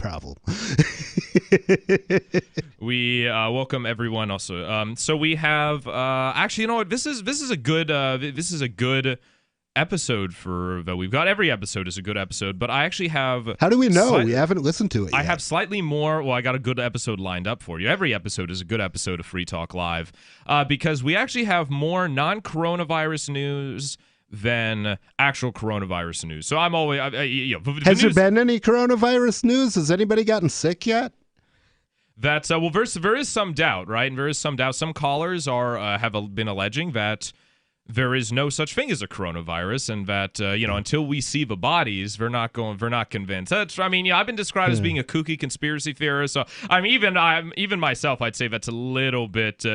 problem. We welcome everyone also. So we have actually, you know what? This is a good episode for that. We've got every episode is a good episode, but I actually have. How do we know? We haven't listened to it yet. I have slightly more. Well, I got a good episode lined up for you. Every episode is a good episode of Free Talk Live because we actually have more non-coronavirus news than actual coronavirus news. So I'm always has there been any coronavirus news? Has anybody gotten sick yet? That's well, there is some doubt, right? And there is some doubt. Some callers have been alleging that there is no such thing as a coronavirus, and that until we see the bodies, they're not convinced. I've been described as being a kooky conspiracy theorist. So even myself, I'd say that's a little bit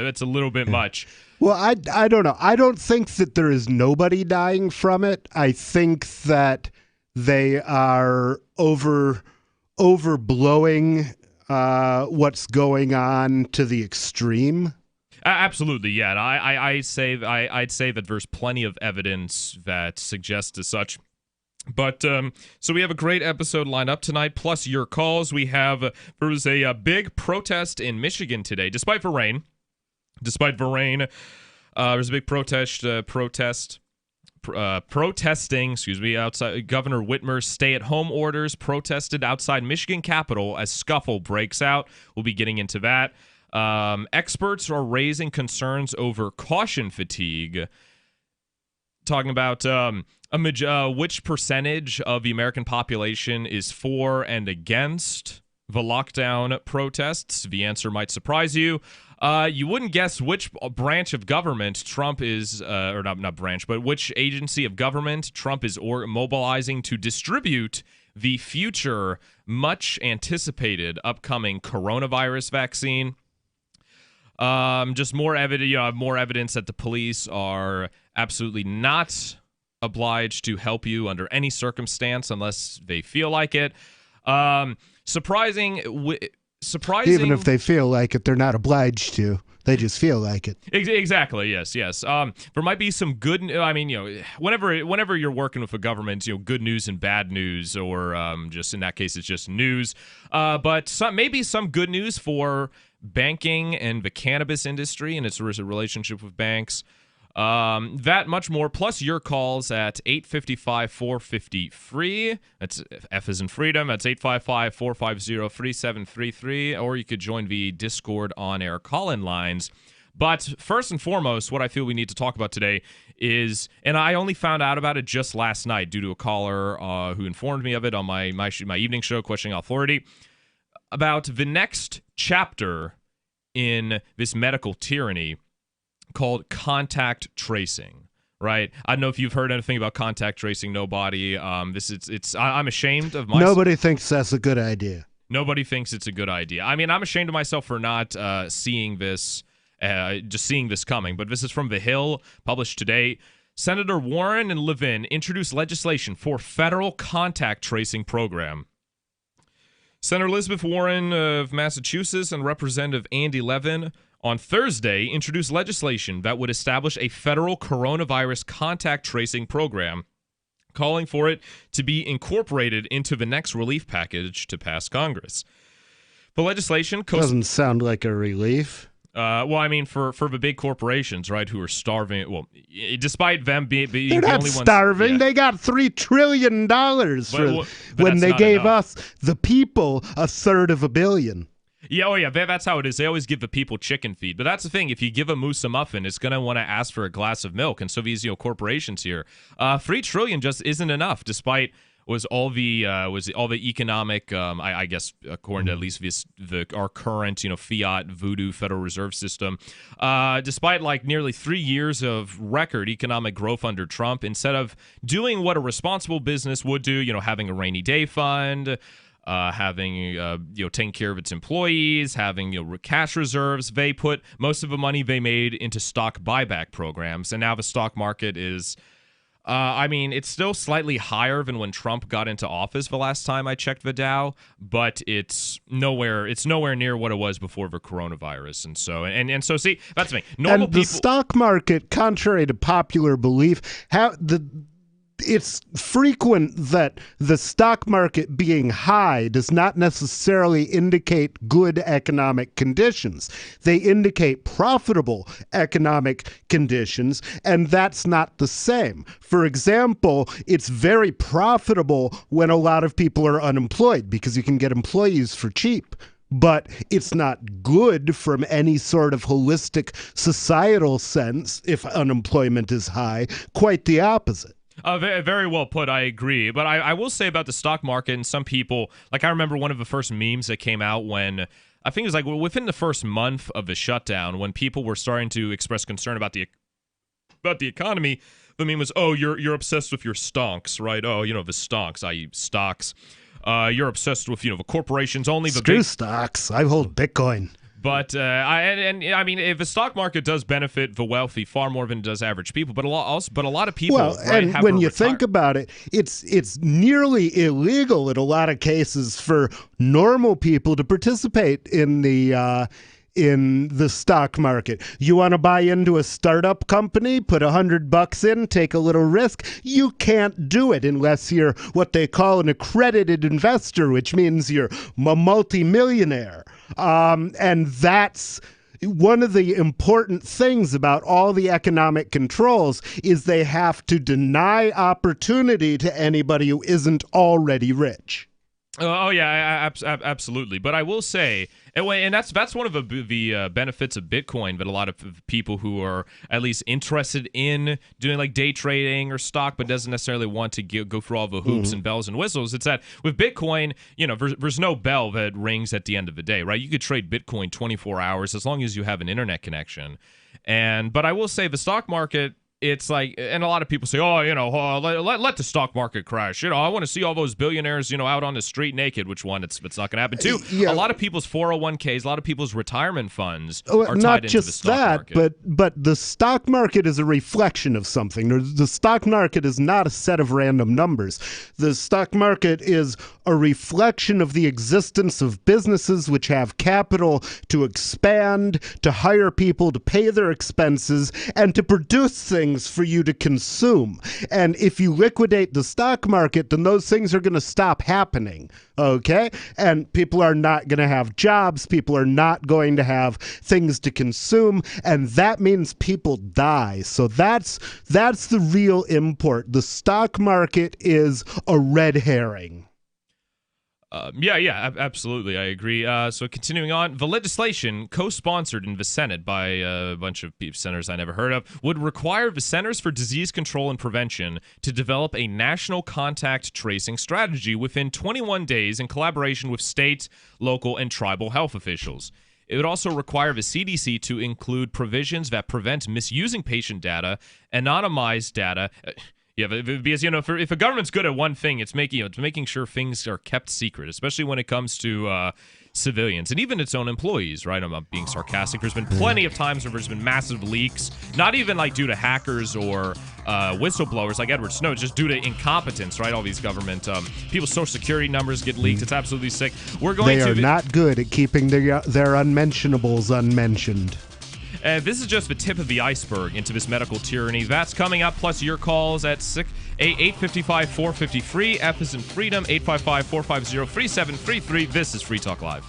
much. Well, I don't know. I don't think that there is nobody dying from it. I think that they are overblowing what's going on to the extreme. Absolutely, yeah. And I'd say that there's plenty of evidence that suggests as such. But so we have a great episode lined up tonight, plus your calls. There was a big protest in Michigan today, despite the rain. Despite the rain, there's a big protesting, outside Governor Whitmer's stay-at-home orders protested outside Michigan Capitol as Scuffle breaks out. We'll be getting into that. Experts are raising concerns over caution fatigue, talking about which percentage of the American population is for and against the lockdown protests. The answer might surprise you. You wouldn't guess which branch of government Trump is, or not branch, but which agency of government Trump is mobilizing to distribute the future, much anticipated upcoming coronavirus vaccine. Just more evidence that the police are absolutely not obliged to help you under any circumstance unless they feel like it. Surprising. Even if they feel like it, they're not obliged to. They just feel like it. Exactly. Yes. There might be some good. Whenever you're working with a government, good news and bad news, or just in that case, it's just news. But maybe some good news for banking and the cannabis industry and its relationship with banks. That much more, plus your calls at 855-450-FREE. That's F as in freedom. That's 855-450-3733. Or you could join the Discord on-air call-in lines. But first and foremost, what I feel we need to talk about today is, and I only found out about it just last night due to a caller who informed me of it on my evening show, Questioning Authority, about the next chapter in this medical tyranny called contact tracing, right? I don't know if you've heard anything about contact tracing. Nobody. I'm ashamed of myself. Nobody thinks that's a good idea. Nobody thinks it's a good idea. I'm ashamed of myself for not seeing this, just seeing this coming. But this is from The Hill, published today. Senator Warren and Levin introduced legislation for federal contact tracing program. Senator Elizabeth Warren of Massachusetts and Representative Andy Levin on Thursday introduced legislation that would establish a federal coronavirus contact tracing program, calling for it to be incorporated into the next relief package to pass Congress. The legislation doesn't sound like a relief. For the big corporations, right, who are starving. Well, despite them being they're the not only starving. Ones, yeah. They got $3 trillion when they gave us, the people, $1/3 of $1 billion. Yeah, that's how it is. They always give the people chicken feed. But that's the thing. If you give a moose a muffin, it's going to want to ask for a glass of milk. And so these corporations here, $3 trillion just isn't enough, despite all the economic, I guess, according to at least our current, fiat voodoo Federal Reserve System, despite nearly 3 years of record economic growth under Trump, instead of doing what a responsible business would do, having a rainy day fund, taking care of its employees, having cash reserves, they put most of the money they made into stock buyback programs, and now the stock market is. It's still slightly higher than when Trump got into office the last time I checked the Dow, but it's nowhere near what it was before the coronavirus. And so see, that's the thing. The stock market, contrary to popular belief, it's frequent that the stock market being high does not necessarily indicate good economic conditions. They indicate profitable economic conditions, and that's not the same. For example, it's very profitable when a lot of people are unemployed because you can get employees for cheap. But it's not good from any sort of holistic societal sense if unemployment is high. Quite the opposite. Very, very well put. I agree. But I will say about the stock market, and some people, like I remember one of the first memes that came out when, I think it was like within the first month of the shutdown, when people were starting to express concern about the economy. The meme was, "Oh, you're obsessed with your stonks, right? Oh, the stonks, i.e. stocks. You're obsessed with, the corporations only. The Screw big stocks. I hold Bitcoin." But I mean, if the stock market does benefit the wealthy far more than it does average people, but a lot of people. Well, right, and when you think about it, it's nearly illegal in a lot of cases for normal people to participate in the stock market. You want to buy into a startup company, put $100 in, take a little risk. You can't do it unless you're what they call an accredited investor, which means you're a multimillionaire. And that's one of the important things about all the economic controls is they have to deny opportunity to anybody who isn't already rich. Oh yeah, absolutely. But I will say, and that's one of the benefits of Bitcoin that a lot of people who are at least interested in doing like day trading or stock, but doesn't necessarily want to go through all the hoops and bells and whistles. It's that with Bitcoin, there's no bell that rings at the end of the day, right? You could trade Bitcoin 24 hours as long as you have an internet connection. But I will say the stock market. It's like, and a lot of people say, let the stock market crash. I want to see all those billionaires, out on the street naked. Which one? It's not going to happen. Two, a lot of people's 401ks, a lot of people's retirement funds are tied into the stock market. But the stock market is a reflection of something. The stock market is not a set of random numbers. The stock market is a reflection of the existence of businesses which have capital to expand, to hire people, to pay their expenses, and to produce things for you to consume. And if you liquidate the stock market, then those things are going to stop happening. Okay? And people are not going to have jobs. People are not going to have things to consume. And that means people die. So that's the real import. The stock market is a red herring. Yeah, absolutely. I agree. So continuing on, the legislation co-sponsored in the Senate by a bunch of senators I never heard of would require the Centers for Disease Control and Prevention to develop a national contact tracing strategy within 21 days in collaboration with state, local, and tribal health officials. It would also require the CDC to include provisions that prevent misusing patient data, anonymized data. Yeah, because if a government's good at one thing, it's making sure things are kept secret, especially when it comes to civilians and even its own employees. Right? I'm not being sarcastic. There's been plenty of times where there's been massive leaks, not even like due to hackers or whistleblowers like Edward Snowden, just due to incompetence. Right? All these government people's social security numbers get leaked. It's absolutely sick. They are not good at keeping their unmentionables unmentioned. This is just the tip of the iceberg into this medical tyranny. That's coming up, plus your calls at 855-450-FREE. F is in freedom, 855-450-3733. This is Free Talk Live.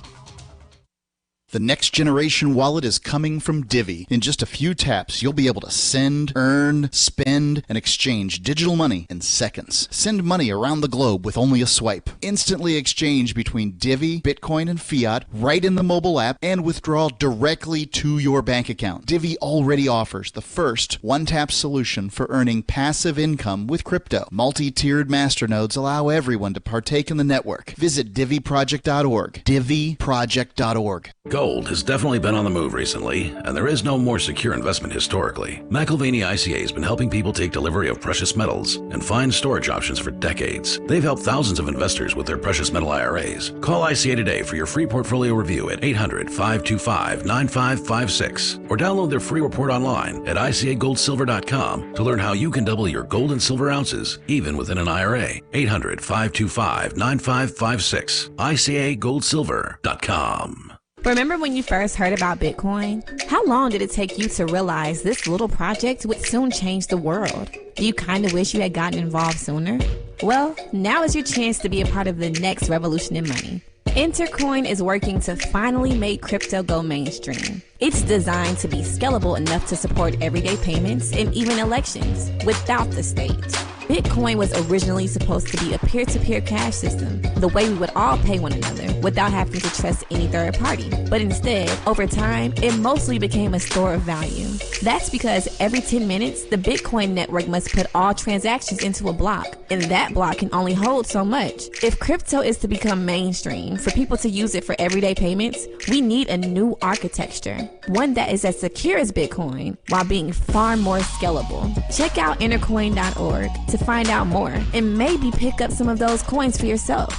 The next generation wallet is coming from Divvy. In just a few taps, you'll be able to send, earn, spend, and exchange digital money in seconds. Send money around the globe with only a swipe. Instantly exchange between Divvy, Bitcoin, and fiat right in the mobile app and withdraw directly to your bank account. Divvy already offers the first one-tap solution for earning passive income with crypto. Multi-tiered masternodes allow everyone to partake in the network. Visit DivvyProject.org. DivvyProject.org. Gold has definitely been on the move recently, and there is no more secure investment historically. McIlvaney ICA has been helping people take delivery of precious metals and find storage options for decades. They've helped thousands of investors with their precious metal IRAs. Call ICA today for your free portfolio review at 800-525-9556 or download their free report online at ICAGoldSilver.com to learn how you can double your gold and silver ounces even within an IRA. 800-525-9556. ICAGoldSilver.com. Remember when you first heard about Bitcoin? How long did it take you to realize this little project would soon change the world? Do you kind of wish you had gotten involved sooner? Well, now is your chance to be a part of the next revolution in money. Intercoin is working to finally make crypto go mainstream. It's designed to be scalable enough to support everyday payments and even elections without the state. Bitcoin was originally supposed to be a peer-to-peer cash system, the way we would all pay one another without having to trust any third party. But instead, over time, it mostly became a store of value. That's because every 10 minutes, the Bitcoin network must put all transactions into a block, and that block can only hold so much. If crypto is to become mainstream, for people to use it for everyday payments, we need a new architecture, one that is as secure as Bitcoin while being far more scalable. Check out intercoin.org to find out more and maybe pick up some of those coins for yourself.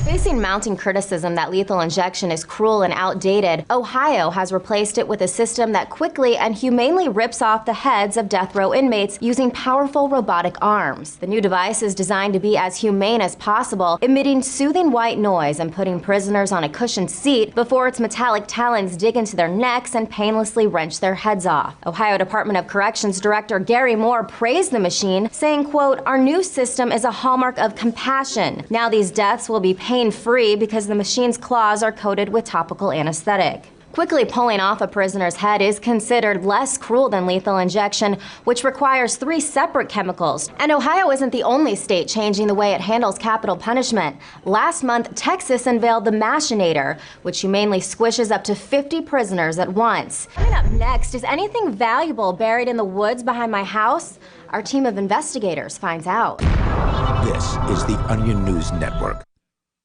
Facing mounting criticism that lethal injection is cruel and outdated, Ohio has replaced it with a system that quickly and humanely rips off the heads of death row inmates using powerful robotic arms. The new device is designed to be as humane as possible, emitting soothing white noise and putting prisoners on a cushioned seat before its metallic talons dig into their necks and painlessly wrench their heads off. Ohio Department of Corrections Director Gary Moore praised the machine, saying, quote, "Our new system is a hallmark of compassion. Now these deaths will be pain-free because the machine's claws are coated with topical anesthetic." Quickly pulling off a prisoner's head is considered less cruel than lethal injection, which requires 3 separate chemicals. And Ohio isn't the only state changing the way it handles capital punishment. Last month, Texas unveiled the Machinator, which humanely squishes up to 50 prisoners at once. Coming up next, is anything valuable buried in the woods behind my house? Our team of investigators finds out. This is the Onion News Network.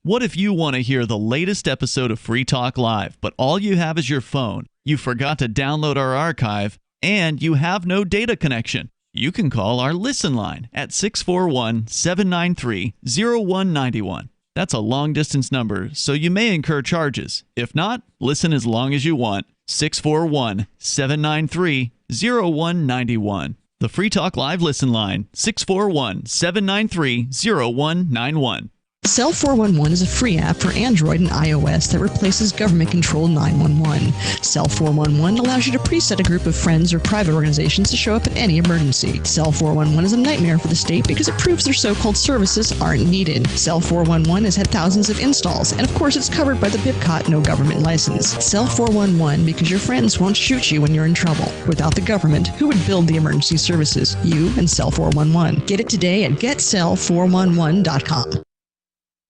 What if you want to hear the latest episode of Free Talk Live, but all you have is your phone, you forgot to download our archive, and you have no data connection? You can call our Listen line at 641-793-0191. That's a long-distance number, so you may incur charges. If not, listen as long as you want. 641-793-0191. The Free Talk Live Listen line, 641-793-0191. Cell 411 is a free app for Android and iOS that replaces government-controlled 911. Cell 411 allows you to preset a group of friends or private organizations to show up in any emergency. Cell 411 is a nightmare for the state because it proves their so-called services aren't needed. Cell 411 has had thousands of installs, and of course it's covered by the BIPCOT no government license. Cell 411 because your friends won't shoot you when you're in trouble. Without the government, who would build the emergency services? You and Cell 411. Get it today at getcell411.com.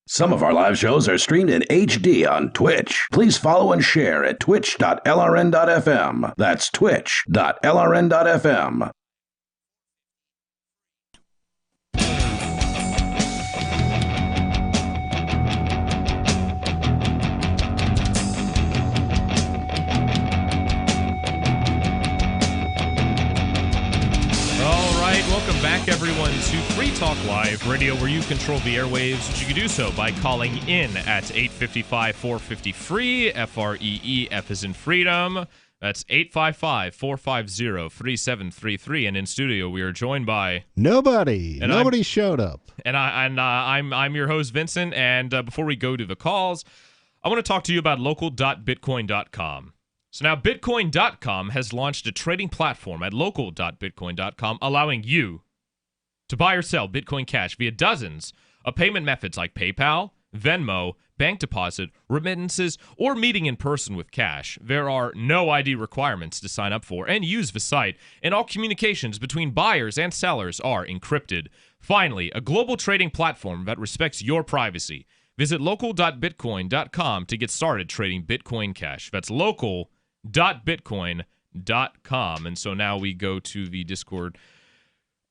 Some of our live shows are streamed in HD on Twitch. Please follow and share at twitch.lrn.fm. That's twitch.lrn.fm. Welcome back, everyone, to Free Talk Live Radio, where you control the airwaves, which you can do so by calling in at 855-450-FREE, F-R-E-E, F is in freedom. That's 855-450-3733. And in studio, we are joined by... Nobody showed up. And I'm your host, Vincent, and before we go to the calls, I want to talk to you about local.bitcoin.com. So now Bitcoin.com has launched a trading platform at local.bitcoin.com, allowing you to buy or sell Bitcoin Cash via dozens of payment methods like PayPal, Venmo, bank deposit, remittances, or meeting in person with cash. There are no ID requirements to sign up for and use the site, and all communications between buyers and sellers are encrypted. Finally, a global trading platform that respects your privacy. Visit local.bitcoin.com to get started trading Bitcoin Cash. That's local.bitcoin.com. And so now we go to the Discord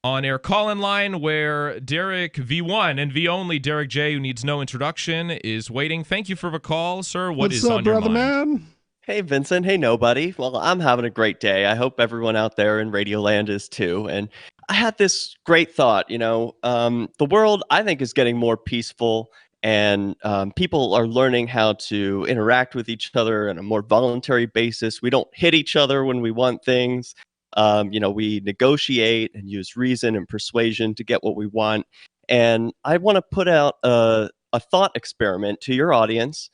on-air call-in line where Derek V1 and V only Derek J, who needs no introduction, is waiting. Thank you for the call, sir. What's up, on your brother mind? Man? Hey, Vincent. Hey, nobody. Well, I'm having a great day. I hope everyone out there in Radioland is too. And I had this great thought, the world, I think, is getting more peaceful, and people are learning how to interact with each other on a more voluntary basis. We don't hit each other when we want things. We negotiate and use reason and persuasion to get what we want. And I want to put out a thought experiment to your audience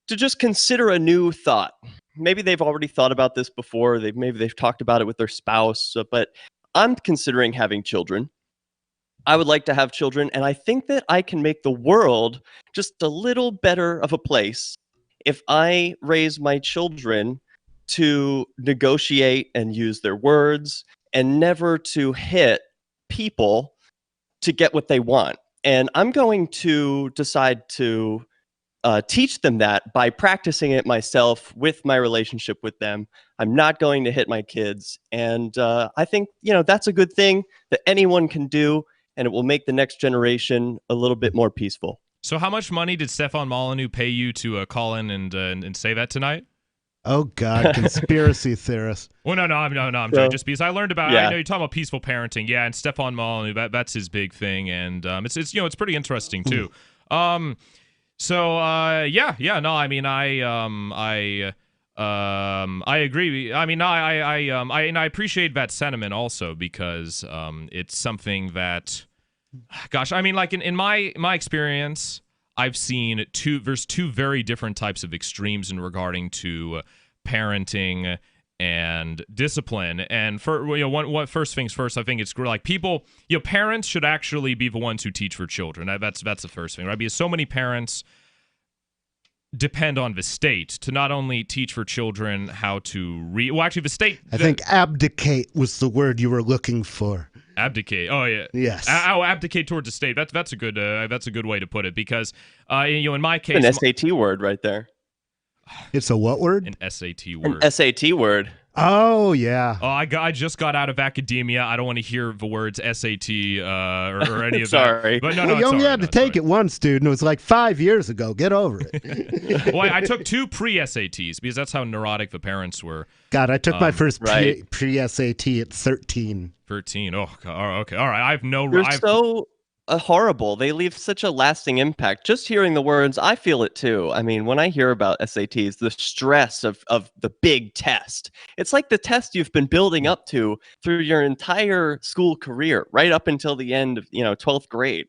to just consider a new thought. Maybe they've already thought about this before. Maybe they've talked about it with their spouse, but I'm considering having children. I would like to have children, and I think that I can make the world just a little better of a place if I raise my children to negotiate and use their words and never to hit people to get what they want. And I'm going to decide to teach them that by practicing it myself with my relationship with them. I'm not going to hit my kids. And I think, that's a good thing that anyone can do, and it will make the next generation a little bit more peaceful. So how much money did Stefan Molyneux pay you to call in and say that tonight? Oh, God, conspiracy theorist. Well, no, I'm joking. Just because I learned about, I know you're talking about peaceful parenting. Yeah, and Stefan Molyneux, that's his big thing. And it's pretty interesting, too. I agree. I mean, I appreciate that sentiment also because it's something that, gosh, I mean, like in my experience, I've seen there's two very different types of extremes in regarding to parenting and discipline. And first things first, I think it's like people, parents should actually be the ones who teach for children. That's the first thing, right? Because so many parents depend on the state to not only teach for children how to read. Well, actually, the state. I think abdicate was the word you were looking for. Abdicate. Oh yeah. Yes. Abdicate towards the state. That's a good way to put it because in my case, an SAT word right there. It's a what word? An SAT word. An SAT word. Oh yeah. Oh, I just got out of academia. I don't want to hear the words SAT or any of that. Sorry. But no, you only had to take it once, dude, and it was like 5 years ago. Get over it. Well, I took 2 pre-SATs because that's how neurotic the parents were. God, I took my first pre-SAT at 13. 13. Oh, God. Okay. All right. I have no. They're so horrible. They leave such a lasting impact. Just hearing the words, I feel it too. I mean, when I hear about SATs, the stress of the big test, it's like the test you've been building up to through your entire school career, right up until the end of 12th grade.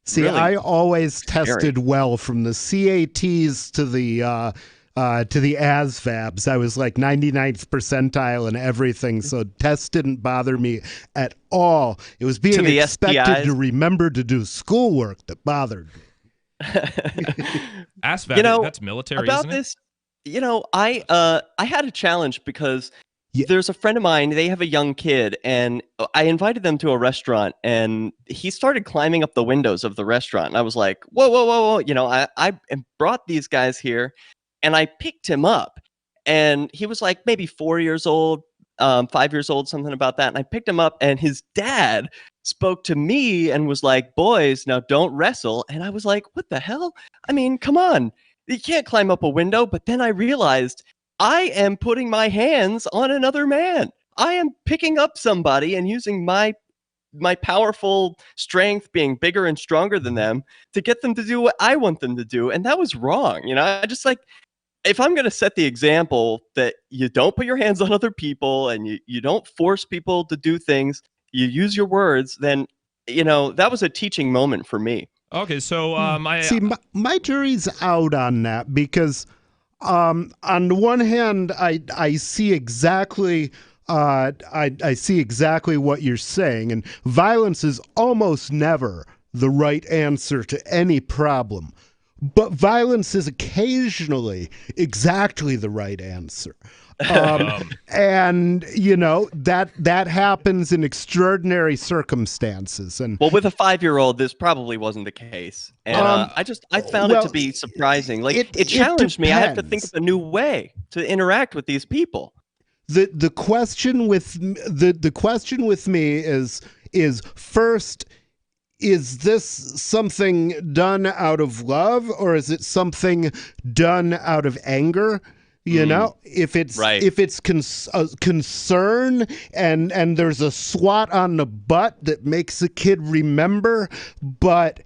See, really I always tested well from the CATs to the ASVABs. I was like 99th percentile and everything, so tests didn't bother me at all. It was being expected SPIs. To remember to do schoolwork that bothered me. ASVAB, that's military, about isn't this, I had a challenge because there's a friend of mine, they have a young kid, and I invited them to a restaurant, and he started climbing up the windows of the restaurant, and I was like, whoa. I brought these guys here, and I picked him up, and he was like maybe 4 years old, 5 years old, something about that. And I picked him up, and his dad spoke to me and was like, boys, now don't wrestle. And I was like, what the hell? I mean, come on. You can't climb up a window. But then I realized I am putting my hands on another man. I am picking up somebody and using my powerful strength, being bigger and stronger than them, to get them to do what I want them to do. And that was wrong. I just if I'm going to set the example that you don't put your hands on other people and you don't force people to do things, you use your words, then, that was a teaching moment for me. Okay, so my jury's out on that because on the one hand, I see exactly I see exactly what you're saying, and violence is almost never the right answer to any problem. But violence is occasionally exactly the right answer. And, that happens in extraordinary circumstances. And well, with a 5-year-old, this probably wasn't the case. And I found it to be surprising. Like, it challenged me. I have to think of a new way to interact with these people. The question with me is first, is this something done out of love or is it something done out of anger? If it's concern and there's a swat on the butt that makes a kid remember, but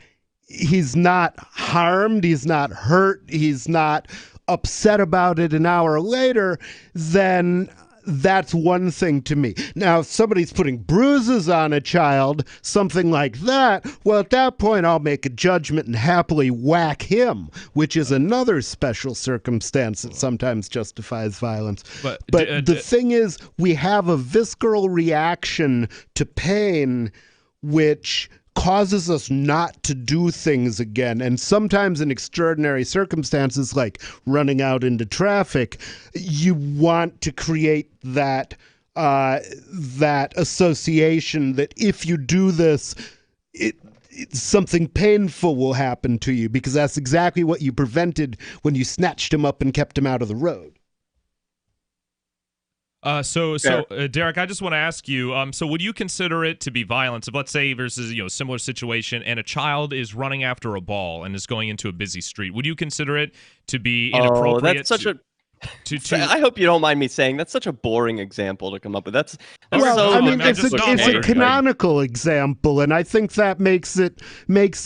he's not harmed, he's not hurt, he's not upset about it an hour later, then That's one thing to me. Now, if somebody's putting bruises on a child, something like that, well, at that point, I'll make a judgment and happily whack him, which is another special circumstance that sometimes justifies violence. But the thing is, we have a visceral reaction to pain, which causes us not to do things again. And sometimes in extraordinary circumstances, like running out into traffic, you want to create that association that if you do this, something painful will happen to you, because that's exactly what you prevented when you snatched him up and kept him out of the road. Derek, I just want to ask you, so would you consider it to be violence if, let's say, versus, similar situation, and a child is running after a ball and is going into a busy street? Would you consider it to be inappropriate? Oh, that's such a... I hope you don't mind me saying that's such a boring example to come up with. That's it's a canonical example, and I think that makes it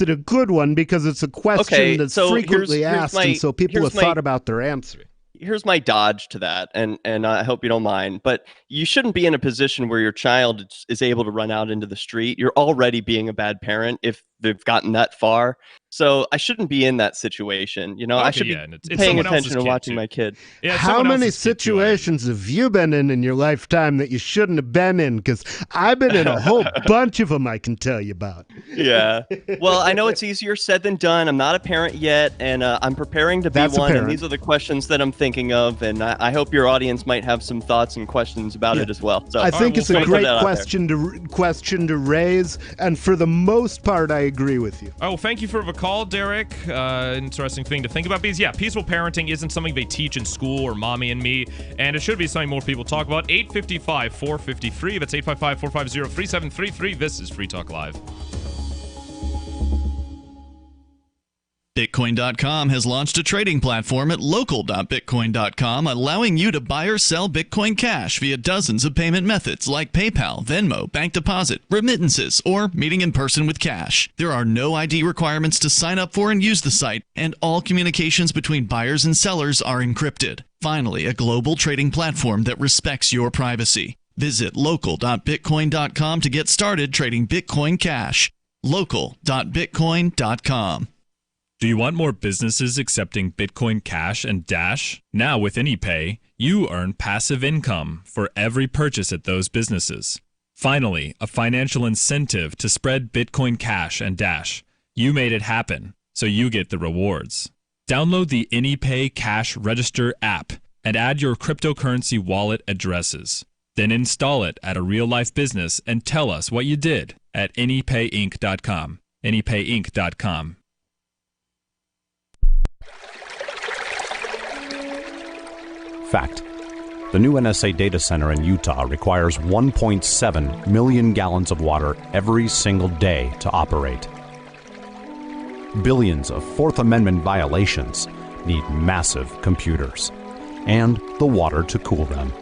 a good one, because it's a question that's frequently asked, and so people have thought about their answer. Here's my dodge to that, and I hope you don't mind, but you shouldn't be in a position where your child is able to run out into the street. You're already being a bad parent if they've gotten that far. So I shouldn't be in that situation. I should be paying attention and watching my kid. Yeah, how many situations have you been in your lifetime that you shouldn't have been in? Because I've been in a whole bunch of them I can tell you about. Yeah. Well, I know it's easier said than done. I'm not a parent yet, and I'm preparing to be one. And these are the questions that I'm thinking of, and I hope your audience might have some thoughts and questions about it as well. So I think it's a great question to raise, and for the most part, I agree with you. Oh, thank you for the call, Derek. Interesting thing to think about, because peaceful parenting isn't something they teach in school or Mommy and Me, and it should be something more people talk about. 855-450-FREE. That's 855-450-3733. This is Free Talk Live. Bitcoin.com has launched a trading platform at local.bitcoin.com, allowing you to buy or sell Bitcoin Cash via dozens of payment methods like PayPal, Venmo, bank deposit, remittances, or meeting in person with cash. There are no ID requirements to sign up for and use the site, and all communications between buyers and sellers are encrypted. Finally, a global trading platform that respects your privacy. Visit local.bitcoin.com to get started trading Bitcoin Cash. local.bitcoin.com. Do you want more businesses accepting Bitcoin Cash and Dash? Now with AnyPay, you earn passive income for every purchase at those businesses. Finally, a financial incentive to spread Bitcoin Cash and Dash. You made it happen, so you get the rewards. Download the AnyPay Cash Register app and add your cryptocurrency wallet addresses. Then install it at a real-life business and tell us what you did at anypayinc.com. anypayinc.com. Fact. The new NSA data center in Utah requires 1.7 million gallons of water every single day to operate. Billions of Fourth Amendment violations need massive computers and the water to cool them.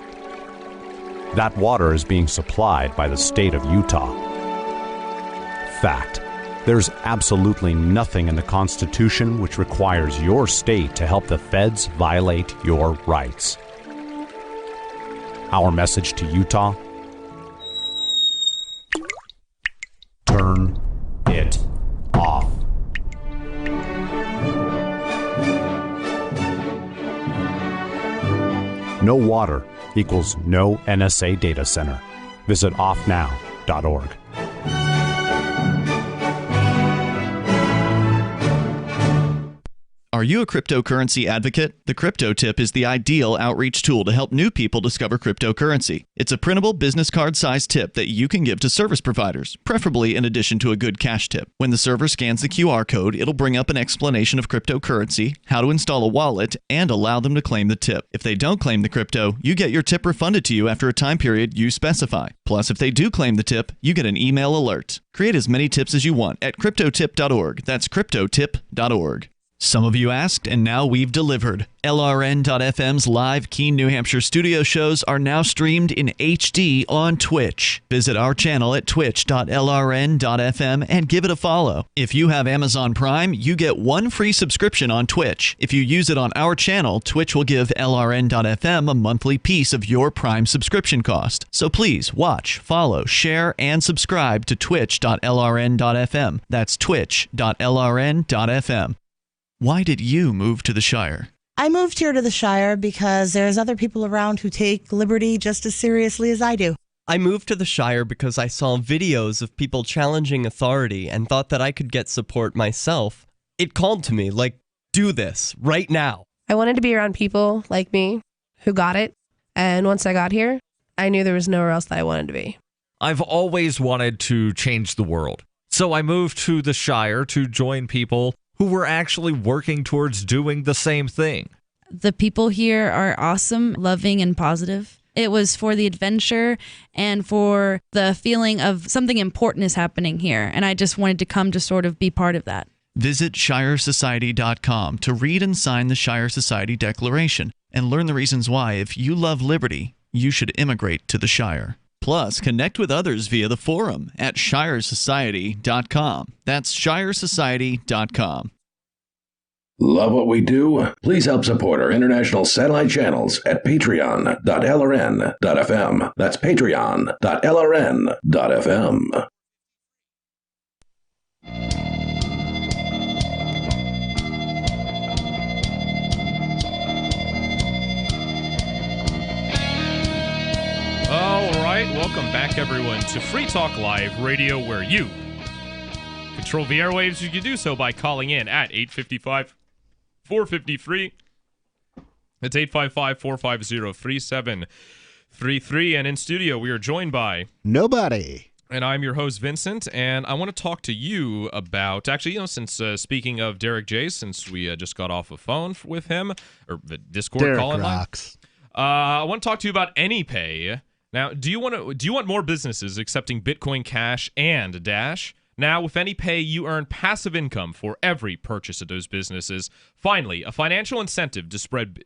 That water is being supplied by the state of Utah. Fact. There's absolutely nothing in the Constitution which requires your state to help the feds violate your rights. Our message to Utah: turn it off. No water equals no NSA data center. Visit offnow.org. Are you a cryptocurrency advocate? The Crypto Tip is the ideal outreach tool to help new people discover cryptocurrency. It's a printable business card-sized tip that you can give to service providers, preferably in addition to a good cash tip. When the server scans the QR code, it'll bring up an explanation of cryptocurrency, how to install a wallet, and allow them to claim the tip. If they don't claim the crypto, you get your tip refunded to you after a time period you specify. Plus, if they do claim the tip, you get an email alert. Create as many tips as you want at cryptotip.org. That's cryptotip.org. Some of you asked, and now we've delivered. LRN.FM's live Keene, New Hampshire studio shows are now streamed in HD on Twitch. Visit our channel at twitch.lrn.fm and give it a follow. If you have Amazon Prime, you get one free subscription on Twitch. If you use it on our channel, Twitch will give LRN.FM a monthly piece of your Prime subscription cost. So please watch, follow, share, and subscribe to twitch.lrn.fm. That's twitch.lrn.fm. Why did you move to the Shire? I moved here to the Shire because there's other people around who take liberty just as seriously as I do. I moved to the Shire because I saw videos of people challenging authority and thought that I could get support myself. It called to me, like, do this right now. I wanted to be around people like me who got it. And once I got here, I knew there was nowhere else that I wanted to be. I've always wanted to change the world. So I moved to the Shire to join people who were actually working towards doing the same thing. The people here are awesome, loving, and positive. It was for the adventure and for the feeling of something important is happening here. And I just wanted to come to sort of be part of that. Visit shiresociety.com to read and sign the Shire Society Declaration and learn the reasons why, if you love liberty, you should immigrate to the Shire. Plus, connect with others via the forum at shiresociety.com. That's shiresociety.com. Love what we do? Please help support our international satellite channels at patreon.lrn.fm. That's patreon.lrn.fm. All right, welcome back, everyone, to Free Talk Live Radio, where you control the airwaves. You can do so by calling in at 855-450-FREE. It's 855-450-3733. And in studio, we are joined by nobody. And I'm your host, Vincent, and I want to talk to you about, actually, since speaking of Derek J., since we just got off a phone with him, or the Discord Derek call-in rocks. line. I want to talk to you about AnyPay. Now, do you want more businesses accepting Bitcoin Cash and Dash? Now, with AnyPay, you earn passive income for every purchase of those businesses. Finally, a financial incentive to spread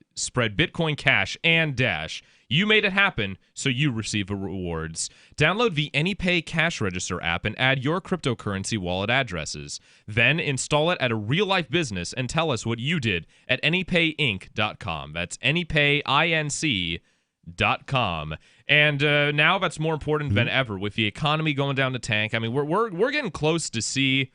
Bitcoin Cash and Dash. You made it happen, so you receive rewards. Download the AnyPay Cash Register app and add your cryptocurrency wallet addresses. Then install it at a real-life business and tell us what you did at anypayinc.com. That's anypayinc.com. And now that's more important than ever with the economy going down the tank. I mean, we're getting close to see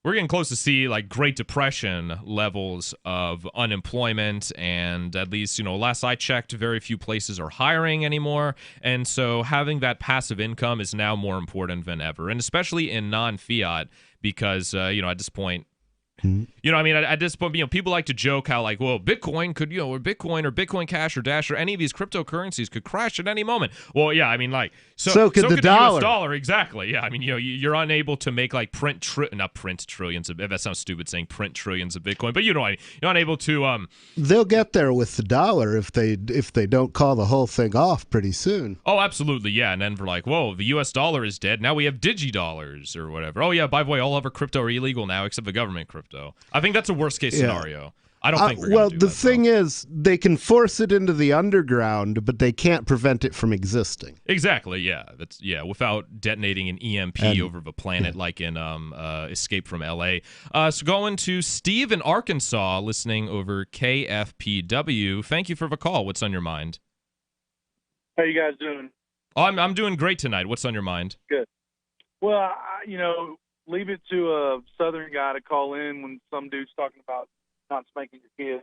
like Great Depression levels of unemployment, and at least, last I checked, very few places are hiring anymore. And so having that passive income is now more important than ever, and especially in non-fiat, because at this point, at this point, people like to joke how, like, well, Bitcoin could, or Bitcoin or Bitcoin Cash or Dash or any of these cryptocurrencies could crash at any moment. Well, yeah, I mean, like, so could the dollar. US dollar, exactly. Yeah, I mean, you're unable to make, like, not print trillions of, that sounds stupid saying print trillions of Bitcoin, but you're unable to. They'll get there with the dollar if they don't call the whole thing off pretty soon. Oh, absolutely, yeah. And then we're like, whoa, the US dollar is dead. Now we have digidollars or whatever. Oh yeah, by the way, all of our crypto are illegal now except the government crypto. I think that's a worst case scenario. I don't think we're well, gonna do the thing is, they can force it into the underground, but they can't prevent it from existing. Exactly, yeah. That's without detonating an EMP over the planet like in Escape from LA. So going to Steve in Arkansas, listening over KFPW. Thank you for the call. What's on your mind? How you guys doing? Oh, I'm doing great tonight. What's on your mind? Good. Well, leave it to a Southern guy to call in when some dude's talking about not spanking your kid.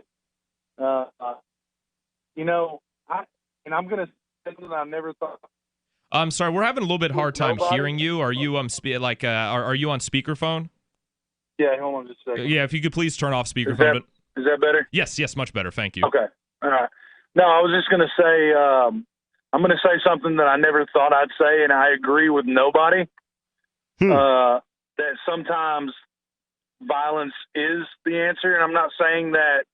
I'm going to say something I never thought. I'm sorry, we're having a little bit hard time hearing you. Are you are you on speakerphone? Yeah, hold on just a second. Yeah, if you could please turn off speakerphone. Is that better? Yes, much better. Thank you. Okay. All right. No, I was just going to say, I'm going to say something that I never thought I'd say, and I agree with nobody. That sometimes violence is the answer, and I'm not saying that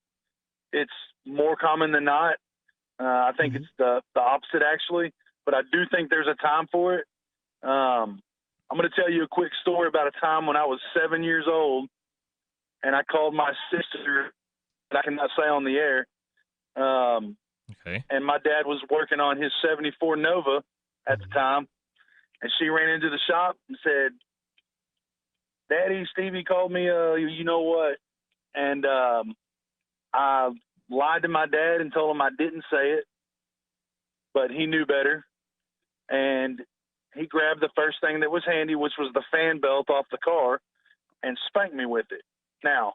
it's more common than not. I think it's the opposite, actually, but I do think there's a time for it. I'm going to tell you a quick story about a time when I was 7 years old, and I called my sister that I cannot say on the air. Okay. And my dad was working on his 74 Nova at the time, and she ran into the shop and said, "Daddy, Stevie called me, you know what?" And I lied to my dad and told him I didn't say it, but he knew better. And he grabbed the first thing that was handy, which was the fan belt off the car, and spanked me with it. Now,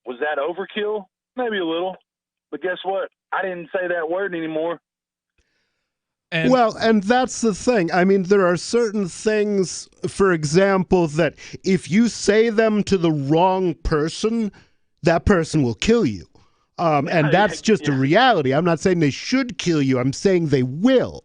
was that overkill? Maybe a little. But guess what? I didn't say that word anymore. And that's the thing. I mean, there are certain things, for example, that if you say them to the wrong person, that person will kill you. And that's just a reality. I'm not saying they should kill you. I'm saying they will.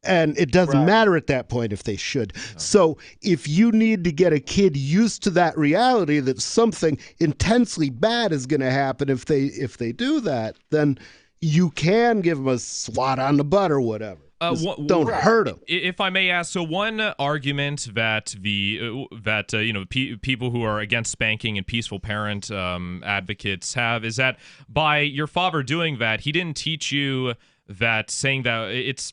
And it doesn't matter at that point if they should. So if you need to get a kid used to that reality that something intensely bad is going to happen if they do that, then you can give them a swat on the butt or whatever. Don't hurt them. If I may ask, so one argument that people who are against spanking and peaceful parent advocates have is that by your father doing that, he didn't teach you that saying that it's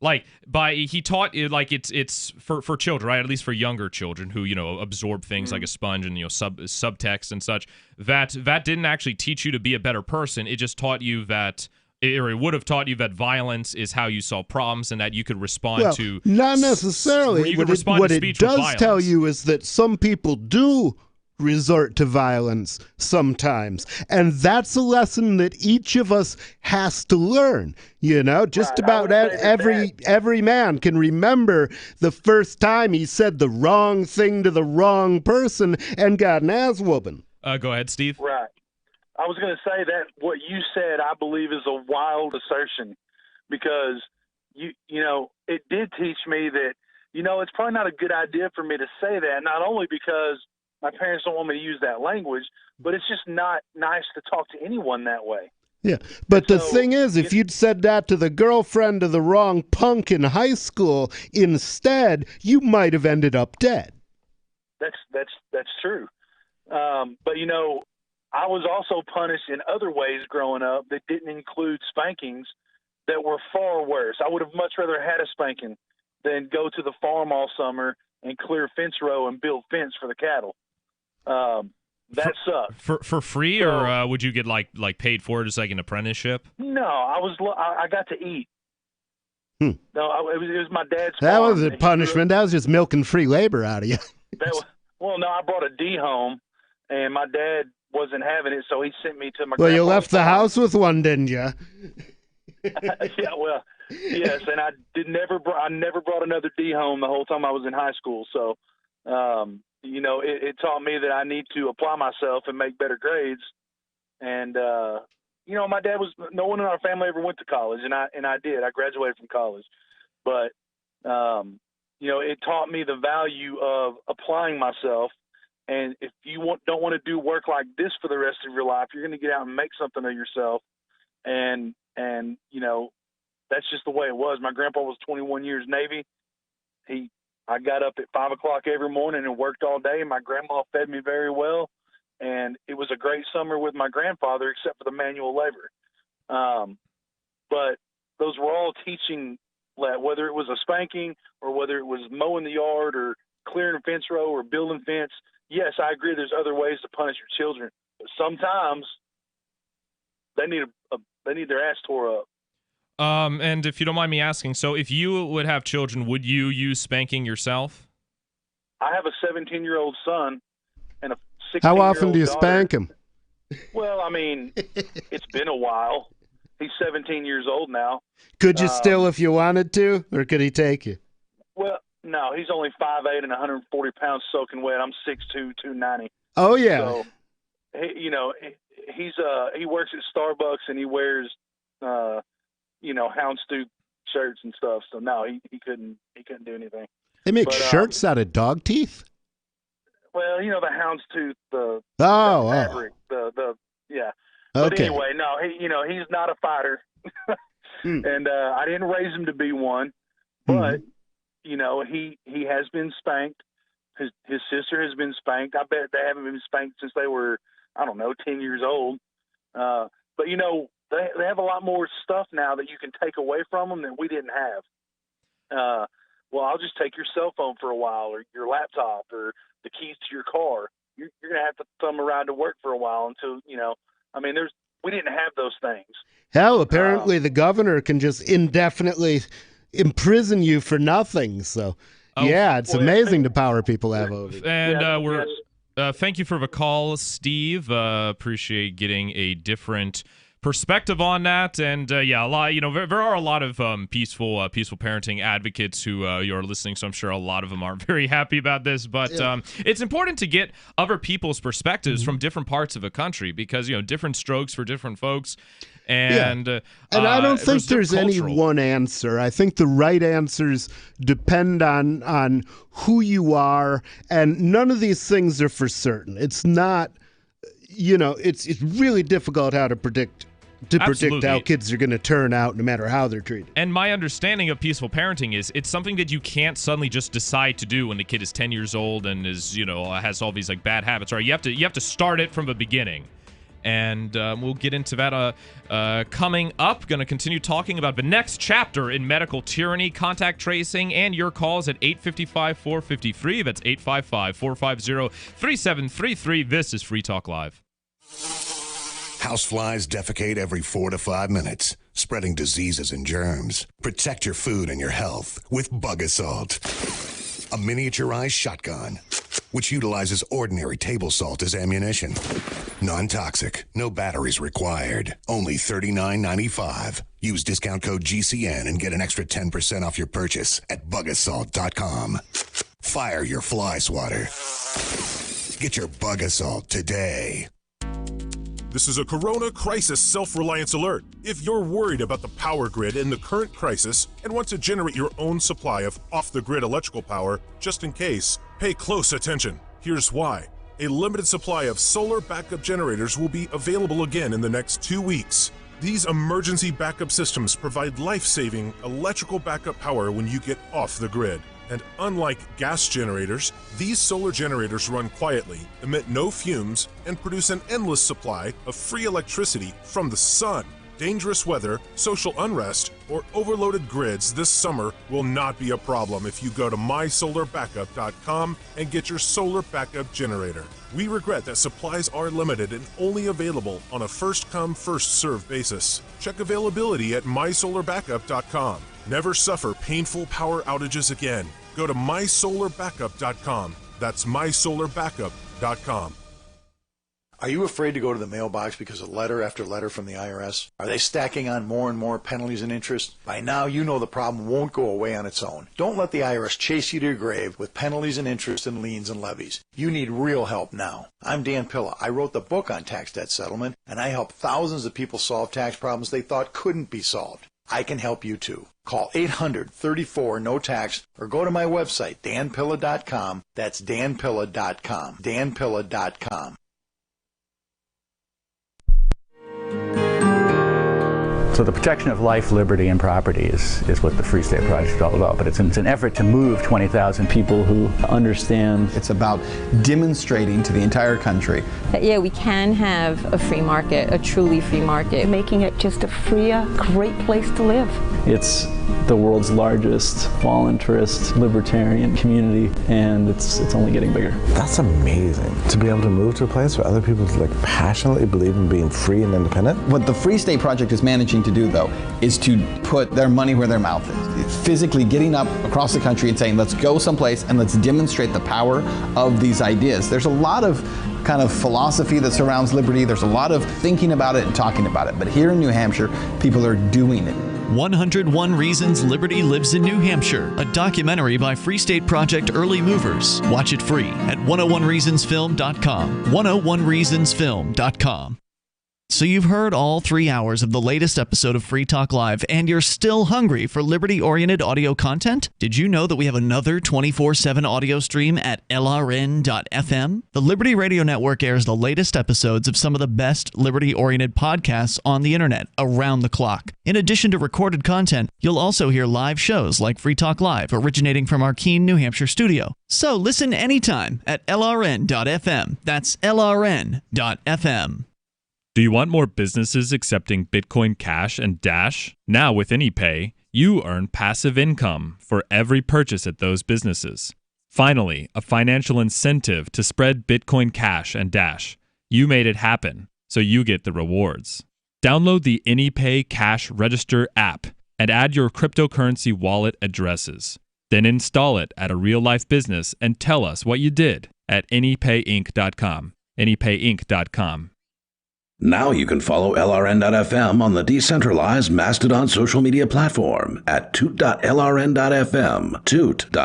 like he taught it like it's for children, right? At least for younger children who absorb things like a sponge and subtext and such. That didn't actually teach you to be a better person. It just taught you that. Or it would have taught you that violence is how you solve problems and that you could respond to... Not necessarily. What it does tell you is that some people do resort to violence sometimes. And that's a lesson that each of us has to learn. Just about every man can remember the first time he said the wrong thing to the wrong person and got an ass whooping. Go ahead, Steve. Right. I was going to say that what you said, I believe, is a wild assertion because, it did teach me that, it's probably not a good idea for me to say that, not only because my parents don't want me to use that language, but it's just not nice to talk to anyone that way. Yeah, but the thing is, if you'd said that to the girlfriend of the wrong punk in high school instead, you might have ended up dead. That's true. But, I was also punished in other ways growing up that didn't include spankings that were far worse. I would have much rather had a spanking than go to the farm all summer and clear fence row and build fence for the cattle. That sucked. For free, or would you get like paid for it as like an apprenticeship? No, I got to eat. No, it was my dad's That farm. wasn't punishment. That was just milking free labor out of you. No, I brought a D home, and my dad wasn't having it, so he sent me to my Well, you grandpa's left the farm. house with one, didn't you? Yeah, well, yes, and I never brought another D home the whole time I was in high school. So, it taught me that I need to apply myself and make better grades. And my dad no one in our family ever went to college, and I did. I graduated from college, but it taught me the value of applying myself. And if you don't want to do work like this for the rest of your life, you're going to get out and make something of yourself. And that's just the way it was. My grandpa was 21 years Navy. I got up at 5 o'clock every morning and worked all day. And my grandma fed me very well. And it was a great summer with my grandfather, except for the manual labor. But those were all teaching, whether it was a spanking or whether it was mowing the yard or clearing a fence row or building fence. Yes, I agree there's other ways to punish your children, but sometimes they need their ass tore up. And if you don't mind me asking, so if you would have children, would you use spanking yourself? I have a 17-year-old son and a 16-year-old How often do you daughter. spank him? Well, I mean, it's been a while. He's 17 years old now. Could you still if you wanted to, or could he take you? Well, no, he's only 5'8" and 140 pounds soaking wet. I'm 6'2", 290. Oh yeah. So, he works at Starbucks and he wears, houndstooth shirts and stuff. So no, he couldn't do anything. They make shirts out of dog teeth. Well, the houndstooth, the fabric, yeah. But Okay. anyway, no, he's not a fighter, and I didn't raise him to be one, but. He has been spanked, His sister has been spanked. I bet they haven't been spanked since they were, 10 years old. But, they have a lot more stuff now that you can take away from them that we didn't have. Well, I'll just take your cell phone for a while, or your laptop, or the keys to your car. You're going to have to thumb around to work for a while until, we didn't have those things. Hell, apparently the governor can just indefinitely imprison you for nothing. So, it's amazing the power people have over you. And thank you for the call, Steve. Appreciate getting a different perspective on that. And a lot, there are a lot of peaceful parenting advocates who you're listening, so I'm sure a lot of them aren't very happy about this. But it's important to get other people's perspectives from different parts of the country, because different strokes for different folks. And I don't think there's any one answer. I think the right answers depend on who you are, and none of these things are for certain. It's not, it's really difficult how to predict how kids are going to turn out no matter how they're treated. And my understanding of peaceful parenting is it's something that you can't suddenly just decide to do when the kid is 10 years old and is, has all these like bad habits. Right? You have to start it from the beginning. And we'll get into that coming up. Going to continue talking about the next chapter in medical tyranny, contact tracing, and your calls at 855-450-FREE. That's 855-450-3733. This is Free Talk Live. Houseflies defecate every 4 to 5 minutes, spreading diseases and germs. Protect your food and your health with Bug Assault, a miniaturized shotgun, which utilizes ordinary table salt as ammunition. Non-toxic, no batteries required, only $39.95. Use discount code GCN and get an extra 10% off your purchase at bugassault.com. Fire your fly swatter. Get your Bug Assault today. This is a Corona Crisis Self-Reliance Alert. If you're worried about the power grid in the current crisis and want to generate your own supply of off-the-grid electrical power, just in case, pay close attention. Here's why. A limited supply of solar backup generators will be available again in the next 2 weeks. These emergency backup systems provide life-saving electrical backup power when you get off the grid. And unlike gas generators, these solar generators run quietly, emit no fumes, and produce an endless supply of free electricity from the sun. Dangerous weather, social unrest, or overloaded grids this summer will not be a problem if you go to mysolarbackup.com and get your solar backup generator. We regret that supplies are limited and only available on a first-come, first-served basis. Check availability at mysolarbackup.com. Never suffer painful power outages again. Go to mysolarbackup.com. That's mysolarbackup.com. Are you afraid to go to the mailbox because of letter after letter from the IRS? Are they stacking on more and more penalties and interest? By now, you know the problem won't go away on its own. Don't let the IRS chase you to your grave with penalties and interest and liens and levies. You need real help now. I'm Dan Pilla. I wrote the book on tax debt settlement, and I help thousands of people solve tax problems they thought couldn't be solved. I can help you too. Call 800-34-NO-TAX or go to my website, danpilla.com. That's danpilla.com. danpilla.com. So the protection of life, liberty, and property is what the Free State Project is all about. But it's an effort to move 20,000 people who understand. It's about demonstrating to the entire country that, we can have a free market, a truly free market. Making it just a freer, great place to live. It's the world's largest voluntarist libertarian community, and it's only getting bigger. That's amazing, to be able to move to a place where other people passionately believe in being free and independent. What the Free State Project is managing to do, though, is to put their money where their mouth is. It's physically getting up across the country and saying, let's go someplace and let's demonstrate the power of these ideas. There's a lot of kind of philosophy that surrounds liberty. There's a lot of thinking about it and talking about it. But here in New Hampshire, people are doing it. 101 Reasons Liberty Lives in New Hampshire, a documentary by Free State Project Early Movers. Watch it free at 101reasonsfilm.com. 101reasonsfilm.com. So you've heard all 3 hours of the latest episode of Free Talk Live, and you're still hungry for liberty-oriented audio content? Did you know that we have another 24/7 audio stream at LRN.FM? The Liberty Radio Network airs the latest episodes of some of the best liberty-oriented podcasts on the internet around the clock. In addition to recorded content, you'll also hear live shows like Free Talk Live, originating from our Keene, New Hampshire studio. So listen anytime at LRN.FM. That's LRN.FM. Do you want more businesses accepting Bitcoin Cash and Dash? Now with AnyPay, you earn passive income for every purchase at those businesses. Finally, a financial incentive to spread Bitcoin Cash and Dash. You made it happen, so you get the rewards. Download the AnyPay Cash Register app and add your cryptocurrency wallet addresses. Then install it at a real-life business and tell us what you did at anypayinc.com. anypayinc.com. Now you can follow LRN.FM on the decentralized Mastodon social media platform at toot.lrn.fm, toot.lrn.fm.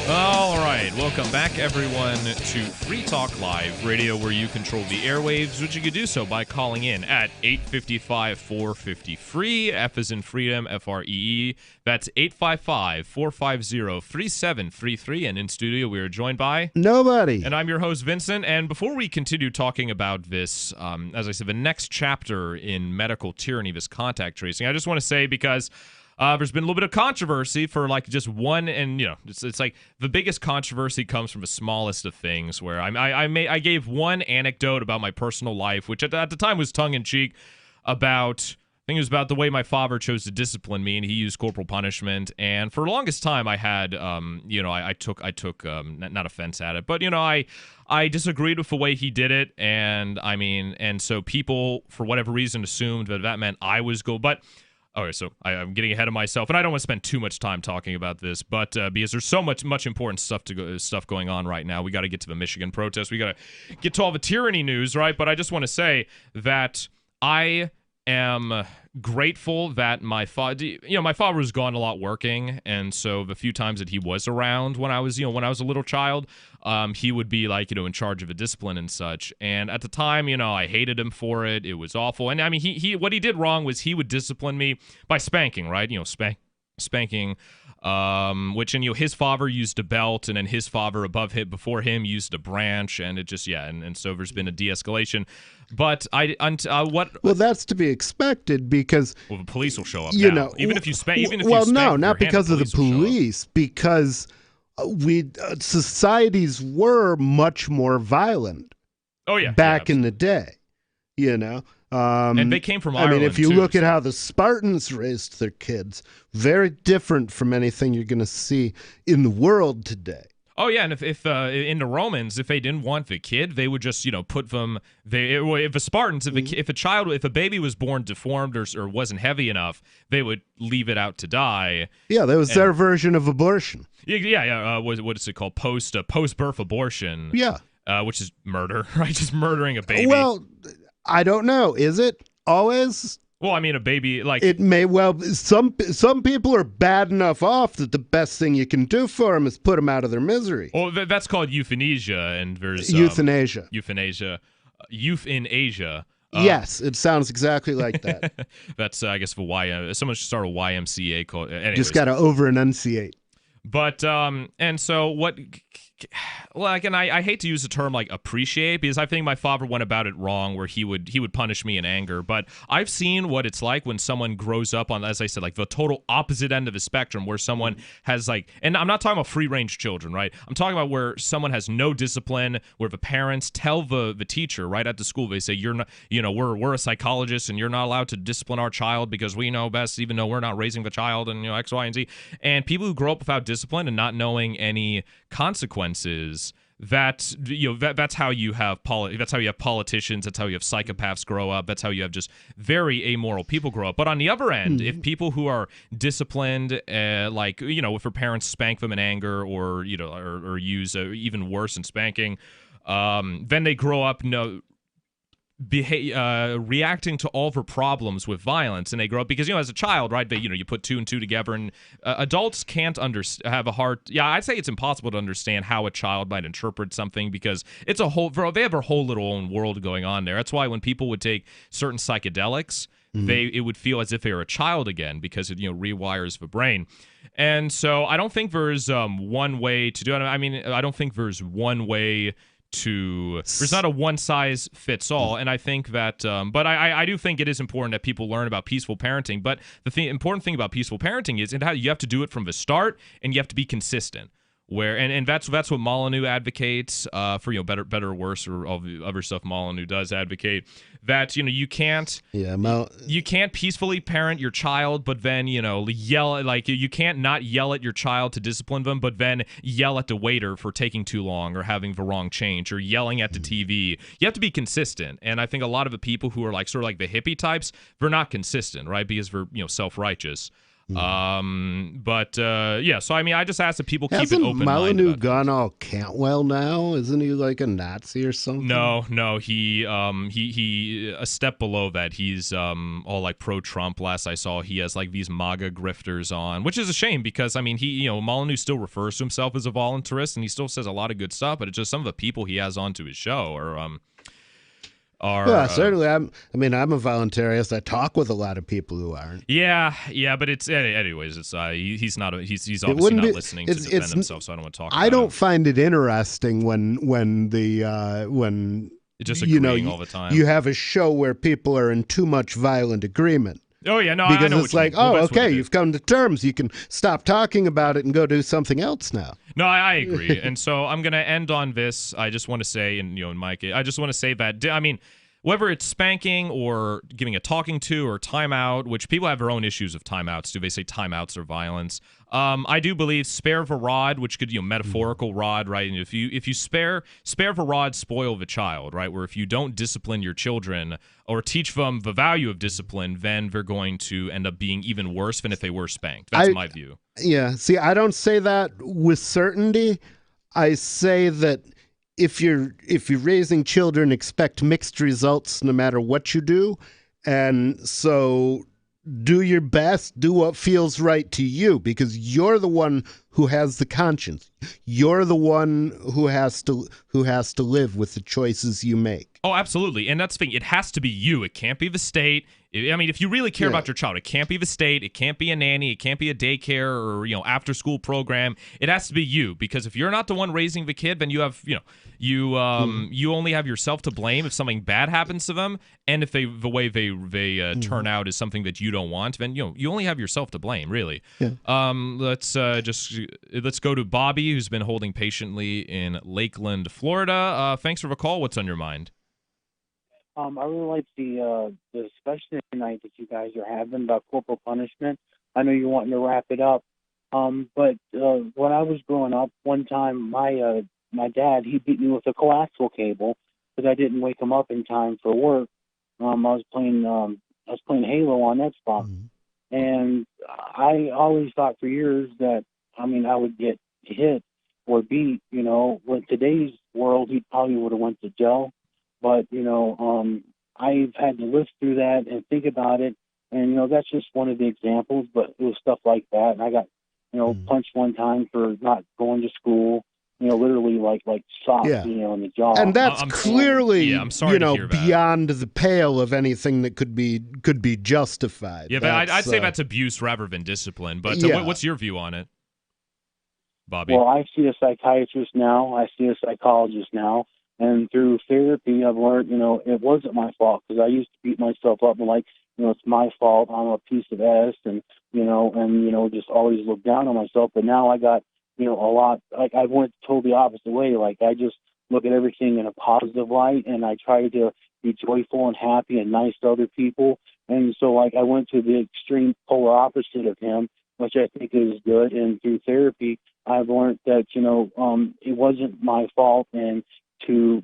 All right, welcome back, everyone, to Free Talk Live, radio where you control the airwaves, which you can do so by calling in at 855-450-FREE, F as in freedom, F-R-E-E. That's 855-450-3733, and in studio we are joined by... Nobody. And I'm your host, Vincent, and before we continue talking about this, as I said, the next chapter in medical tyranny, this contact tracing, I just want to say, because... there's been a little bit of controversy for like just one, and it's like the biggest controversy comes from the smallest of things. Where I gave one anecdote about my personal life, which at the time was tongue in cheek, about I think it was about the way my father chose to discipline me, and he used corporal punishment. And for the longest time, I had I took not offense at it, but I disagreed with the way he did it, and so people for whatever reason assumed that meant I was but. Okay, so I'm getting ahead of myself, and I don't want to spend too much time talking about this, but because there's so much important stuff going on right now, we got to get to the Michigan protest, we got to get to all the tyranny news, right? But I just want to say that I am grateful that my father was gone a lot working, and so the few times that he was around when I was a little child, he would be like in charge of a discipline and such. And at the time, I hated him for it. It was awful. And he what he did wrong was he would discipline me by spanking, right? Spanking, which his father used a belt, and then his father before him used a branch, and it just and so there's been a de-escalation. But well, that's to be expected, because the police will show up. Even if you spank. Not because of the police, because societies were much more violent. Oh yeah, back in the day, and they came from Ireland. If you look at how the Spartans raised their kids, very different from anything you're going to see in the world today. Oh yeah, and if in the Romans, if they didn't want the kid, they would just put them. If the Spartans, if a baby was born deformed or wasn't heavy enough, they would leave it out to die. Yeah, that was their version of abortion. Yeah. What is it called? Post birth abortion. Yeah. Which is murder, right? Just murdering a baby. Well, I don't know. Is it always? Well, a baby, like... It may well... Some people are bad enough off that the best thing you can do for them is put them out of their misery. Well, that's called euthanasia, and there's... Euthanasia. Youth in Asia. Yes, it sounds exactly like that. That's, I guess, someone should start a YMCA called... Anyways. Just got to over-enunciate. But, and so what... Like, and I hate to use the term like appreciate, because I think my father went about it wrong, where he would punish me in anger. But I've seen what it's like when someone grows up on, as I said, like the total opposite end of the spectrum, where someone has like, and I'm not talking about free range children, right? I'm talking about where someone has no discipline, where the parents tell the teacher right at the school, they say, you're not, we're a psychologist and you're not allowed to discipline our child because we know best, even though we're not raising the child, and X, Y, and Z. And people who grow up without discipline and not knowing any consequences, that's how you have politicians, that's how you have psychopaths grow up, that's how you have just very amoral people grow up. But on the other end, if people who are disciplined, if their parents spank them in anger, or use even worse than spanking, then they grow up reacting to all of her problems with violence, and they grow up because as a child, right? You put two and two together, and adults can't have a hard. Yeah, I'd say it's impossible to understand how a child might interpret something because it's they have a whole little own world going on there. That's why when people would take certain psychedelics, it would feel as if they were a child again because it rewires the brain. And so I don't think there's one way to do it. I mean, I don't think there's one way there's not a one size fits all, and I think that but I do think it is important that people learn about peaceful parenting. But the important thing about peaceful parenting is how you have to do it from the start, and you have to be consistent. And that's what Molyneux advocates for better or worse, or all the other stuff Molyneux does advocate, that you can't peacefully parent your child, but then yell, like you can't not yell at your child to discipline them, but then yell at the waiter for taking too long or having the wrong change or yelling at the TV. You have to be consistent, and I think a lot of the people who are sort of like the hippie types, they're not consistent, right? Because they're self-righteous. So I mean, I just ask that people keep an open mind. Hasn't Molyneux gone all Cantwell now? Isn't he like a Nazi or something? No, he a step below that. He's all like pro-Trump. Last I saw, he has like these MAGA grifters on, which is a shame because I mean, Molyneux still refers to himself as a voluntarist and he still says a lot of good stuff, but it's just some of the people he has onto his show are certainly. I'm a voluntarist. I talk with a lot of people who aren't. Yeah, but it's anyways. It's he's obviously not listening to defend himself, so I don't want to talk. I don't find it interesting when it's just agreeing all the time. You have a show where people are in too much violent agreement. Oh yeah, no, because I know it's like, okay, you've come to terms. You can stop talking about it and go do something else now. No, I agree, and so I'm gonna end on this. I just want to say, and Mike, I just want to say that I mean, whether it's spanking or giving a talking to or timeout, which people have their own issues of timeouts. Do they say timeouts are violence? I do believe spare the rod, which could metaphorical rod, right? And if you spare the rod, spoil the child, right? Where if you don't discipline your children or teach them the value of discipline, then they're going to end up being even worse than if they were spanked. That's my view. Yeah. See, I don't say that with certainty. I say that if you're raising children, expect mixed results no matter what you do, and so do your best, do what feels right to you, because you're the one who has the conscience. You're the one who has to live with the choices you make. Oh, absolutely. And that's the thing. It has to be you. It can't be the state. I mean, if you really care about your child, it can't be the state. It can't be a nanny. It can't be a daycare or, after school program. It has to be you, because if you're not the one raising the kid, then you have, you only have yourself to blame if something bad happens to them. And if the way they turn out is something that you don't want, then, you only have yourself to blame, really. Yeah. Let's go to Bobby, who's been holding patiently in Lakeland, Florida. Thanks for the call. What's on your mind? I really like the discussion tonight that you guys are having about corporal punishment. I know you're wanting to wrap it up, but when I was growing up, one time my dad, he beat me with a coaxial cable because I didn't wake him up in time for work. I was playing Halo on Xbox, and I always thought for years that I would get hit or beat. With today's world, he probably would have went to jail. But, I've had to live through that and think about it. And, that's just one of the examples, but it was stuff like that. And I got, punched one time for not going to school, literally like socked, in the jaw. And that's clearly, I'm sorry to hear that. Beyond the pale of anything that could be justified. Yeah, but I'd say that's abuse rather than discipline. But what's your view on it, Bobby? Well, I see a psychiatrist now. I see a psychologist now. And through therapy, I've learned, it wasn't my fault, because I used to beat myself up and it's my fault. I'm a piece of ass, and just always look down on myself. But now I got, a lot. I went totally opposite way. I just look at everything in a positive light, and I try to be joyful and happy and nice to other people. And so, I went to the extreme polar opposite of him, which I think is good. And through therapy, I've learned that it wasn't my fault, and to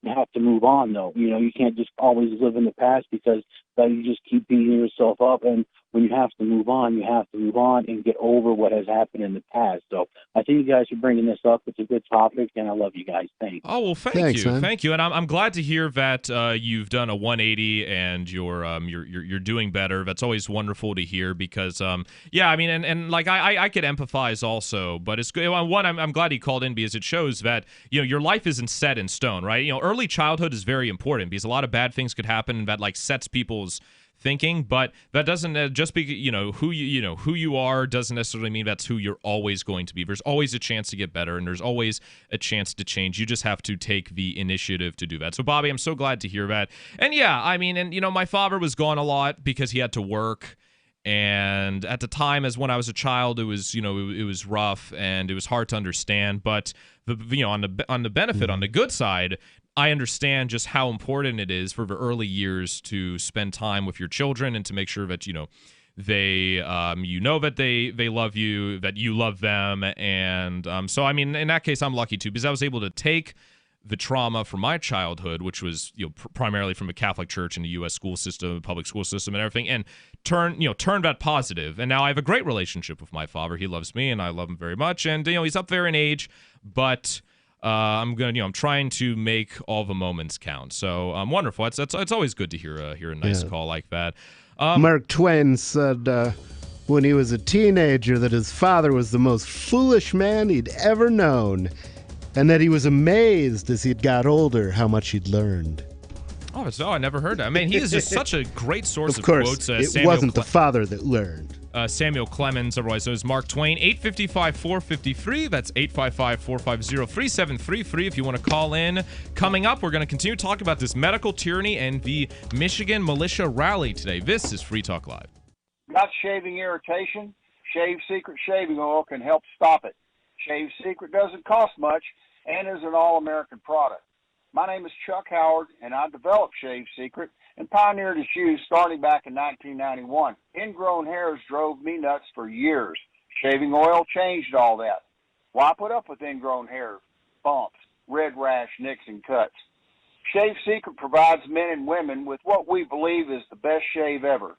have to move on, though. You can't just always live in the past, because you just keep beating yourself up. And when you have to move on, you have to move on and get over what has happened in the past. So I think you guys are bringing this up. It's a good topic, and I love you guys. Thanks. Oh, well, Thanks, you. man. Thank you. And I'm glad to hear that you've done a 180 and you're doing better. That's always wonderful to hear because, yeah, I mean, and like I could empathize also, but it's good. One, I'm glad he called in because it shows that, your life isn't set in stone, right? Early childhood is very important because a lot of bad things could happen and that like sets people's thinking, but that doesn't just be who you are doesn't necessarily mean that's who you're always going to be. There's always a chance to get better, and there's always a chance to change. You just have to take the initiative to do that. So Bobby, I'm so glad to hear that. And yeah, I mean, and my father was gone a lot because he had to work, and at the time, as when I was a child, it was it was rough and it was hard to understand. But on the benefit, on the good side, I understand just how important it is for the early years to spend time with your children and to make sure that they that they love you, that you love them, and so I mean in that case I'm lucky too because I was able to take the trauma from my childhood, which was primarily from a Catholic church and the U.S. school system, public school system, and everything, and turn that positive. And now I have a great relationship with my father. He loves me, and I love him very much. And he's up there in age, but I'm trying to make all the moments count. So wonderful. It's always good to hear a nice call like that. Mark Twain said when he was a teenager that his father was the most foolish man he'd ever known, and that he was amazed as he'd got older how much he'd learned. Oh, so I never heard that. I mean, he is just such a great source of quotes. It wasn't the father that learned. Samuel Clemens, otherwise known as Mark Twain, 855-453. That's 855-450-3733 if you want to call in. Coming up, we're going to continue talking about this medical tyranny and the Michigan militia rally today. This is Free Talk Live. Got shaving irritation? Shave Secret shaving oil can help stop it. Shave Secret doesn't cost much and is an all-American product. My name is Chuck Howard, and I developed Shave Secret and pioneered its use starting back in 1991. Ingrown hairs drove me nuts for years. Shaving oil changed all that. Why put up with ingrown hair, bumps, red rash, nicks, and cuts? Shave Secret provides men and women with what we believe is the best shave ever.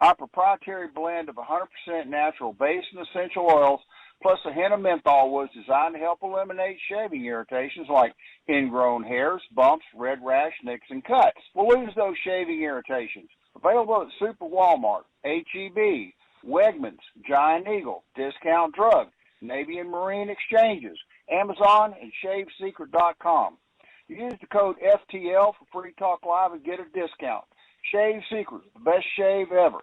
Our proprietary blend of 100% natural base and essential oils plus a hint of menthol was designed to help eliminate shaving irritations like ingrown hairs, bumps, red rash, nicks, and cuts. We'll lose those shaving irritations. Available at Super Walmart, H-E-B, Wegmans, Giant Eagle, Discount Drug, Navy and Marine Exchanges, Amazon, and ShaveSecret.com. Use the code FTL for Free Talk Live and get a discount. Shave Secret, the best shave ever.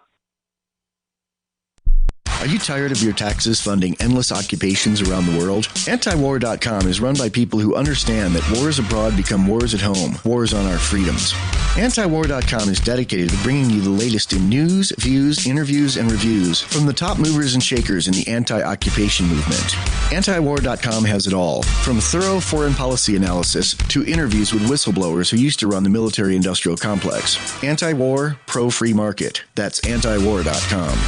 Are you tired of your taxes funding endless occupations around the world? Antiwar.com is run by people who understand that wars abroad become wars at home, wars on our freedoms. Antiwar.com is dedicated to bringing you the latest in news, views, interviews, and reviews from the top movers and shakers in the anti-occupation movement. Antiwar.com has it all, from thorough foreign policy analysis to interviews with whistleblowers who used to run the military-industrial complex. Anti-war, pro-free market. That's antiwar.com.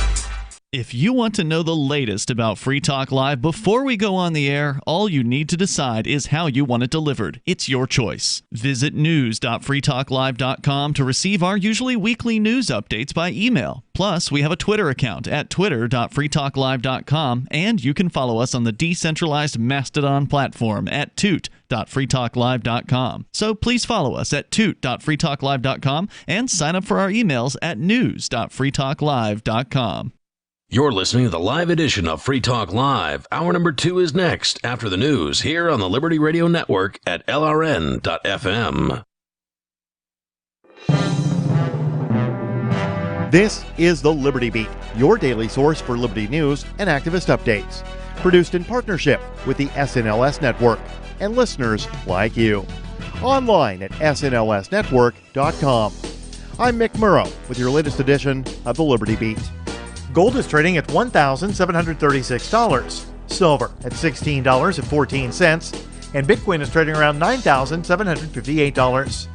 If you want to know the latest about Free Talk Live before we go on the air, all you need to decide is how you want it delivered. It's your choice. Visit news.freetalklive.com to receive our usually weekly news updates by email. Plus, we have a Twitter account at twitter.freetalklive.com, and you can follow us on the decentralized Mastodon platform at toot.freetalklive.com. So please follow us at toot.freetalklive.com and sign up for our emails at news.freetalklive.com. You're listening to the live edition of Free Talk Live. Hour number 2 is next after the news here on the Liberty Radio Network at LRN.FM. This is the Liberty Beat, your daily source for Liberty news and activist updates. Produced in partnership with the SNLS Network and listeners like you. Online at snlsnetwork.com. I'm Mick Murrow with your latest edition of the Liberty Beat. Gold is trading at $1,736, silver at $16.14, and Bitcoin is trading around $9,758.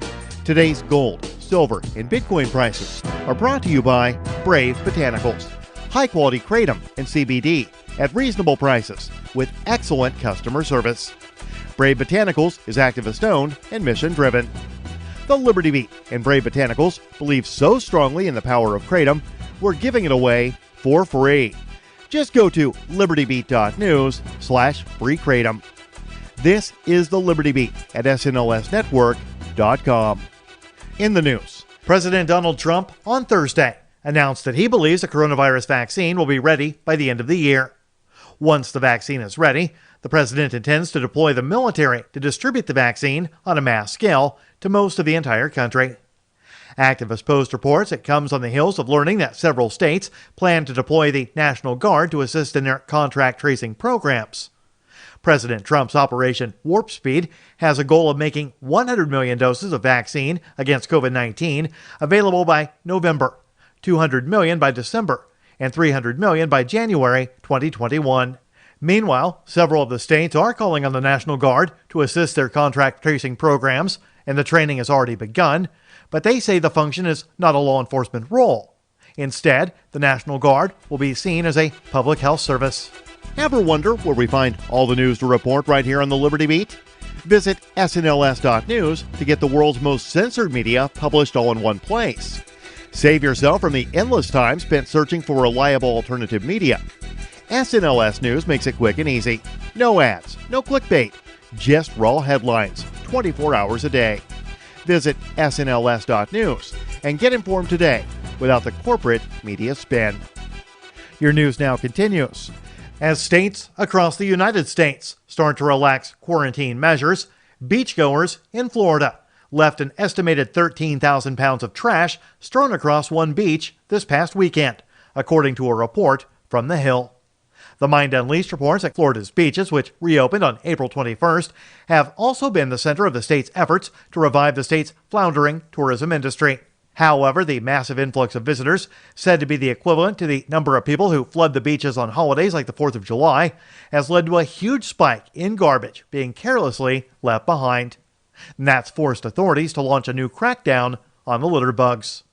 Today's gold, silver, and Bitcoin prices are brought to you by Brave Botanicals, high-quality kratom and CBD at reasonable prices with excellent customer service. Brave Botanicals is activist-owned and mission-driven. The Liberty Beat and Brave Botanicals believe so strongly in the power of kratom, we're giving it away for free. Just go to libertybeat.news/freekratom. This is the Liberty Beat at snlsnetwork.com. In the news, President Donald Trump on Thursday announced that he believes the coronavirus vaccine will be ready by the end of the year. Once the vaccine is ready, the president intends to deploy the military to distribute the vaccine on a mass scale to most of the entire country. Activist Post reports it comes on the heels of learning that several states plan to deploy the National Guard to assist in their contract tracing programs. President Trump's Operation Warp Speed has a goal of making 100 million doses of vaccine against COVID-19 available by November, 200 million by December, and 300 million by January 2021. Meanwhile, several of the states are calling on the National Guard to assist their contract tracing programs, and the training has already begun, but they say the function is not a law enforcement role. Instead, the National Guard will be seen as a public health service. Ever wonder where we find all the news to report right here on the Liberty Beat? Visit snls.news to get the world's most censored media published all in one place. Save yourself from the endless time spent searching for reliable alternative media. SNLS News makes it quick and easy. No ads, no clickbait, just raw headlines, 24 hours a day. Visit snls.news and get informed today without the corporate media spin. Your news now continues. As states across the United States start to relax quarantine measures, beachgoers in Florida left an estimated 13,000 pounds of trash strewn across one beach this past weekend, according to a report from The Hill. The Mind Unleashed reports that Florida's beaches, which reopened on April 21st, have also been the center of the state's efforts to revive the state's floundering tourism industry. However, the massive influx of visitors, said to be the equivalent to the number of people who flood the beaches on holidays like the 4th of July, has led to a huge spike in garbage being carelessly left behind. And that's forced authorities to launch a new crackdown on the litter bugs.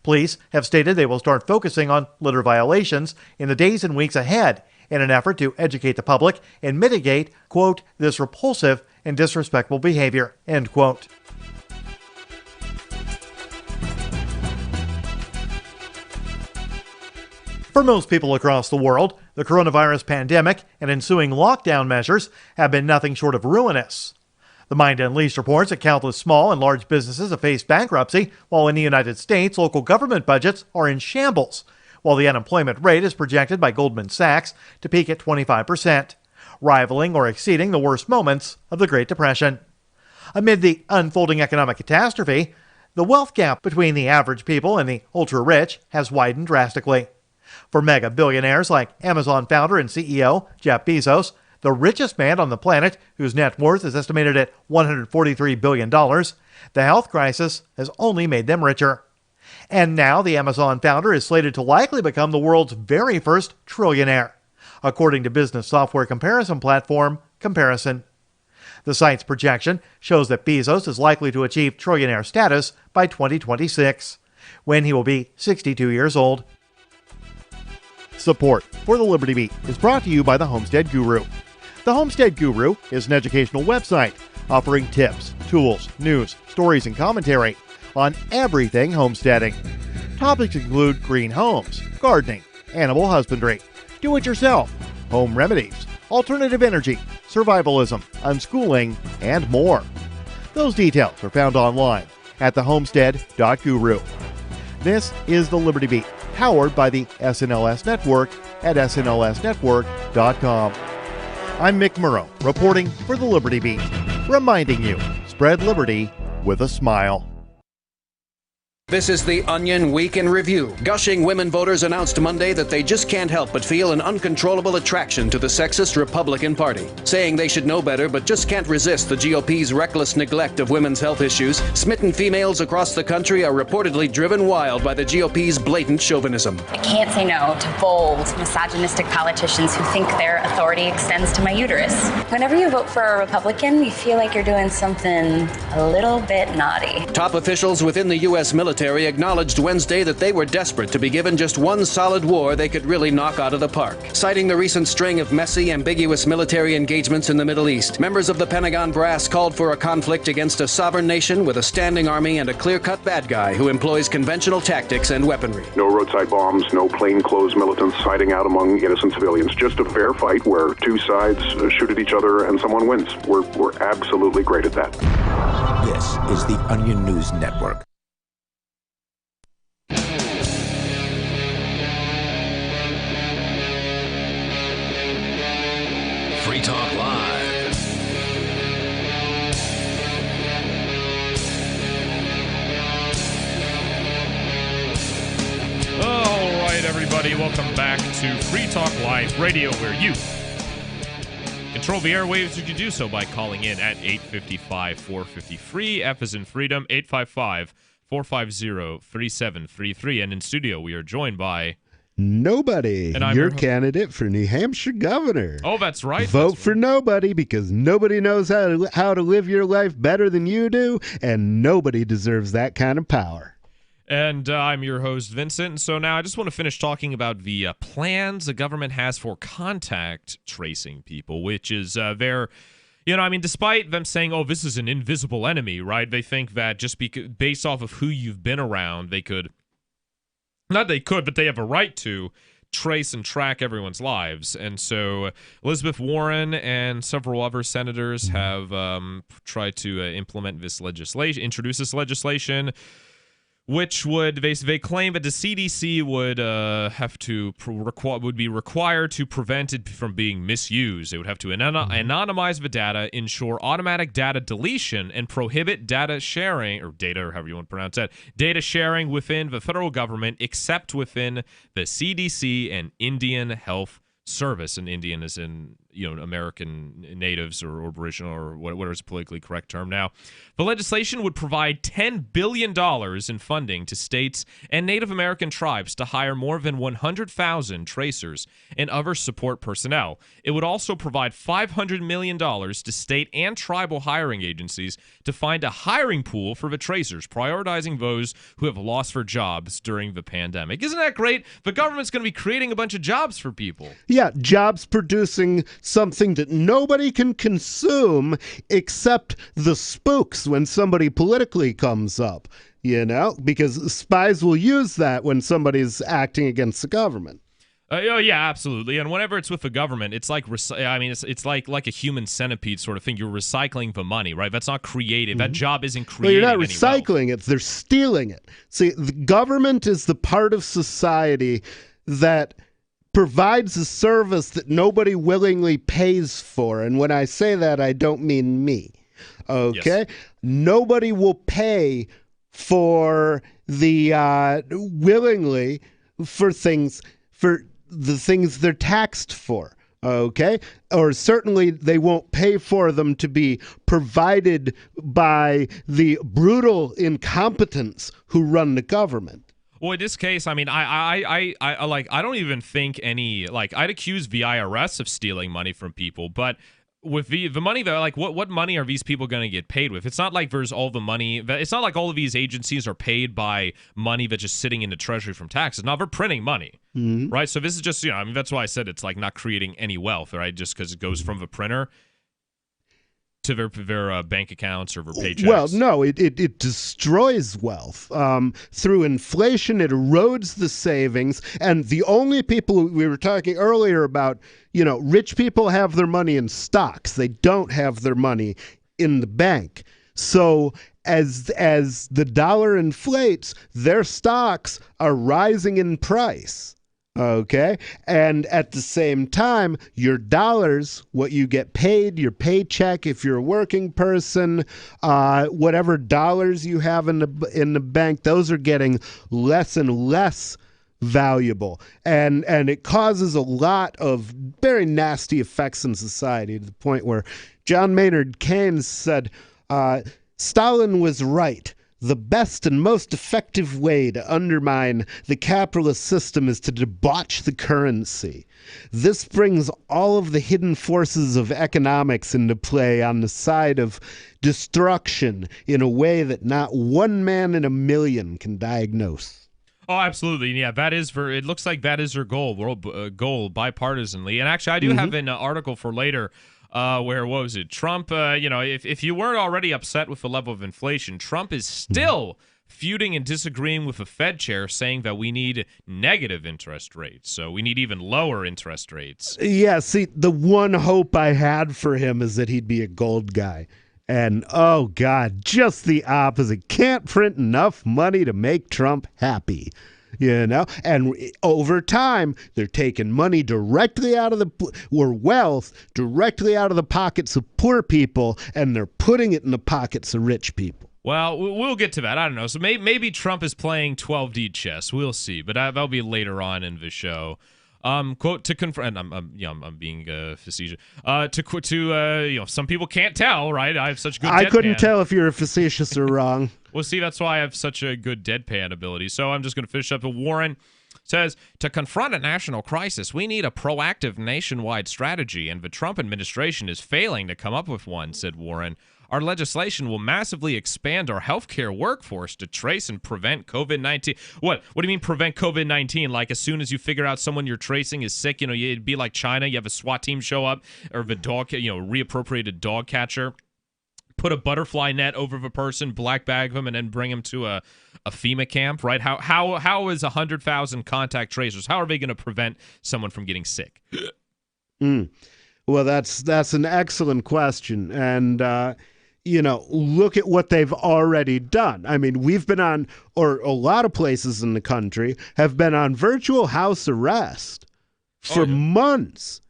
Police have stated they will start focusing on litter violations in the days and weeks ahead in an effort to educate the public and mitigate, quote, this repulsive and disrespectful behavior, end quote. For most people across the world, the coronavirus pandemic and ensuing lockdown measures have been nothing short of ruinous. The Mind Unleashed reports that countless small and large businesses have faced bankruptcy, while in the United States, local government budgets are in shambles, while the unemployment rate is projected by Goldman Sachs to peak at 25%, rivaling or exceeding the worst moments of the Great Depression. Amid the unfolding economic catastrophe, the wealth gap between the average people and the ultra-rich has widened drastically. For mega billionaires like Amazon founder and CEO Jeff Bezos, the richest man on the planet, whose net worth is estimated at $143 billion, the health crisis has only made them richer. And now the Amazon founder is slated to likely become the world's very first trillionaire, according to business software comparison platform Comparison. The site's projection shows that Bezos is likely to achieve trillionaire status by 2026, when he will be 62 years old. Support for the Liberty Beat is brought to you by the Homestead Guru. The Homestead Guru is an educational website offering tips, tools, news, stories, and commentary on everything homesteading. Topics include green homes, gardening, animal husbandry, do-it-yourself, home remedies, alternative energy, survivalism, unschooling, and more. Those details are found online at thehomestead.guru. This is the Liberty Beat, powered by the SNLS Network at snlsnetwork.com. I'm Mick Murrow, reporting for the Liberty Beat, reminding you, spread liberty with a smile. This is the Onion Week in Review. Gushing women voters announced Monday that they just can't help but feel an uncontrollable attraction to the sexist Republican Party. Saying they should know better but just can't resist the GOP's reckless neglect of women's health issues, smitten females across the country are reportedly driven wild by the GOP's blatant chauvinism. I can't say no to bold, misogynistic politicians who think their authority extends to my uterus. Whenever you vote for a Republican, you feel like you're doing something a little bit naughty. Top officials within the U.S. military military acknowledged Wednesday that they were desperate to be given just one solid war they could really knock out of the park. Citing the recent string of messy, ambiguous military engagements in the Middle East, members of the Pentagon brass called for a conflict against a sovereign nation with a standing army and a clear-cut bad guy who employs conventional tactics and weaponry. No roadside bombs, no plainclothes militants hiding out among innocent civilians. Just a fair fight where two sides shoot at each other and someone wins. We're absolutely great at that. This is the Onion News Network. Free Talk Live. All right, everybody, welcome back to Free Talk Live Radio, where you control the airwaves. You can do so by calling in at 855-450-FREE. F as in freedom, 855-450-3733. And in studio, we are joined by Nobody. And I'm your your candidate for New Hampshire governor. Oh, that's right. Vote for nobody, because nobody knows how to live your life better than you do, and nobody deserves that kind of power. And I'm your host, Vincent. So now I just want to finish talking about the plans the government has for contact tracing people, which is despite them saying, oh, this is an invisible enemy, right? They think that just based off of who you've been around, they have a right to trace and track everyone's lives. And so Elizabeth Warren and several other senators have tried to introduce this legislation, which they claim that the CDC would be required to prevent it from being misused. They would have to anonymize the data, ensure automatic data deletion, and prohibit data sharing, or however you want to pronounce that, data sharing within the federal government, except within the CDC and Indian Health Service. And Indian is in American natives or Aboriginal or whatever is a politically correct term now. The legislation would provide $10 billion in funding to states and Native American tribes to hire more than 100,000 tracers and other support personnel. It would also provide $500 million to state and tribal hiring agencies to find a hiring pool for the tracers, prioritizing those who have lost their jobs during the pandemic. Isn't that great? The government's going to be creating a bunch of jobs for people. Yeah, jobs producing something that nobody can consume except the spooks when somebody politically comes up, because spies will use that when somebody's acting against the government. Yeah, absolutely. And whenever it's with the government, it's like it's like a human centipede sort of thing. You're recycling the money, right? That's not creative. That job isn't creative. Well, you're not recycling it. They're stealing it. See, the government is the part of society that provides a service that nobody willingly pays for. And when I say that, I don't mean me. Okay? Yes. Nobody will pay for willingly for the things they're taxed for. Okay? Or certainly they won't pay for them to be provided by the brutal incompetents who run the government. Well, in this case, I don't even think I'd accuse the IRS of stealing money from people, but with the money that what money are these people going to get paid with? It's not like there's all the money. It's not like all of these agencies are paid by money that's just sitting in the treasury from taxes. No, they're printing money, right? So this is just that's why I said it's like not creating any wealth, right? Just because it goes from the printer to their bank accounts or their paychecks. Well, no, it destroys wealth. Through inflation, it erodes the savings. And the only people we were talking earlier about, rich people have their money in stocks. They don't have their money in the bank. So as the dollar inflates, their stocks are rising in price. Okay. And at the same time, your dollars, what you get paid, your paycheck, if you're a working person, whatever dollars you have in the bank, those are getting less and less valuable. And it causes a lot of very nasty effects in society, to the point where John Maynard Keynes said, Stalin was right. The best and most effective way to undermine the capitalist system is to debauch the currency. This brings all of the hidden forces of economics into play on the side of destruction in a way that not one man in a million can diagnose. Oh, absolutely. Yeah, it looks like that is her goal, goal bipartisanly. And actually, I do have an article for later where, what was it? Trump, if you weren't already upset with the level of inflation, Trump is still feuding and disagreeing with the Fed chair, saying that we need negative interest rates. So we need even lower interest rates. Yeah, see, the one hope I had for him is that he'd be a gold guy. And, oh, God, just the opposite. Can't print enough money to make Trump happy. And over time, they're taking money directly out of wealth directly out of the pockets of poor people, and they're putting it in the pockets of rich people. Well, we'll get to that. I don't know. So maybe Trump is playing 12D chess. We'll see. But that'll be later on in the show. Quote to confront. I'm being facetious. Some people can't tell, right? I have such good. I couldn't tell if you're facetious or wrong. Well, see, that's why I have such a good deadpan ability. So I'm just going to finish up. Warren says, to confront a national crisis, we need a proactive nationwide strategy, and the Trump administration is failing to come up with one, said Warren. Our legislation will massively expand our healthcare workforce to trace and prevent COVID-19. What do you mean prevent COVID-19? Like as soon as you figure out someone you're tracing is sick, it'd be like China. You have a SWAT team show up, or the dog, reappropriated dog catcher, put a butterfly net over the person, black bag them, and then bring them to a FEMA camp, right? How is 100,000 contact tracers? How are they going to prevent someone from getting sick? Well, that's an excellent question, and look at what they've already done. I mean, we've been on, or a lot of places in the country have been on virtual house arrest for months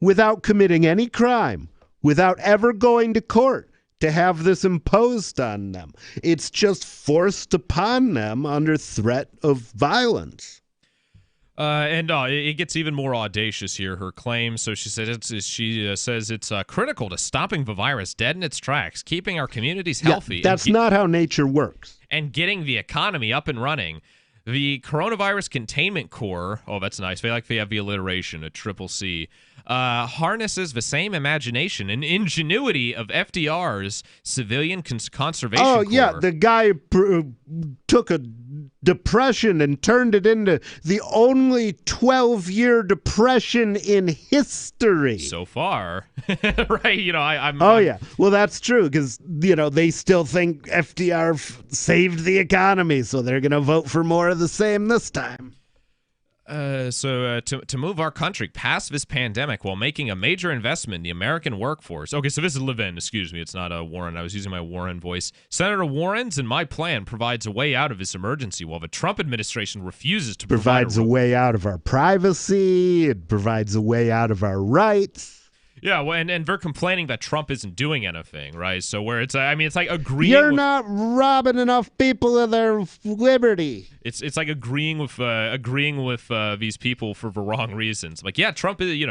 without committing any crime, without ever going to court to have this imposed on them. It's just forced upon them under threat of violence. It gets even more audacious here, her claim. So she says it's critical to stopping the virus dead in its tracks, keeping our communities healthy. Yeah, that's not how nature works. And getting the economy up and running. The Coronavirus Containment Corps, oh, that's nice. They have the alliteration, a triple C, harnesses the same imagination and ingenuity of FDR's Civilian Conservation Corps. Oh, yeah, the guy took a depression and turned it into the only 12-year depression in history. So far, right? Yeah. Well, that's true because, they still think FDR saved the economy, so they're going to vote for more of the same this time. To move our country past this pandemic while making a major investment in the American workforce. Okay, so this is Levin, excuse me. It's not Warren. I was using my Warren voice. Senator Warren's and my plan provides a way out of this emergency while the Trump administration refuses to provides a way out of our privacy. It provides a way out of our rights. Yeah, well, and they're complaining that Trump isn't doing anything, right? So where it's like agreeing. You're not robbing enough people of their liberty. It's like agreeing with these people for the wrong reasons. Like, yeah, Trump is,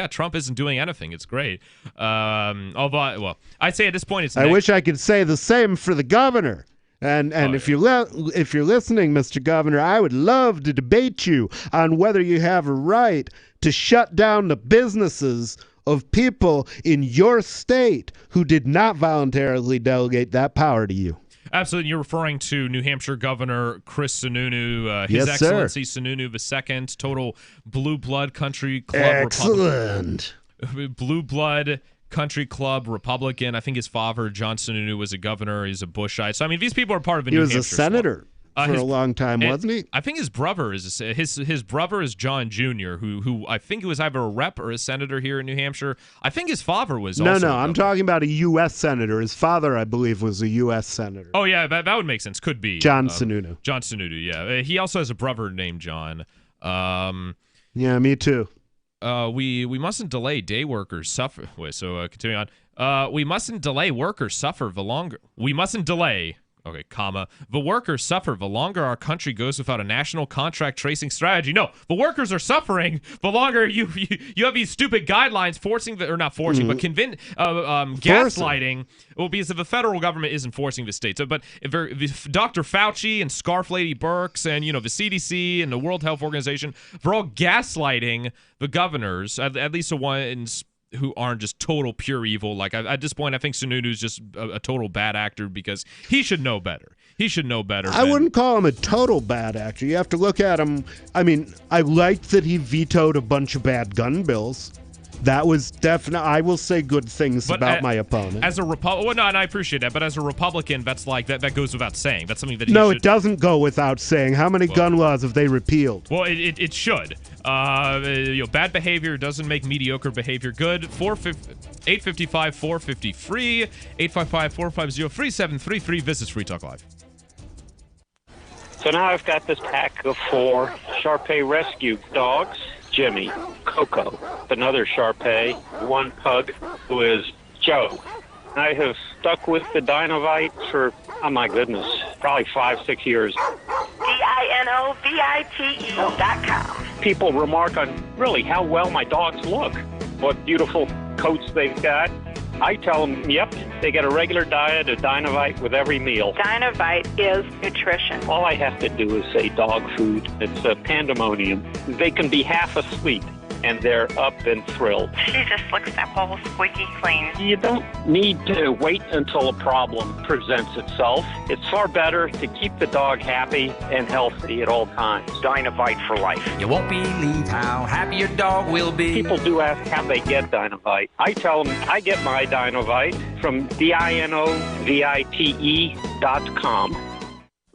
Trump isn't doing anything. It's great. Although, I'd say at this point it's. I wish I could say the same for the governor. And if you're listening, Mr. Governor, I would love to debate you on whether you have a right to shut down the businesses of people in your state who did not voluntarily delegate that power to you. Absolutely. You're referring to New Hampshire Governor Chris Sununu, His Yes, Excellency sir. Sununu II, total blue blood country club Excellent. Republican. Blue blood country club Republican. I think his father, John Sununu, was a governor. He's a Bushite. So, I mean, these people are part of the New Hampshire. He was a senator. For a long time, wasn't he? I think his brother is his brother is John Jr., who I think was either a rep or a senator here in New Hampshire. I think his father was also. No, I'm talking about a U.S. senator. His father, I believe, was a U.S. senator. Oh yeah, that would make sense. Could be John Sununu. John Sununu, yeah. He also has a brother named John. Yeah, me too. We mustn't delay day workers suffer. Wait, so continuing on. We mustn't delay workers suffer the longer. We mustn't delay. Okay, comma. The workers suffer the longer our country goes without a national contract tracing strategy. No, the workers are suffering the longer you have these stupid guidelines forcing or not forcing, but gaslighting. Well, because if the federal government isn't forcing the states, but if Dr. Fauci and Scarf Lady Birx and the CDC and the World Health Organization, they're all gaslighting the governors, at least the ones who aren't just total pure evil. Like at this point, I think Sununu's just a total bad actor because he should know better. He should know better. I wouldn't call him a total bad actor. You have to look at him. I mean, I liked that he vetoed a bunch of bad gun bills. That was definitely, I will say good things about my opponent. As a Republican, well, no, and I appreciate that, but as a Republican, that's like, that goes without saying. That's something that it doesn't go without saying. How many gun laws have they repealed? Well, it should. Bad behavior doesn't make mediocre behavior good. 855-450-FREE, 855-450-3733. This is Free Talk Live. So now I've got this pack of 4 Shar-Pei rescue dogs. Jimmy, Coco, another Shar-Pei, 1 pug who is Joe. I have stuck with the Dinovite for, oh my goodness, probably 5-6 years. DINOVITE.com. People remark on really how well my dogs look, what beautiful coats they've got. I tell them, yep, they get a regular diet of Dinovite with every meal. Dinovite is nutrition. All I have to do is say dog food. It's a pandemonium. They can be half asleep, and they're up and thrilled. She just looks simple, squeaky clean. You don't need to wait until a problem presents itself. It's far better to keep the dog happy and healthy at all times. Dinovite for life. You won't believe how happy your dog will be. People do ask how they get Dinovite. I tell them I get my Dinovite from DINOVITE.com.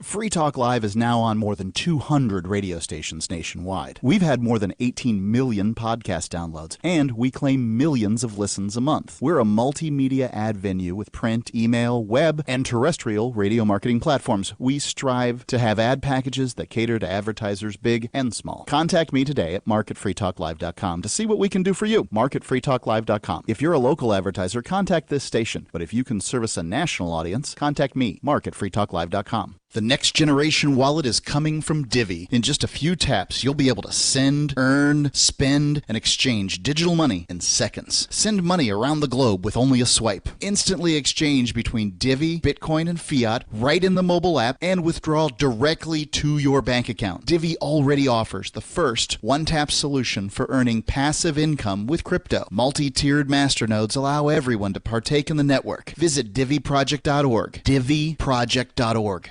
Free Talk Live is now on more than 200 radio stations nationwide. We've had more than 18 million podcast downloads, and we claim millions of listens a month. We're a multimedia ad venue with print, email, web, and terrestrial radio marketing platforms. We strive to have ad packages that cater to advertisers big and small. Contact me today at mark@freetalklive.com to see what we can do for you. mark@freetalklive.com. If you're a local advertiser, contact this station. But if you can service a national audience, contact me, mark@freetalklive.com. The next generation wallet is coming from Divvy. In just a few taps, you'll be able to send, earn, spend, and exchange digital money in seconds. Send money around the globe with only a swipe. Instantly exchange between Divvy, Bitcoin, and fiat right in the mobile app and withdraw directly to your bank account. Divvy already offers the first one-tap solution for earning passive income with crypto. Multi-tiered masternodes allow everyone to partake in the network. Visit DivvyProject.org. DivvyProject.org.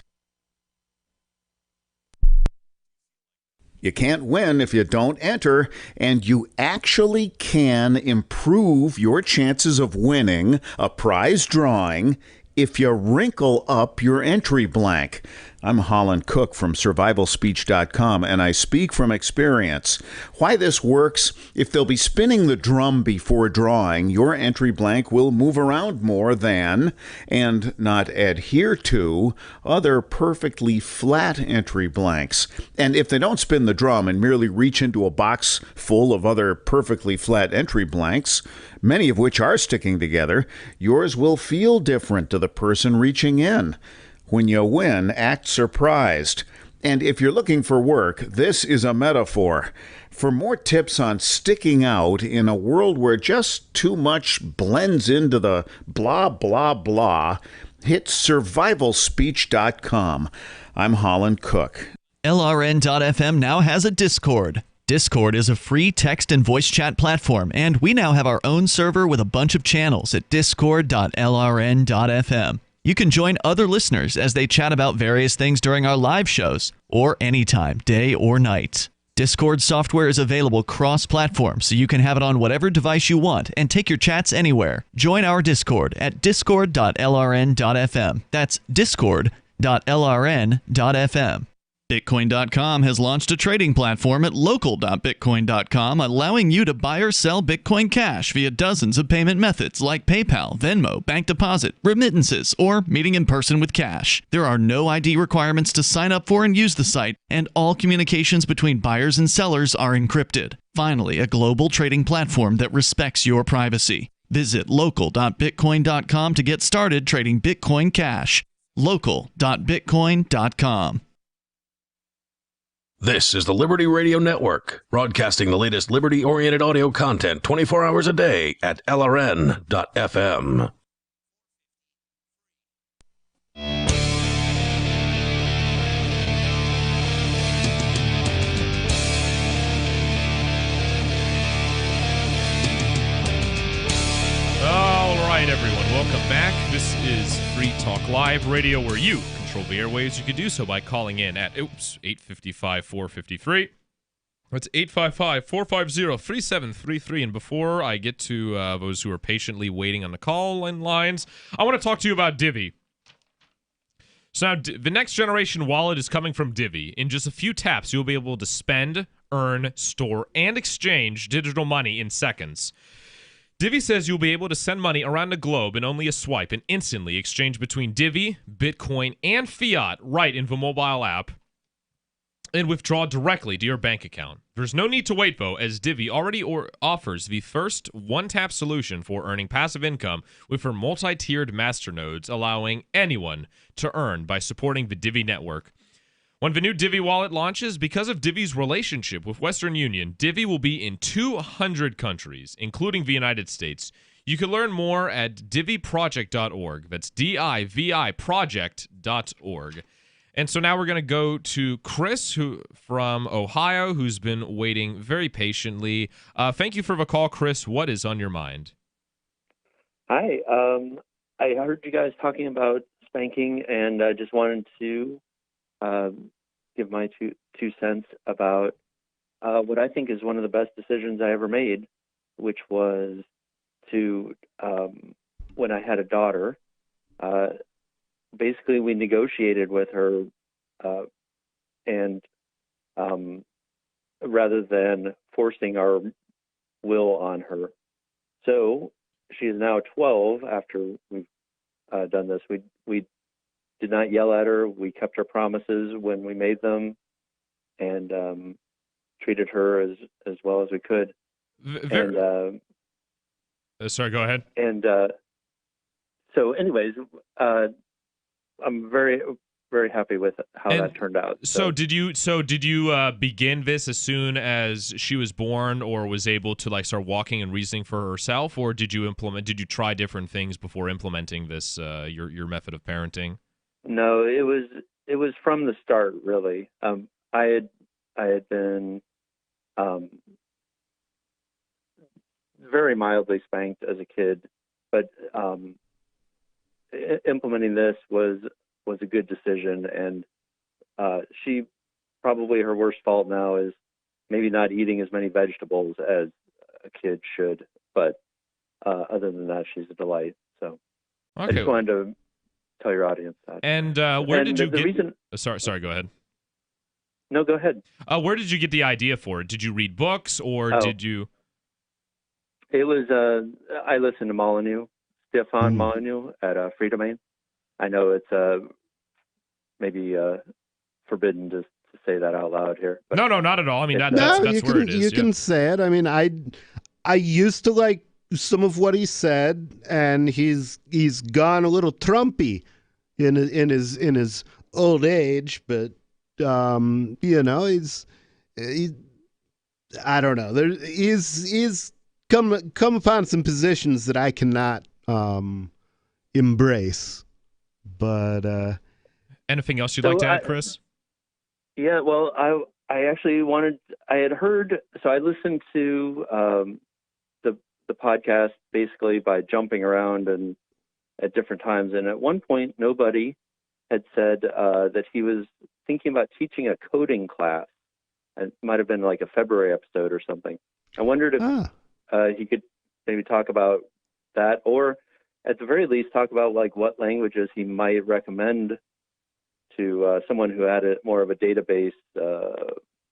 You can't win if you don't enter, and you actually can improve your chances of winning a prize drawing if you wrinkle up your entry blank. I'm Holland Cook from survivalspeech.com, and I speak from experience. Why this works: if they'll be spinning the drum before drawing, your entry blank will move around more than, and not adhere to, other perfectly flat entry blanks. And if they don't spin the drum and merely reach into a box full of other perfectly flat entry blanks, many of which are sticking together, yours will feel different to the person reaching in. When you win, act surprised. And if you're looking for work, this is a metaphor. For more tips on sticking out in a world where just too much blends into the blah, blah, blah, hit survivalspeech.com. I'm Holland Cook. LRN.FM now has a Discord. Discord is a free text and voice chat platform, and we now have our own server with a bunch of channels at discord.lrn.fm. You can join other listeners as they chat about various things during our live shows, or anytime, day or night. Discord software is available cross-platform, so you can have it on whatever device you want and take your chats anywhere. Join our Discord at discord.lrn.fm. That's discord.lrn.fm. Bitcoin.com has launched a trading platform at local.bitcoin.com, allowing you to buy or sell Bitcoin Cash via dozens of payment methods like PayPal, Venmo, bank deposit, remittances, or meeting in person with cash. There are no ID requirements to sign up for and use the site, and all communications between buyers and sellers are encrypted. Finally, a global trading platform that respects your privacy. Visit local.bitcoin.com to get started trading Bitcoin Cash. local.bitcoin.com. This is the Liberty Radio Network, broadcasting the latest liberty-oriented audio content 24 hours a day at LRN.FM. All right, everyone, welcome back. This is Free Talk Live Radio, where you control the airwaves. You can do so by calling in at 855-453. That's 855-450-3733. And before I get to those who are patiently waiting on the call-in lines, I want to talk to you about Divvy. So now, the next generation wallet is coming from Divvy. In just a few taps, you'll be able to spend, earn, store, and exchange digital money in seconds. Divvy says you'll be able to send money around the globe in only a swipe and instantly exchange between Divvy, Bitcoin, and fiat right in the mobile app and withdraw directly to your bank account. There's no need to wait, though, as Divvy already offers the first one-tap solution for earning passive income with her multi-tiered masternodes, allowing anyone to earn by supporting the Divvy network. When the new Divvy wallet launches, because of Divvy's relationship with Western Union, Divvy will be in 200 countries, including the United States. You can learn more at diviproject.org. That's D-I-V-I project.org. And so now we're going to go to Chris from Ohio, who's been waiting very patiently. Thank you for the call, Chris. What is on your mind? Hi. I heard you guys talking about spanking, and I just wanted to give my two cents about what I think is one of the best decisions I ever made, which was to, when I had a daughter, basically we negotiated with her, and rather than forcing our will on her. So she is now 12 after we've done this. We did not yell at her. We kept our promises when we made them, and treated her as well as we could. Sorry, go ahead. And so, anyways, I'm very, very happy with how that turned out. So did you begin this as soon as she was born, or was able to start walking and reasoning for herself, or did you try different things before implementing this your method of parenting? No, it was from the start, really. I had been very mildly spanked as a kid, but implementing this was a good decision. And she, probably her worst fault now is maybe not eating as many vegetables as a kid should. But other than that, she's a delight. So okay. I just wanted to tell your audience that. And where did you get? Sorry, go ahead. No, go ahead. Where did you get the idea for it? Did you read books, or did you? It was I listened to Molyneux, Stefan Molyneux at Free Domain. I know it's maybe forbidden to say that out loud here. But no, not at all. I mean, that's where it is. You can say it. I mean, I used to like some of what he said, and he's gone a little Trumpy in his old age, but he's I don't know. He's come upon some positions that I cannot embrace. But anything else you'd like to add, Chris? Yeah, well, I actually I had heard, so I listened to the podcast basically by jumping around and at different times. And at one point, nobody had said that he was thinking about teaching a coding class. It might have been like a February episode or something. I wondered if he could maybe talk about that, or at the very least talk about like what languages he might recommend to someone who had more of a database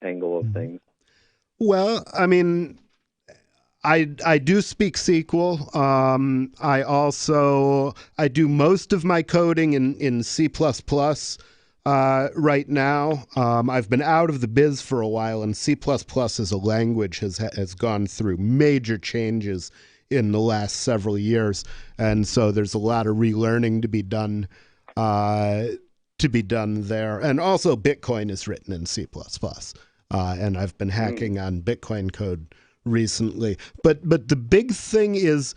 angle of things. Well, I mean, I do speak SQL. I do most of my coding in C++ right now. I've been out of the biz for a while, and C++ as a language has gone through major changes in the last several years, and so there's a lot of relearning to be done to be done there. And also Bitcoin is written in C++. And I've been hacking on Bitcoin code recently. But the big thing is,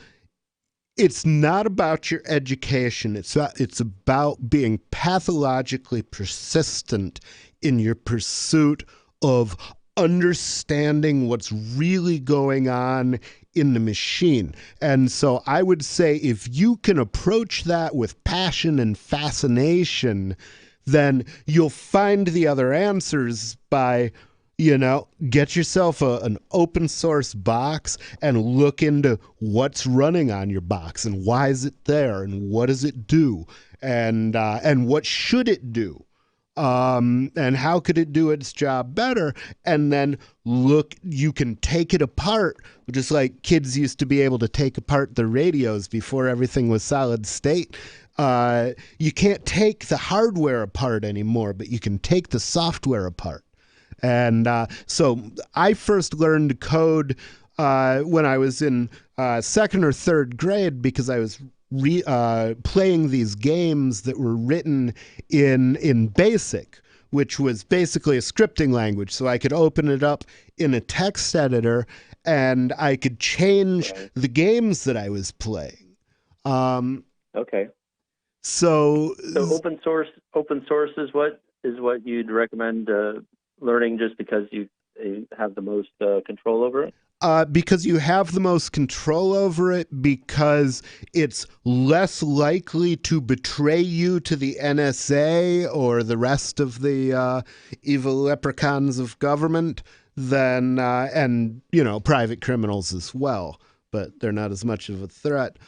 it's not about your education. It's about being pathologically persistent in your pursuit of understanding what's really going on in the machine. And so I would say if you can approach that with passion and fascination, then you'll find the other answers by, get yourself an open source box and look into what's running on your box and why is it there and what does it do and what should it do. And how could it do its job better? And then you can take it apart, just like kids used to be able to take apart the radios before everything was solid state. You can't take the hardware apart anymore, but you can take the software apart. And so I first learned code when I was in second or third grade because I was playing these games that were written in BASIC, which was basically a scripting language. So I could open it up in a text editor and I could change the games that I was playing. Okay. So open source is what you'd recommend learning just because you have the most control over it? Because you have the most control over it, because it's less likely to betray you to the NSA or the rest of the evil leprechauns of government than, and, private criminals as well, but they're not as much of a threat.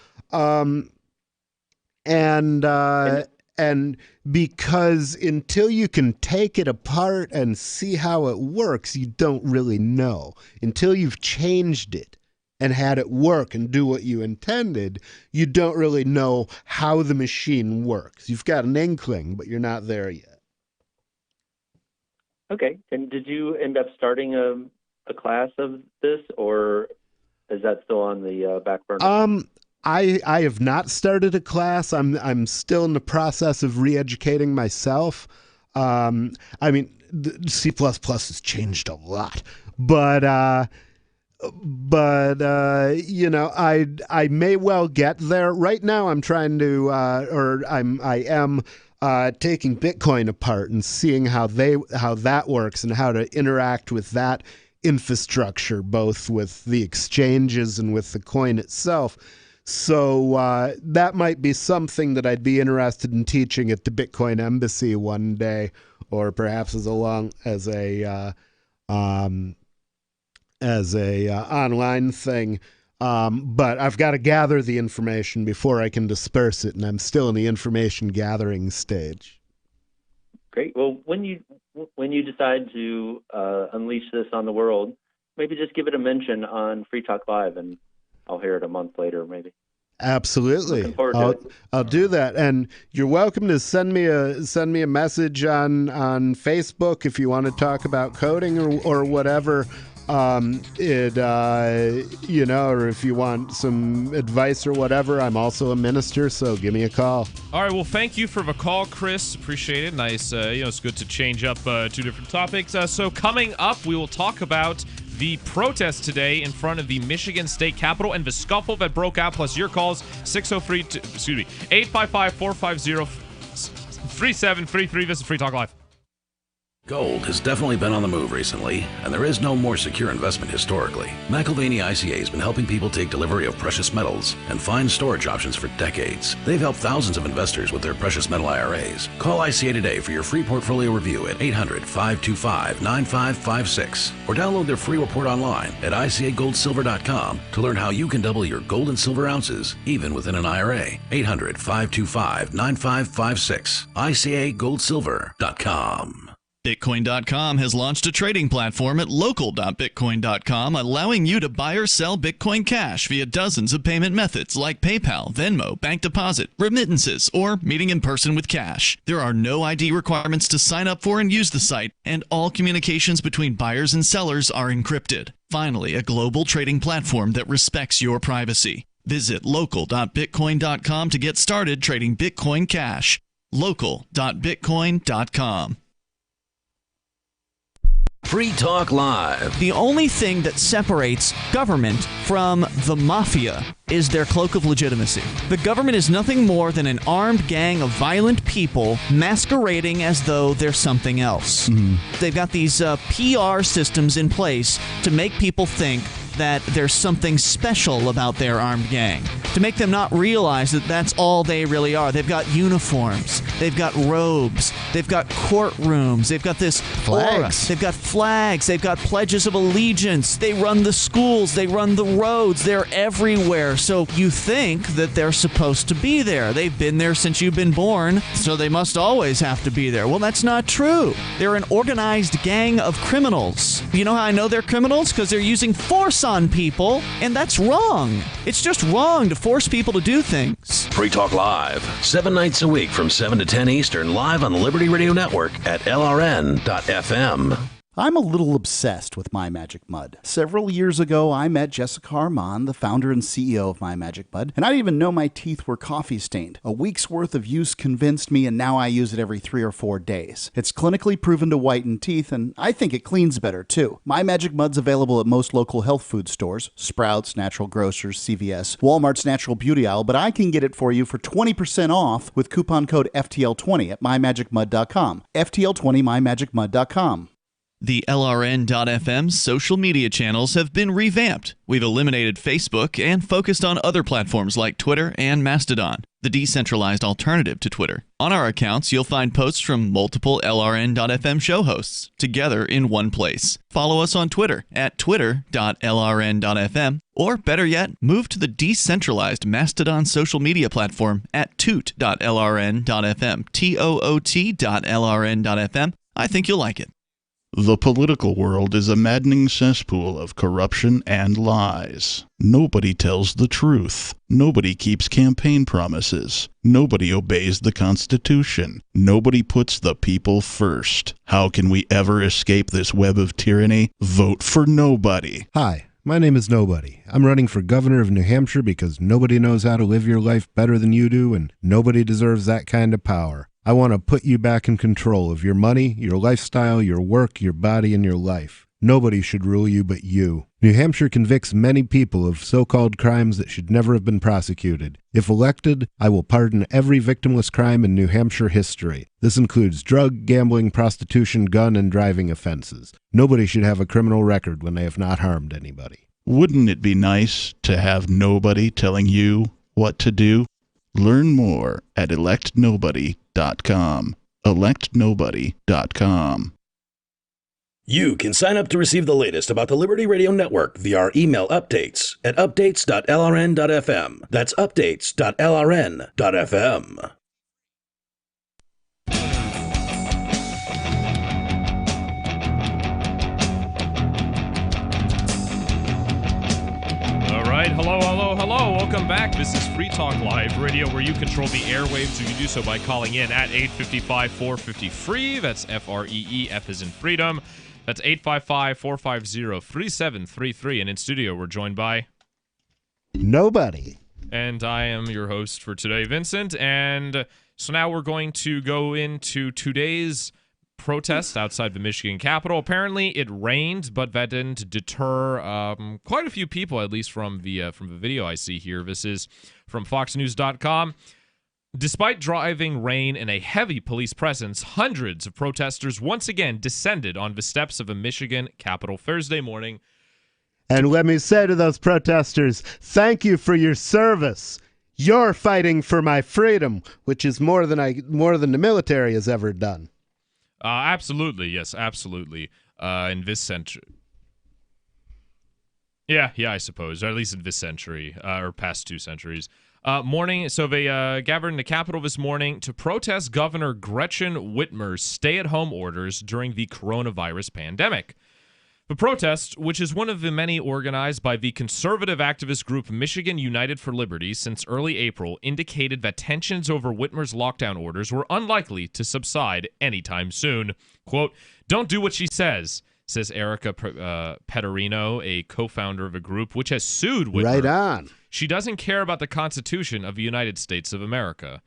And because until you can take it apart and see how it works, you don't really know. Until you've changed it and had it work and do what you intended, you don't really know how the machine works. You've got an inkling, but you're not there yet. Okay. And did you end up starting a class of this, or is that still on the back burner? I have not started a class. I'm still in the process of re-educating myself. C++ has changed a lot, but I may well get there. Right now, I'm trying to, I am taking Bitcoin apart and seeing how that works and how to interact with that infrastructure, both with the exchanges and with the coin itself. So that might be something that I'd be interested in teaching at the Bitcoin Embassy one day, or perhaps as a online thing. But I've got to gather the information before I can disperse it, and I'm still in the information gathering stage. Great. Well, when you decide to unleash this on the world, maybe just give it a mention on Free Talk Live, and I'll hear it a month later, maybe. Absolutely, I'll do that, and you're welcome to send me a message on Facebook if you want to talk about coding or whatever. Or if you want some advice or whatever, I'm also a minister, so give me a call. All right, well, thank you for the call, Chris. Appreciate it. Nice. It's good to change up two different topics. So coming up, we will talk about the protest today in front of the Michigan State Capitol and the scuffle that broke out, plus your calls, 855-450-3733. This is Free Talk Live. Gold has definitely been on the move recently, and there is no more secure investment historically. McIlvaney ICA has been helping people take delivery of precious metals and find storage options for decades. They've helped thousands of investors with their precious metal IRAs. Call ICA today for your free portfolio review at 800-525-9556, or download their free report online at ICAGoldSilver.com to learn how you can double your gold and silver ounces, even within an IRA. 800-525-9556, ICAGoldSilver.com. Bitcoin.com has launched a trading platform at local.bitcoin.com, allowing you to buy or sell Bitcoin Cash via dozens of payment methods like PayPal, Venmo, bank deposit, remittances, or meeting in person with cash. There are no ID requirements to sign up for and use the site, and all communications between buyers and sellers are encrypted. Finally, a global trading platform that respects your privacy. Visit local.bitcoin.com to get started trading Bitcoin Cash. local.bitcoin.com. Free Talk Live. The only thing that separates government from the mafia is their cloak of legitimacy. The government is nothing more than an armed gang of violent people masquerading as though they're something else. They've got these PR systems in place to make people think that there's something special about their armed gang, to make them not realize that that's all they really are. They've got uniforms, they've got robes, they've got courtrooms, they've got this aura, they've got flags, they've got pledges of allegiance, they run the schools, they run the roads, they're everywhere. So you think that they're supposed to be there. They've been there since you've been born, so they must always have to be there. Well, that's not true. They're an organized gang of criminals. You know how I know they're criminals? Because they're using force on people, and that's wrong. It's just wrong to force people to do things. Free Talk Live, 7 nights a week from 7 to 10 Eastern, live on the Liberty Radio Network at LRN.FM. I'm a little obsessed with My Magic Mud. Several years ago, I met Jessica Armand, the founder and CEO of My Magic Mud, and I didn't even know my teeth were coffee stained. A week's worth of use convinced me, and now I use it every 3 or 4 days. It's clinically proven to whiten teeth, and I think it cleans better, too. My Magic Mud's available at most local health food stores, Sprouts, Natural Grocers, CVS, Walmart's Natural Beauty Aisle, but I can get it for you for 20% off with coupon code FTL20 at mymagicmud.com. FTL20 mymagicmud.com. The LRN.FM social media channels have been revamped. We've eliminated Facebook and focused on other platforms like Twitter and Mastodon, the decentralized alternative to Twitter. On our accounts, you'll find posts from multiple LRN.FM show hosts together in one place. Follow us on Twitter at twitter.lrn.fm, or better yet, move to the decentralized Mastodon social media platform at toot.lrn.fm, toot.lrn.fm. I think you'll like it. The political world is a maddening cesspool of corruption and lies. Nobody tells the truth. Nobody keeps campaign promises. Nobody obeys the Constitution. Nobody puts the people first. How can we ever escape this web of tyranny? Vote for nobody. Hi, my name is Nobody. I'm running for governor of New Hampshire because nobody knows how to live your life better than you do, and nobody deserves that kind of power. I want to put you back in control of your money, your lifestyle, your work, your body, and your life. Nobody should rule you but you. New Hampshire convicts many people of so-called crimes that should never have been prosecuted. If elected, I will pardon every victimless crime in New Hampshire history. This includes drug, gambling, prostitution, gun, and driving offenses. Nobody should have a criminal record when they have not harmed anybody. Wouldn't it be nice to have nobody telling you what to do? Learn more at electnobody.com. electnobody.com. You can sign up to receive the latest about the Liberty Radio Network via our email updates at updates.lrn.fm. That's updates.lrn.fm. Hello. Welcome back. This is Free Talk Live Radio, where you control the airwaves. You can do so by calling in at 855-450-FREE. That's F-R-E-E, F as in freedom. That's 855-450-3733. And in studio, we're joined by... Nobody. And I am your host for today, Vincent. And so now we're going to go into today's protest outside the Michigan Capitol. Apparently, it rained, but that didn't deter quite a few people, at least from the video I see here. This is from FoxNews.com. Despite driving rain and a heavy police presence, hundreds of protesters once again descended on the steps of a Michigan Capitol Thursday morning. And let me say to those protesters, thank you for your service. You're fighting for my freedom, which is more than the military has ever done. Absolutely, yes, absolutely. In this century. Yeah, I suppose, or at least in this century, or past 2 centuries. So they gathered in the Capitol this morning to protest Governor Gretchen Whitmer's stay-at-home orders during the coronavirus pandemic. The protest, which is one of the many organized by the conservative activist group Michigan United for Liberty since early April, indicated that tensions over Whitmer's lockdown orders were unlikely to subside anytime soon. Quote, "Don't do what she says," says Erica Petterino, a co-founder of a group which has sued Whitmer. Right on. She doesn't care about the Constitution of the United States of America.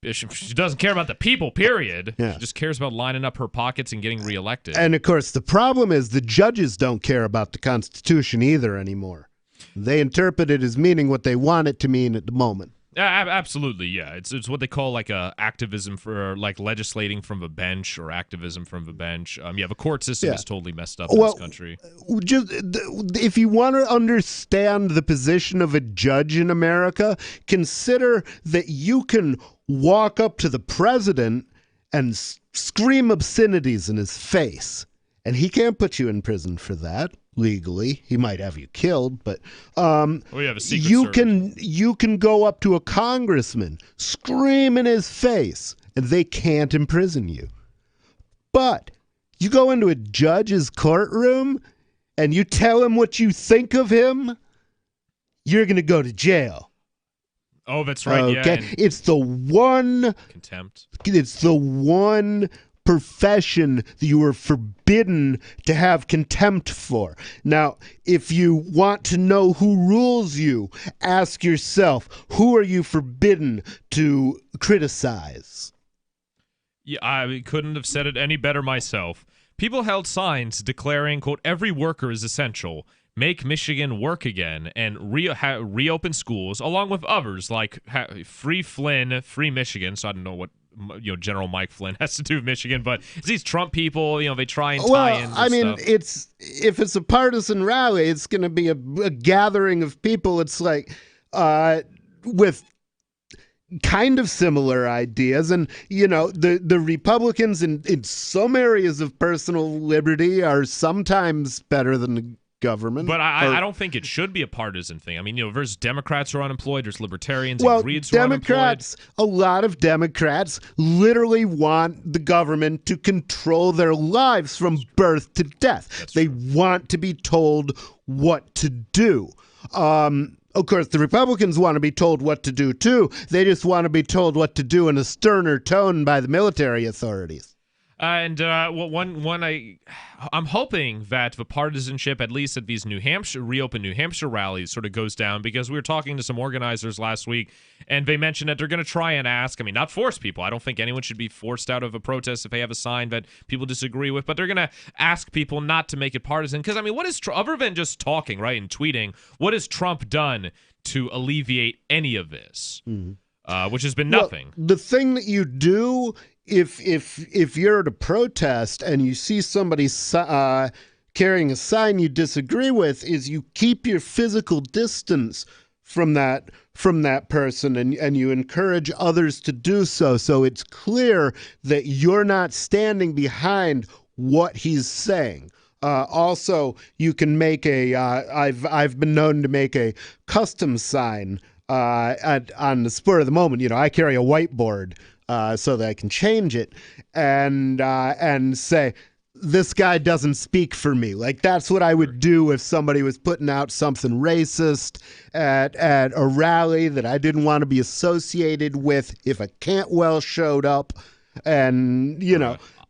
She doesn't care about the people, period. Yeah. She just cares about lining up her pockets and getting reelected. And, of course, the problem is the judges don't care about the Constitution either anymore. They interpret it as meaning what they want it to mean at the moment. Absolutely, yeah. It's what they call like activism for like legislating from the bench or activism from the bench. The court system is totally messed up in this country. Just if you want to understand the position of a judge in America, consider that you can walk up to the president and scream obscenities in his face, and he can't put you in prison for that. Legally, he might have you killed, but we have a secret you can go up to a congressman, scream in his face, and they can't imprison you. But you go into a judge's courtroom and you tell him what you think of him, you're going to go to jail. Oh, that's right. Okay? Yeah, it's the one contempt. It's the one profession that you are forbidden to have contempt for. Now, if you want to know who rules you, ask yourself, who are you forbidden to criticize? Yeah, I couldn't have said it any better myself. People held signs declaring, quote, "Every worker is essential. Make Michigan work again," and reopen schools, along with others like Free Flynn, Free Michigan. So I don't know what General Mike Flynn has to do with Michigan, but it's these Trump people, they try and tie in. I mean, stuff. if it's a partisan rally, it's going to be a gathering of people. It's like with kind of similar ideas, and the Republicans in some areas of personal liberty are sometimes better than the government. But I don't think it should be a partisan thing. I mean, there's Democrats who are unemployed, there's Libertarians well, and Greens who are unemployed. A lot of Democrats literally want the government to control their lives from birth to death. They want to be told what to do. Of course, the Republicans want to be told what to do, too. They just want to be told what to do in a sterner tone by the military authorities. And I'm hoping that the partisanship, at least at these reopen New Hampshire rallies, sort of goes down, because we were talking to some organizers last week, and they mentioned that they're going to try and ask, not force people. I don't think anyone should be forced out of a protest if they have a sign that people disagree with, but they're going to ask people not to make it partisan. Because, what is, other than just talking, right, and tweeting, what has Trump done to alleviate any of this? Which has been nothing. Well, the thing that you do if you're at a protest and you see somebody carrying a sign you disagree with, is you keep your physical distance from that person, and you encourage others to do so. So it's clear that you're not standing behind what he's saying. Also, you can make I've been known to make a custom sign on the spur of the moment. I carry a whiteboard so that I can change it and say, this guy doesn't speak for me. Like, that's what I would do if somebody was putting out something racist at a rally that I didn't want to be associated with, if a Cantwell showed up. And,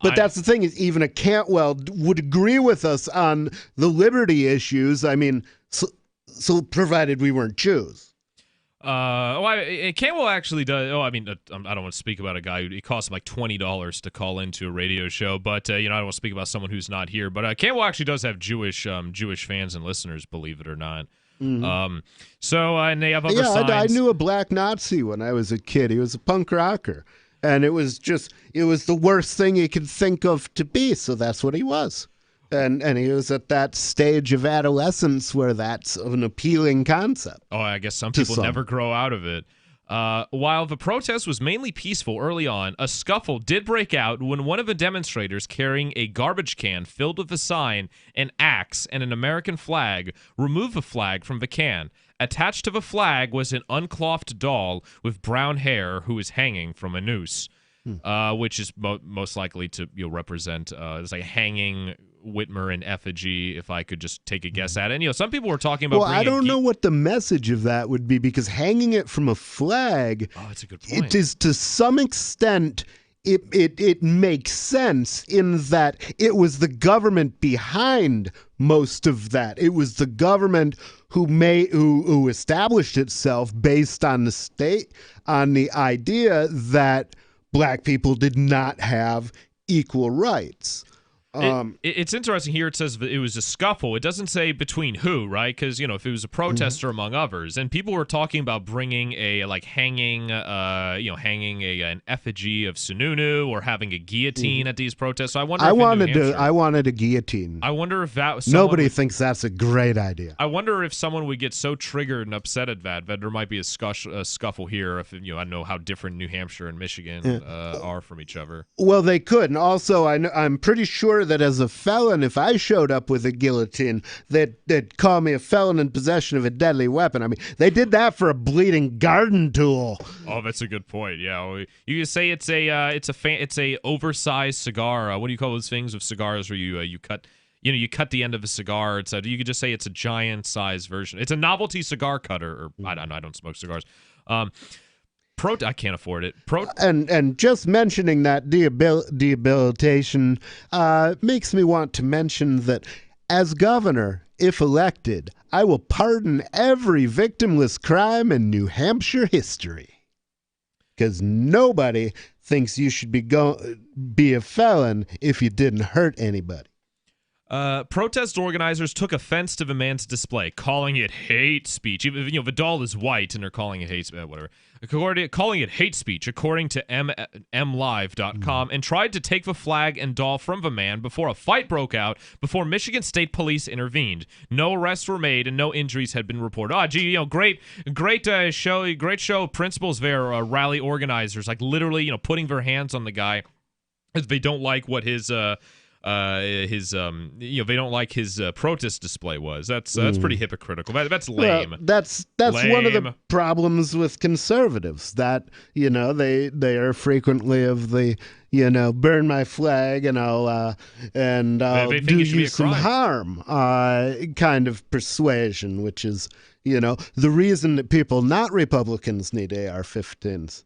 but that's the thing, is even a Cantwell would agree with us on the liberty issues. So provided we weren't Jews. Cantwell actually does. I don't want to speak about a guy who, it costs him like $20 to call into a radio show, but I don't want to speak about someone who's not here. But Cantwell actually does have Jewish fans and listeners, believe it or not. Mm-hmm. And they have other signs. I knew a black Nazi when I was a kid. He was a punk rocker, and it was the worst thing you could think of to be. So that's what he was. And he was at that stage of adolescence where that's an appealing concept. Oh, I guess some people never grow out of it. While the protest was mainly peaceful early on, a scuffle did break out when one of the demonstrators, carrying a garbage can filled with a sign, an axe, and an American flag, removed the flag from the can. Attached to the flag was an unclothed doll with brown hair who was hanging from a noose, which is most likely to represent it's like hanging Whitmer in effigy, if I could just take a guess at it. And, some people were talking about I don't know what the message of that would be, because hanging it from a flag, that's a good point. It is to some extent it makes sense in that it was the government behind most of that. It was the government who established itself based on the idea that black people did not have equal rights. It's interesting here. It says that it was a scuffle. It doesn't say between who, right? Because if it was a protester among others, and people were talking about bringing hanging an effigy of Sununu or having a guillotine at these protests. So I wonder. I wanted a guillotine. I wonder if that was nobody thinks that's a great idea. I wonder if someone would get so triggered and upset at that there might be a scuffle here. If I don't know how different New Hampshire and Michigan are from each other. Well, they could, and also I'm pretty sure that as a felon, if I showed up with a guillotine, they'd call me a felon in possession of a deadly weapon. I mean, they did that for a bleeding garden tool. Oh, that's a good point. Yeah, you could say it's a oversized cigar. What do you call those things with cigars where you cut? You cut the end of a cigar. You could just say it's a giant size version. It's a novelty cigar cutter. Or I don't know. I don't smoke cigars. I can't afford it. And just mentioning that debilitation makes me want to mention that as governor, if elected, I will pardon every victimless crime in New Hampshire history. Because nobody thinks you should be a felon if you didn't hurt anybody. Protest organizers took offense to the man's display, calling it hate speech. Vidal is white, and they're calling it hate speech, whatever. Calling it hate speech, according to mlive.com, and tried to take the flag and doll from the man before a fight broke out before Michigan State Police intervened. No arrests were made, and no injuries had been reported. Great show of principles there, rally organizers, like literally, putting their hands on the guy if they don't like what his they don't like his protest display was. That's pretty hypocritical. That's lame. Well, that's lame. One of the problems with conservatives, that they are frequently of the burn my flag and I'll do you some harm kind of persuasion, which is the reason that people not Republicans need AR-15s.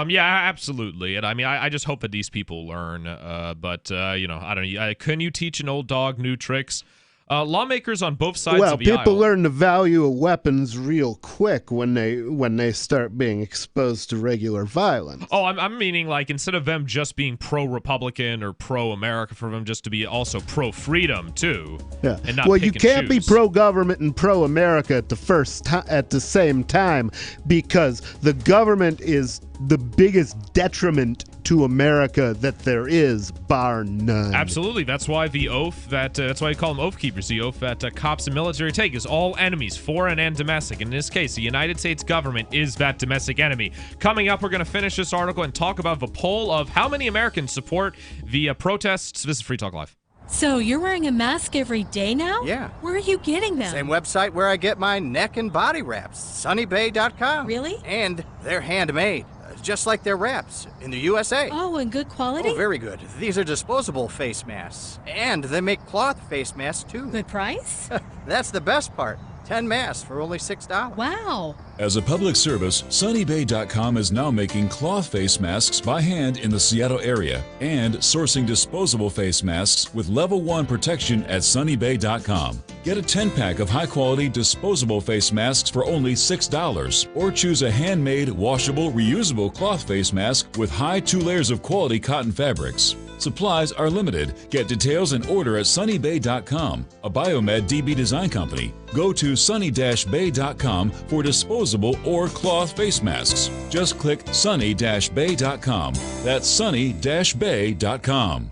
Yeah, absolutely. And I mean, I just hope that these people learn. But I don't know. Can you teach an old dog new tricks? Lawmakers on both sides of the aisle. Well, people learn the value of weapons real quick when they start being exposed to regular violence. Oh, I'm meaning like instead of them just being pro-Republican or pro-America, for them just to be also pro-freedom too. Yeah. And not well, you can't be pro-government and pro-America at the same time, because the government is the biggest detriment to America that there is, bar none. Absolutely. That's why the oath that's why I call them oath keepers. The oath that cops and military take is all enemies, foreign and domestic. In this case, the United States government is that domestic enemy. Coming up, we're going to finish this article and talk about the poll of how many Americans support the protests. This is Free Talk Live. So you're wearing a mask every day now? Yeah. Where are you getting them? Same website where I get my neck and body wraps, sunnybay.com. Really? And they're handmade, just like their wraps in the USA. Oh, and good quality? Oh, very good. These are disposable face masks. And they make cloth face masks, too. Good price? That's the best part. 10 masks for only $6. Wow. As a public service, sunnybay.com is now making cloth face masks by hand in the Seattle area and sourcing disposable face masks with level 1 protection at sunnybay.com. Get a 10-pack of high-quality disposable face masks for only $6, or choose a handmade, washable, reusable cloth face mask with high 2 layers of quality cotton fabrics. Supplies are limited. Get details and order at sunnybay.com, a Biomed DB design company. Go to sunny-bay.com for disposable or cloth face masks. Just click sunny-bay.com. That's sunny-bay.com.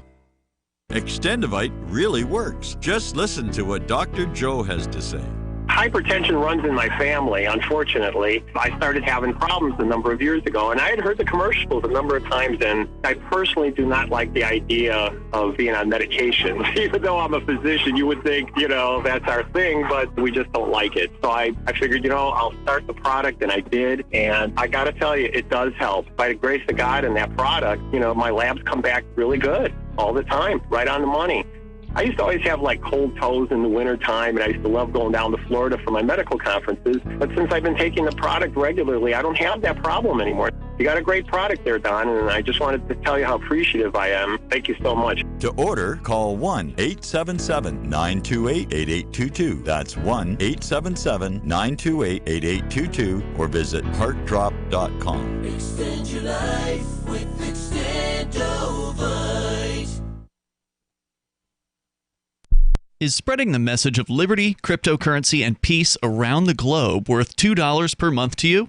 Extendivite really works. Just listen to what Dr. Joe has to say. Hypertension runs in my family, unfortunately. I started having problems a number of years ago, and I had heard the commercials a number of times, and I personally do not like the idea of being on medications. Even though I'm a physician, you would think, that's our thing, but we just don't like it. So I figured, I'll start the product, and I did, and I got to tell you, it does help. By the grace of God and that product, my labs come back really good all the time, right on the money. I used to always have cold toes in the wintertime, and I used to love going down to Florida for my medical conferences. But since I've been taking the product regularly, I don't have that problem anymore. You got a great product there, Don, and I just wanted to tell you how appreciative I am. Thank you so much. To order, call 1-877-928-8822. That's 1-877-928-8822 or visit heartdrop.com. Extend your life with Extendovite. Is spreading the message of liberty, cryptocurrency, and peace around the globe worth $2 per month to you?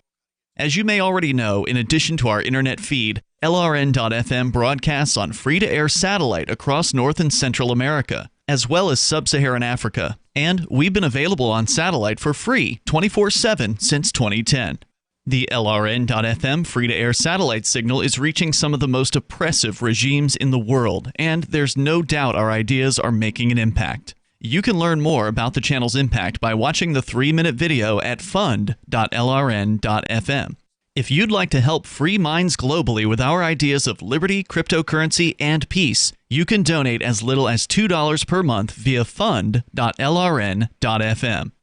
As you may already know, in addition to our internet feed, LRN.FM broadcasts on free-to-air satellite across North and Central America, as well as Sub-Saharan Africa. And we've been available on satellite for free 24/7 since 2010. The LRN.FM free-to-air satellite signal is reaching some of the most oppressive regimes in the world, and there's no doubt our ideas are making an impact. You can learn more about the channel's impact by watching the 3-minute video at fund.lrn.fm. If you'd like to help free minds globally with our ideas of liberty, cryptocurrency, and peace, you can donate as little as $2 per month via fund.lrn.fm.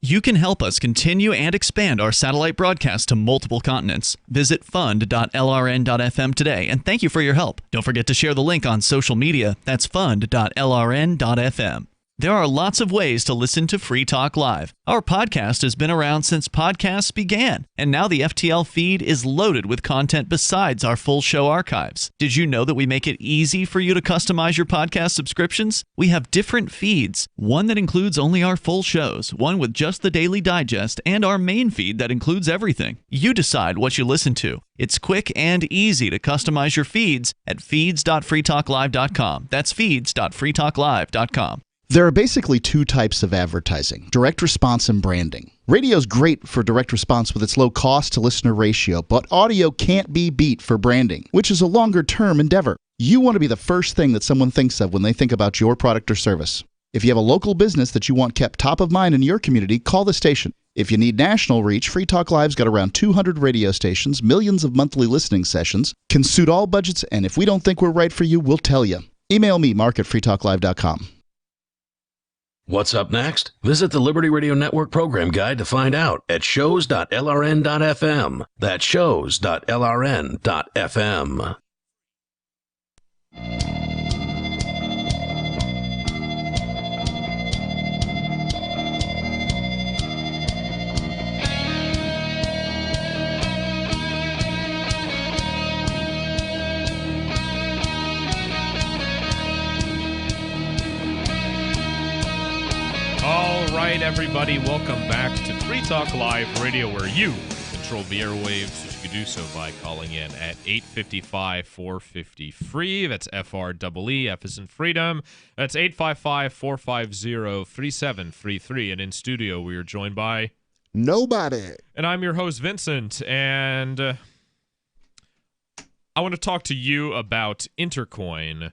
You can help us continue and expand our satellite broadcast to multiple continents. Visit fund.lrn.fm today, and thank you for your help. Don't forget to share the link on social media. That's fund.lrn.fm. There are lots of ways to listen to Free Talk Live. Our podcast has been around since podcasts began, and now the FTL feed is loaded with content besides our full show archives. Did you know that we make it easy for you to customize your podcast subscriptions? We have different feeds, one that includes only our full shows, one with just the Daily Digest, and our main feed that includes everything. You decide what you listen to. It's quick and easy to customize your feeds at feeds.freetalklive.com. That's feeds.freetalklive.com. There are basically two types of advertising, direct response and branding. Radio's great for direct response with its low cost to listener ratio, but audio can't be beat for branding, which is a longer-term endeavor. You want to be the first thing that someone thinks of when they think about your product or service. If you have a local business that you want kept top of mind in your community, call the station. If you need national reach, Free Talk Live's got around 200 radio stations, millions of monthly listening sessions, can suit all budgets, and if we don't think we're right for you, we'll tell you. Email me, mark@freetalklive.com. What's up next? Visit the Liberty Radio Network program guide to find out at shows.lrn.fm. That's shows.lrn.fm. All right, everybody, welcome back to Free Talk Live Radio, where you control the airwaves. You can do so by calling in at 855-450-FREE. That's FREE. F is in freedom. That's 855-450-3733. And in studio, we are joined by nobody. And I'm your host, Vincent. And I want to talk to you about Intercoin.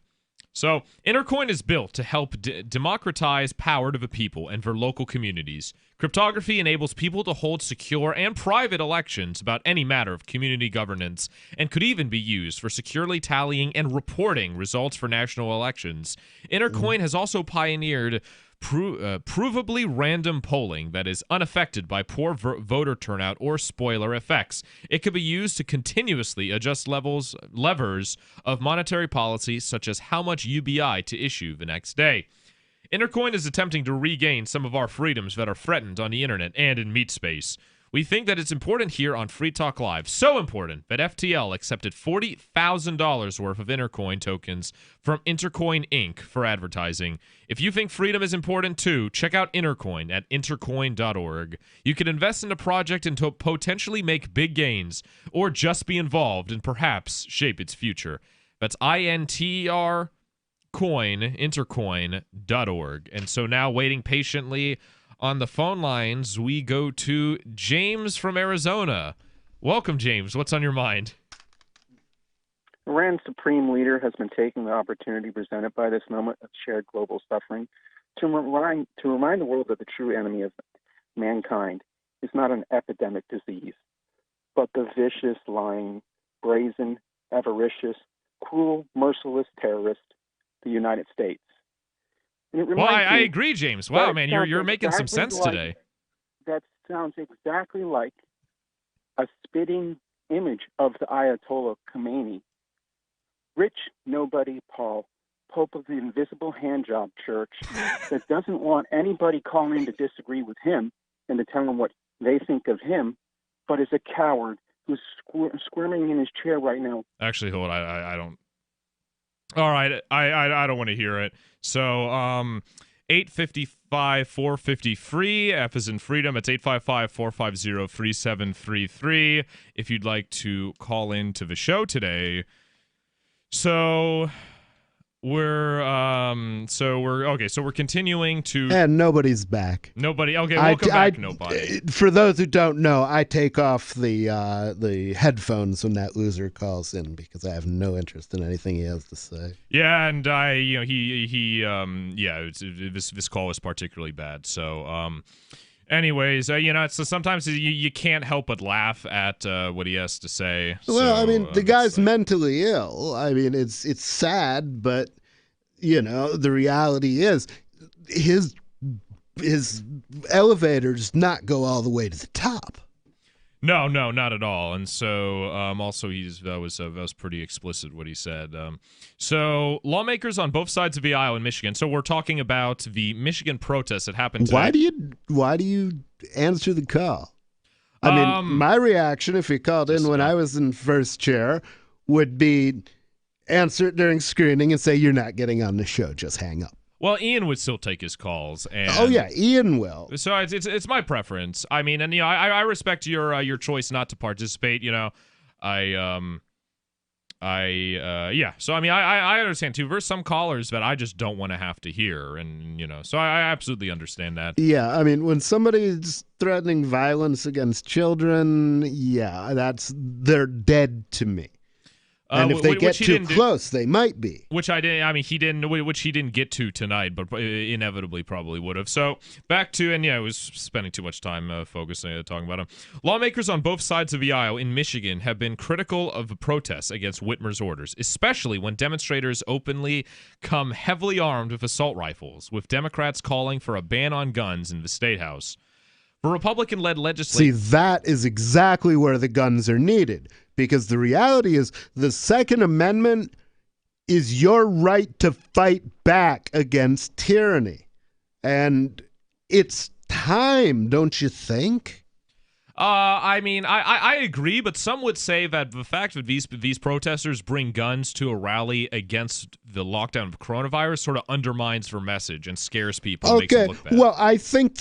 So, Intercoin is built to help democratize power to the people and for local communities. Cryptography enables people to hold secure and private elections about any matter of community governance and could even be used for securely tallying and reporting results for national elections. Intercoin has also pioneered provably random polling that is unaffected by poor voter turnout or spoiler effects. It could be used to continuously adjust levers of monetary policy, such as how much UBI to issue the next day. Intercoin is attempting to regain some of our freedoms that are threatened on the internet and in meat space. We think that it's important here on Free Talk Live, so important that FTL accepted $40,000 worth of Intercoin tokens from Intercoin Inc. for advertising. If you think freedom is important too, check out Intercoin at intercoin.org. You can invest in a project and to potentially make big gains, or just be involved and perhaps shape its future. That's INTER coin, intercoin.org. And so now, waiting patiently on the phone lines, we go to James from Arizona. Welcome, James. What's on your mind? Iran's supreme leader has been taking the opportunity presented by this moment of shared global suffering to remind the world that the true enemy of mankind is not an epidemic disease, but the vicious, lying, brazen, avaricious, cruel, merciless terrorist, the United States. Well, I agree, James. Wow, man, you're making some sense today. That sounds exactly like a spitting image of the Ayatollah Khomeini. Rich nobody Paul, Pope of the Invisible Handjob Church, that doesn't want anybody calling to disagree with him and to tell him what they think of him, but is a coward who's squirming in his chair right now. Actually, hold on. I don't. All right, I don't want to hear it. So, 855-450 free. F is in freedom. It's 855-450-3733 if you'd like to call in to the show today. So we're continuing to, and nobody's back. Nobody. Okay, welcome back. Nobody. For those who don't know, I take off the headphones when that loser calls in because I have no interest in anything he has to say. Yeah, and this call was particularly bad. So, anyways, so sometimes you can't help but laugh at what he has to say. Well, so, I mean, the guy's mentally ill. I mean, it's sad, but the reality is his elevator does not go all the way to the top. No, not at all. And so, also, that was pretty explicit what he said. So, lawmakers on both sides of the aisle in Michigan. So, we're talking about the Michigan protests that happened today. Why do you answer the call? I mean, my reaction if he called in when I was in first chair would be answer it during screening and say, "You're not getting on the show. Just hang up." Well, Ian would still take his calls. And oh yeah, Ian will. So it's my preference. I mean, and I respect your choice not to participate. So I mean, I understand too. There's some callers that I just don't want to have to hear, and so I absolutely understand that. Yeah, I mean, when somebody's threatening violence against children, they're dead to me. And if they get too close, they might be. Which I didn't. I mean, he didn't. Which he didn't get to tonight, but inevitably probably would have. So back to, and I was spending too much time talking about him. Lawmakers on both sides of the aisle in Michigan have been critical of the protests against Whitmer's orders, especially when demonstrators openly come heavily armed with assault rifles, with Democrats calling for a ban on guns in the State House. For Republican-led legislators. See, that is exactly where the guns are needed. Because the reality is the Second Amendment is your right to fight back against tyranny. And it's time, don't you think? I mean, I agree, but some would say that the fact that these protesters bring guns to a rally against the lockdown of coronavirus sort of undermines their message and scares people. Okay, makes them look bad. Well, I think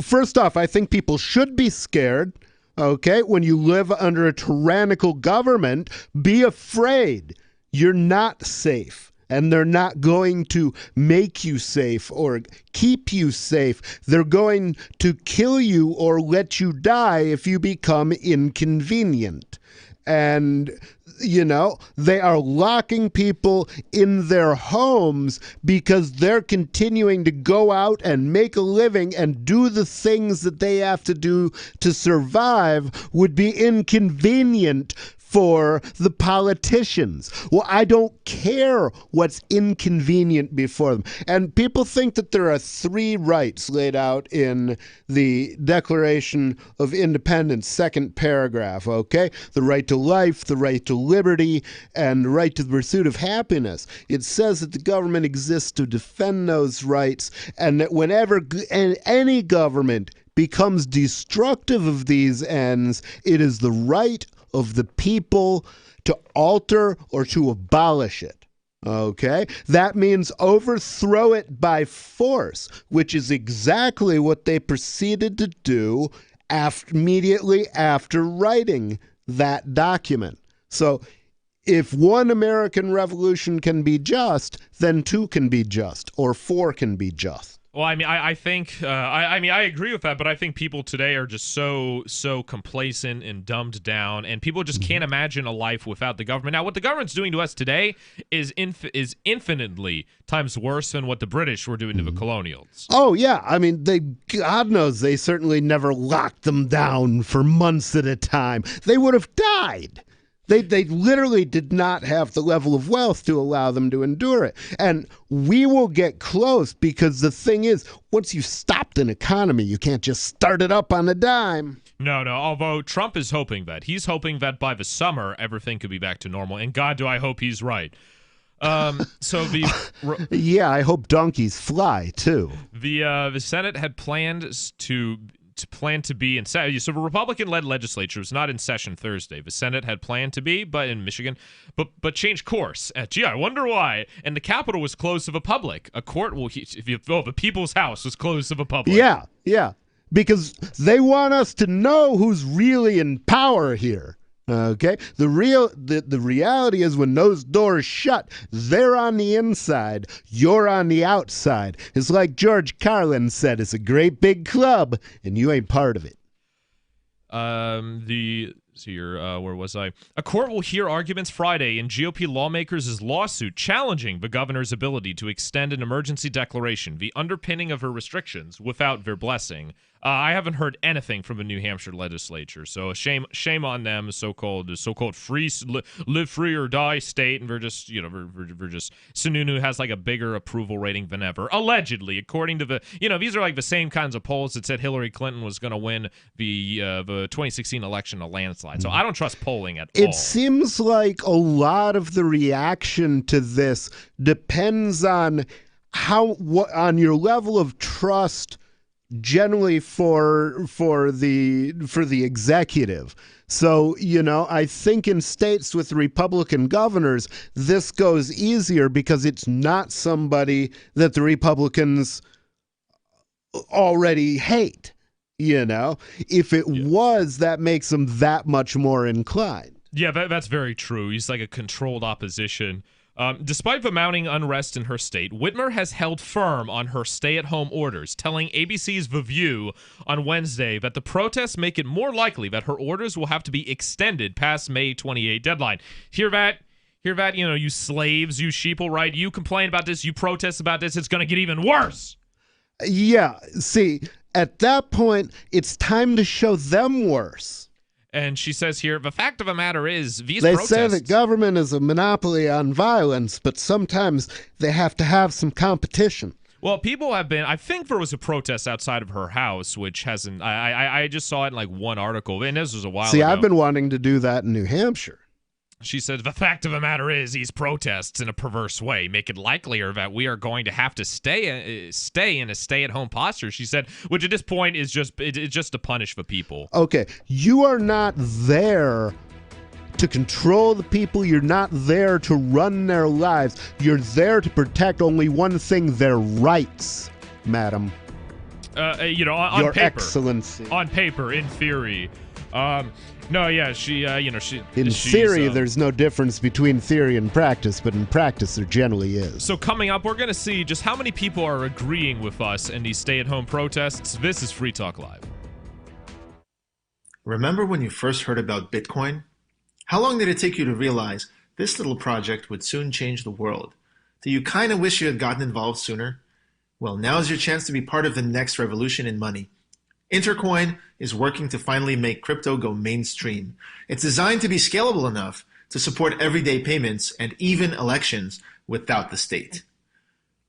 first off, I think people should be scared. Okay, when you live under a tyrannical government, be afraid. You're not safe. And they're not going to make you safe or keep you safe. They're going to kill you or let you die if you become inconvenient. And, they are locking people in their homes because they're continuing to go out and make a living and do the things that they have to do to survive would be inconvenient for the politicians. Well, I don't care what's inconvenient before them. And people think that there are 3 rights laid out in the Declaration of Independence, second paragraph, okay? The right to life, the right to liberty, and the right to the pursuit of happiness. It says that the government exists to defend those rights, and that whenever any government becomes destructive of these ends, it is the right of the people to alter or to abolish it. Okay? That means overthrow it by force, which is exactly what they proceeded to do immediately after writing that document. So if one American revolution can be just, then 2 can be just, or 4 can be just. Well, I mean, I think, I agree with that, but I think people today are just so complacent and dumbed down, and people just can't imagine a life without the government. Now, what the government's doing to us today is infinitely times worse than what the British were doing to the colonials. Oh, yeah. I mean, God knows they certainly never locked them down for months at a time. They would have died. They literally did not have the level of wealth to allow them to endure it. And we will get close because the thing is, once you've stopped an economy, you can't just start it up on a dime. No. Although Trump is hoping that. He's hoping that by the summer, everything could be back to normal. And God, do I hope he's right. So the yeah, I hope donkeys fly too. The Senate had planned to be in session. So the Republican-led legislature was not in session Thursday. The Senate had planned to be, but in Michigan, but changed course. Gee, I wonder why. And the Capitol was closed to the public. A court will, the People's House was closed to the public. Yeah, because they want us to know who's really in power here. Okay, the reality is when those doors shut, they're on the inside, you're on the outside. It's like George Carlin said, it's a great big club, and you ain't part of it. Where was I? A court will hear arguments Friday in GOP lawmakers' lawsuit challenging the governor's ability to extend an emergency declaration, the underpinning of her restrictions, without their blessing. I haven't heard anything from the New Hampshire legislature, so shame on them. So-called free, live free or die state, and we're just Sununu has like a bigger approval rating than ever, allegedly, according to the these are like the same kinds of polls that said Hillary Clinton was going to win the 2016 election a landslide. So I don't trust polling at all. It seems like a lot of the reaction to this depends on on your level of trust generally for the executive. So, I think in states with Republican governors, this goes easier because it's not somebody that the Republicans already hate. If it was, that makes them that much more inclined. Yeah, that's very true. He's like a controlled opposition. Despite the mounting unrest in her state, Whitmer has held firm on her stay-at-home orders, telling ABC's The View on Wednesday that the protests make it more likely that her orders will have to be extended past May 28 deadline. Hear that, you slaves, you sheeple, right? You complain about this, you protest about this, it's going to get even worse. Yeah, see, at that point, it's time to show them worse. And she says here, the fact of the matter is, these they protests... say that government is a monopoly on violence, but sometimes they have to have some competition. Well, people have been... I think there was a protest outside of her house, which hasn't... I just saw it in like one article, and this was a while ago. See, I've been wanting to do that in New Hampshire. She said, the fact of the matter is, these protests in a perverse way make it likelier that we are going to have to stay in a stay-at-home posture, she said, which at this point is just to punish the people. Okay, you are not there to control the people. You're not there to run their lives. You're there to protect only one thing, their rights, madam. On Your paper. Excellency. On paper, in theory. No, yeah, In theory, there's no difference between theory and practice, but in practice, there generally is. So coming up, we're going to see just how many people are agreeing with us in these stay-at-home protests. This is Free Talk Live. Remember when you first heard about Bitcoin? How long did it take you to realize this little project would soon change the world? Do you kind of wish you had gotten involved sooner? Well, now's your chance to be part of the next revolution in money. Intercoin is working to finally make crypto go mainstream. It's designed to be scalable enough to support everyday payments and even elections without the state.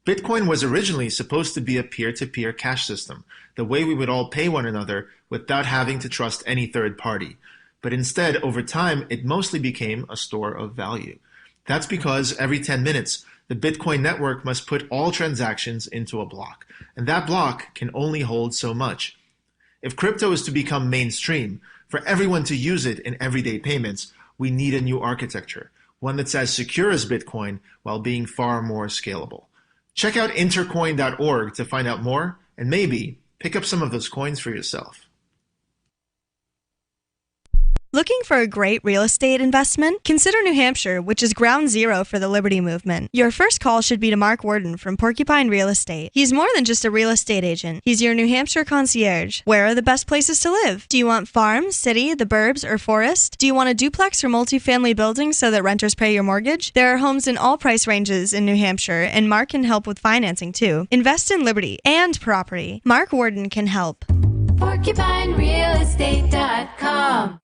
Bitcoin was originally supposed to be a peer-to-peer cash system, the way we would all pay one another without having to trust any third party. But instead, over time, it mostly became a store of value. That's because every 10 minutes, the Bitcoin network must put all transactions into a block, and that block can only hold so much. If crypto is to become mainstream, for everyone to use it in everyday payments, we need a new architecture, one that's as secure as Bitcoin while being far more scalable. Check out intercoin.org to find out more and maybe pick up some of those coins for yourself. Looking for a great real estate investment? Consider New Hampshire, which is ground zero for the Liberty Movement. Your first call should be to Mark Worden from Porcupine Real Estate. He's more than just a real estate agent. He's your New Hampshire concierge. Where are the best places to live? Do you want farm, city, the burbs, or forest? Do you want a duplex or multifamily building so that renters pay your mortgage? There are homes in all price ranges in New Hampshire, and Mark can help with financing too. Invest in Liberty and property. Mark Worden can help. PorcupineRealEstate.com.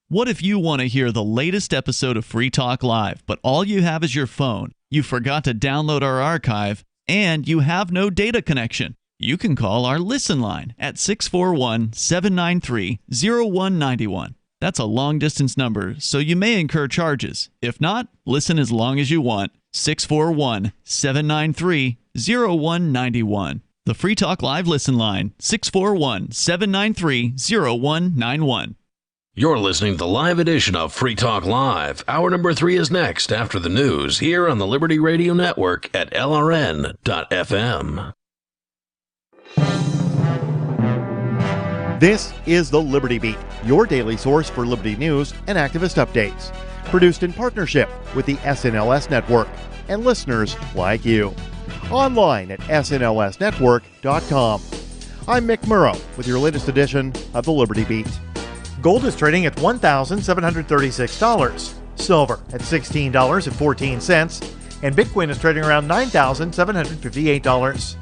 What if you want to hear the latest episode of Free Talk Live, but all you have is your phone, you forgot to download our archive, and you have no data connection? you can call our Listen line at 641-793-0191. That's a long-distance number, so you may incur charges. If not, listen as long as you want. 641-793-0191. The Free Talk Live Listen line, 641-793-0191. You're listening to the live edition of Free Talk Live. Hour number 3 is next after the news here on the Liberty Radio Network at LRN.FM. This is the Liberty Beat, your daily source for Liberty news and activist updates. Produced in partnership with the SNLS Network and listeners like you. Online at snlsnetwork.com. I'm Mick Murrow with your latest edition of the Liberty Beat. Gold is trading at $1,736, silver at $16.14, and Bitcoin is trading around $9,758.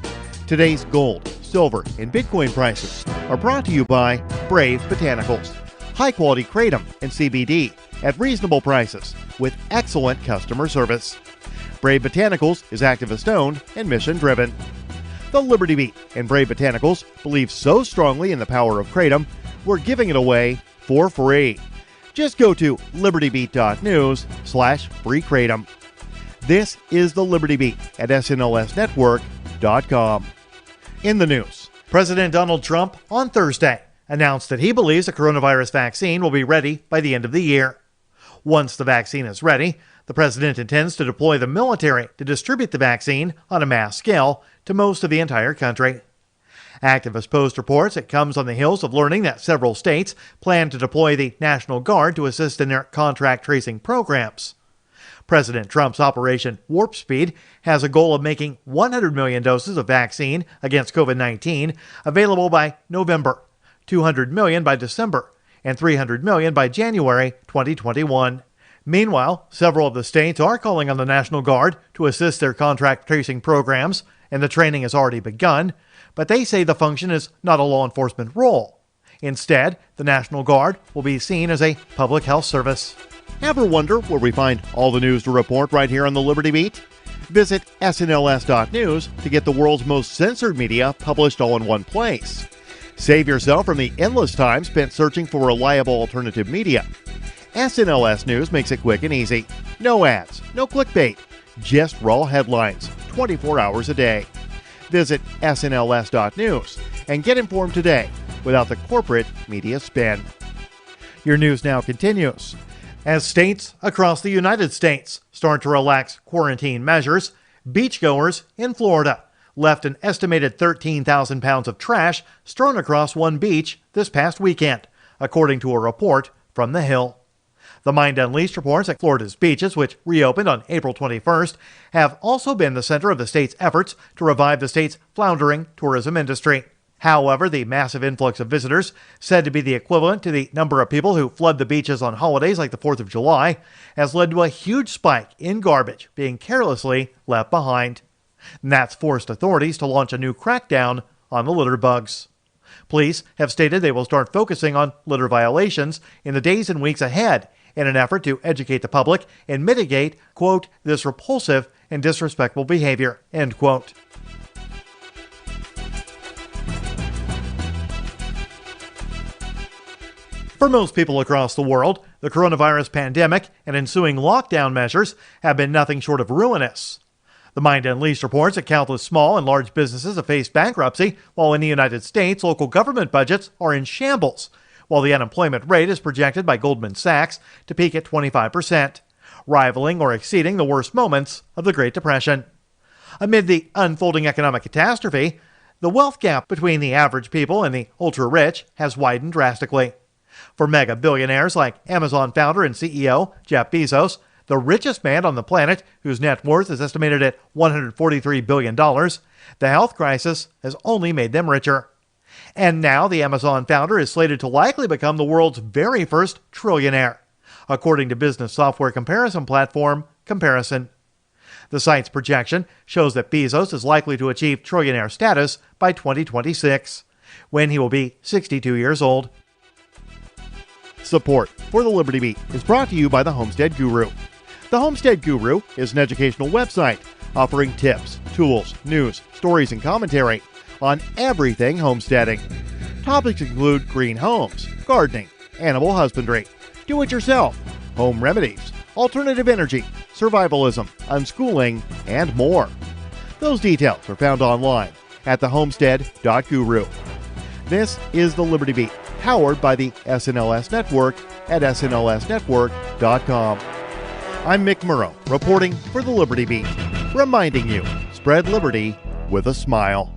Today's gold, silver, and Bitcoin prices are brought to you by Brave Botanicals. High-quality kratom and CBD at reasonable prices with excellent customer service. Brave Botanicals is activist-owned and mission-driven. The Liberty Beat and Brave Botanicals believe so strongly in the power of kratom, we're giving it away for free. Just go to libertybeat.news/free kratom. This is the Liberty Beat at snlsnetwork.com. In the news, President Donald Trump on Thursday announced that he believes the coronavirus vaccine will be ready by the end of the year. Once the vaccine is ready, the president intends to deploy the military to distribute the vaccine on a mass scale to most of the entire country. Activist Post reports it comes on the heels of learning that several states plan to deploy the National Guard to assist in their contract tracing programs. President Trump's Operation Warp Speed has a goal of making 100 million doses of vaccine against COVID-19 available by November, 200 million by December, and 300 million by January 2021. Meanwhile, several of the states are calling on the National Guard to assist their contract tracing programs, and the training has already begun, but they say the function is not a law enforcement role. Instead, the National Guard will be seen as a public health service. Ever wonder where we find all the news to report right here on the Liberty Beat? Visit snls.news to get the world's most censored media published all in one place. Save yourself from the endless time spent searching for reliable alternative media. SNLS News makes it quick and easy. No ads, no clickbait, just raw headlines, 24 hours a day. Visit snls.news and get informed today without the corporate media spin. Your news now continues. As states across the United States start to relax quarantine measures, beachgoers in Florida left an estimated 13,000 pounds of trash strewn across one beach this past weekend, according to a report from The Hill. The Mind Unleashed reports that Florida's beaches, which reopened on April 21st, have also been the center of the state's efforts to revive the state's floundering tourism industry. However, the massive influx of visitors, said to be the equivalent to the number of people who flood the beaches on holidays like the 4th of July, has led to a huge spike in garbage being carelessly left behind. And that's forced authorities to launch a new crackdown on the litter bugs. Police have stated they will start focusing on litter violations in the days and weeks ahead in an effort to educate the public and mitigate, quote, this repulsive and disrespectful behavior, end quote. For most people across the world, the coronavirus pandemic and ensuing lockdown measures have been nothing short of ruinous. The Mind Unleashed reports that countless small and large businesses have faced bankruptcy, while in the United States, local government budgets are in shambles, while the unemployment rate is projected by Goldman Sachs to peak at 25%, rivaling or exceeding the worst moments of the Great Depression. Amid the unfolding economic catastrophe, the wealth gap between the average people and the ultra-rich has widened drastically. For mega billionaires like Amazon founder and CEO Jeff Bezos, the richest man on the planet, whose net worth is estimated at $143 billion, the health crisis has only made them richer. And now the Amazon founder is slated to likely become the world's very first trillionaire, according to business software comparison platform Comparison. The site's projection shows that Bezos is likely to achieve trillionaire status by 2026, when he will be 62 years old. Support for the Liberty Beat is brought to you by the Homestead Guru. The Homestead Guru is an educational website offering tips, tools, news, stories, and commentary on everything homesteading. Topics include green homes, gardening, animal husbandry, do-it-yourself, home remedies, alternative energy, survivalism, unschooling, and more. Those details are found online at thehomestead.guru. This is the Liberty Beat, powered by the SNLS Network at snlsnetwork.com. I'm Mick Murrow, reporting for the Liberty Beat, reminding you, spread liberty with a smile.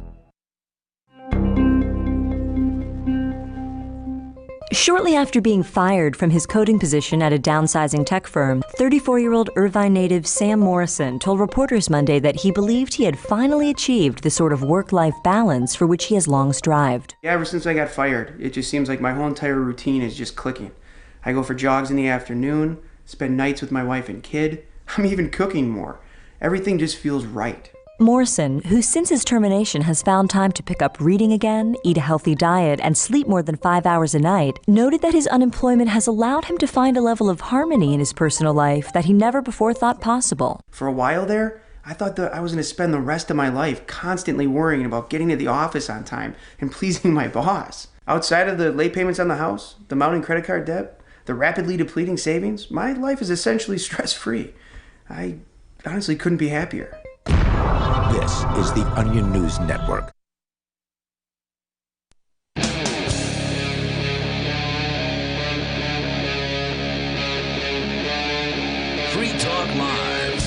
Shortly after being fired from his coding position at a downsizing tech firm, 34-year-old Irvine native Sam Morrison told reporters Monday that he believed he had finally achieved the sort of work-life balance for which he has long strived. Yeah, ever since I got fired, it just seems like my whole entire routine is just clicking. I go for jogs in the afternoon, spend nights with my wife and kid. I'm even cooking more. Everything just feels right. Morrison, who since his termination has found time to pick up reading again, eat a healthy diet, and sleep more than 5 hours a night, noted that his unemployment has allowed him to find a level of harmony in his personal life that he never before thought possible. For a while there, I thought that I was going to spend the rest of my life constantly worrying about getting to the office on time and pleasing my boss. Outside of the late payments on the house, the mounting credit card debt, the rapidly depleting savings, my life is essentially stress-free. I honestly couldn't be happier. This is the Onion News Network. Free Talk Live.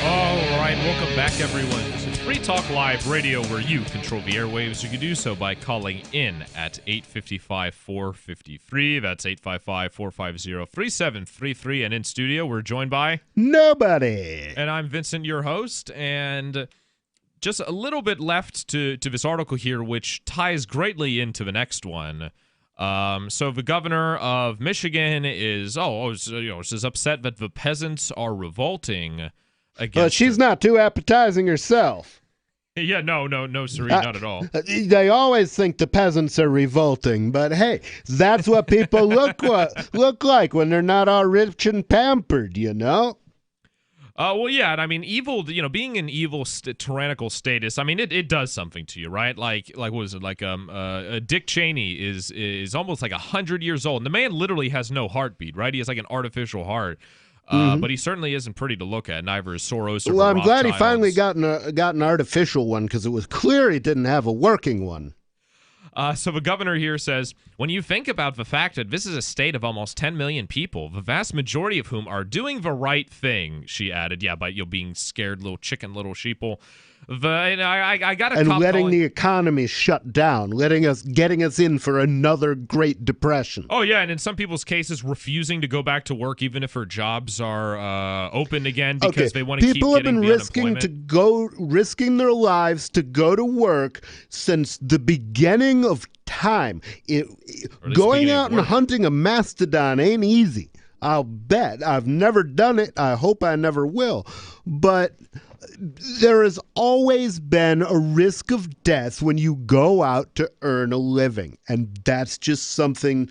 All right, welcome back, everyone. This is Free Talk Live Radio, where you control the airwaves. You can do so by calling in at 855-453. That's 855-450-3733. And in studio, we're joined by nobody. And I'm Vincent, your host. And just a little bit left to this article here, which ties greatly into the next one. So the governor of Michigan is upset that the peasants are revolting. She's not too appetizing herself. Yeah, no, sir, not at all. They always think the peasants are revolting, but hey, that's what people look like when they're not all rich and pampered, you know? Well, yeah, and I mean, evil, being an evil tyrannical status, I mean, it does something to you, right? Like what was it? Dick Cheney is almost like 100 years old, and the man literally has no heartbeat, right? He has like an artificial heart. But he certainly isn't pretty to look at. Neither is Soros or Well, I'm glad he Rothschilds. finally got an artificial one, because it was clear he didn't have a working one. So the governor here says, when you think about the fact that this is a state of almost 10 million people, the vast majority of whom are doing the right thing, she added, by being scared little chicken, little sheeple. I got and letting the economy shut down, getting us in for another Great Depression. Oh yeah, and in some people's cases, refusing to go back to work even if her jobs are open again because they want to keep getting the unemployment. People have been risking their lives to go to work since the beginning of time. Going out and hunting a mastodon ain't easy. I'll bet. I've never done it. I hope I never will. But there has always been a risk of death when you go out to earn a living. And that's just something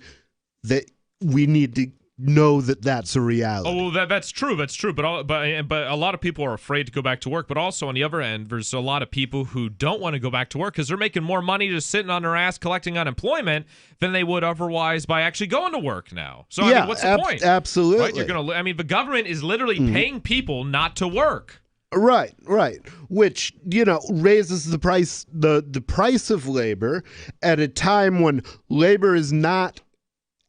that we need to know that's a reality. Oh, well, that's true. That's true. But a lot of people are afraid to go back to work. But also on the other end, there's a lot of people who don't want to go back to work because they're making more money just sitting on their ass collecting unemployment than they would otherwise by actually going to work now. So I mean, what's the point? Absolutely. Right? The government is literally paying people not to work. Right. Which, raises the price of labor at a time when labor is not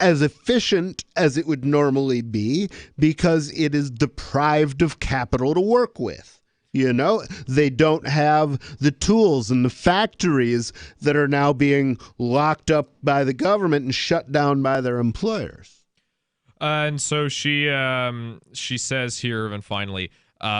as efficient as it would normally be because it is deprived of capital to work with. They don't have the tools and the factories that are now being locked up by the government and shut down by their employers. And so she says here, and finally,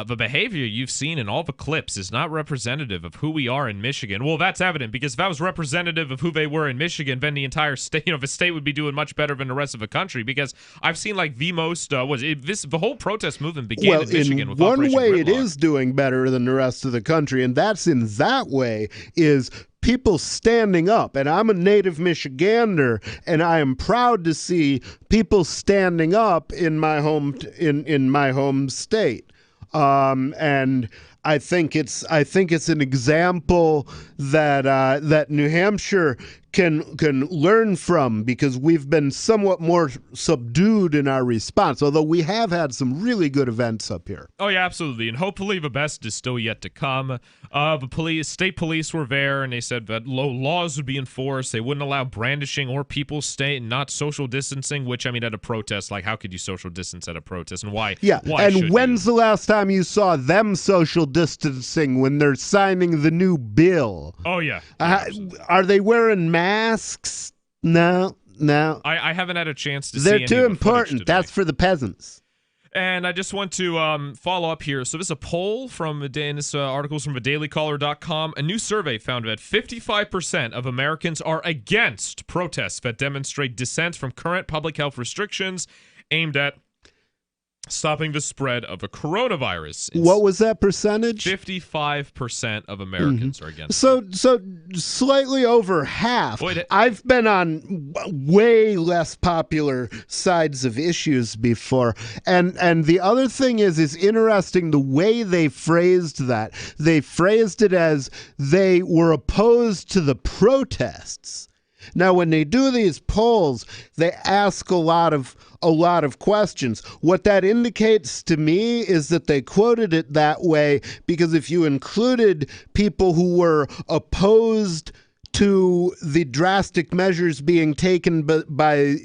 the behavior you've seen in all the clips is not representative of who we are in Michigan. Well, that's evident, because if that was representative of who they were in Michigan, then the entire state, the state would be doing much better than the rest of the country. Because I've seen like the most the whole protest movement began in Michigan. With one way Gridlock. It is doing better than the rest of the country, and that's in that way is people standing up. And I'm a native Michigander, and I am proud to see people standing up in my home in my home state. And I think it's an example that New Hampshire can learn from, because we've been somewhat more subdued in our response, although we have had some really good events up here. Oh yeah, absolutely, and hopefully the best is still yet to come. The state police were there, and they said that laws would be enforced. They wouldn't allow brandishing or people not social distancing. Which, I mean, at a protest, like, how could you social distance at a protest, and why? Yeah, why and when's the last time you saw them social distancing when they're signing the new bill? Oh yeah. Are they wearing masks? No. I haven't had a chance to see They're any too of the footage important. today. That's for the peasants. And I just want to follow up here. So this is a poll from this articles from thedailycaller.com. A new survey found that 55% of Americans are against protests that demonstrate dissent from current public health restrictions aimed at stopping the spread of a coronavirus. What was that percentage? 55% of Americans are against So slightly over half. I've been on way less popular sides of issues before. And the other thing is interesting the way they phrased that. They phrased it as they were opposed to the protests. Now, when they do these polls, they ask a lot of questions. What that indicates to me is that they quoted it that way because if you included people who were opposed to the drastic measures being taken by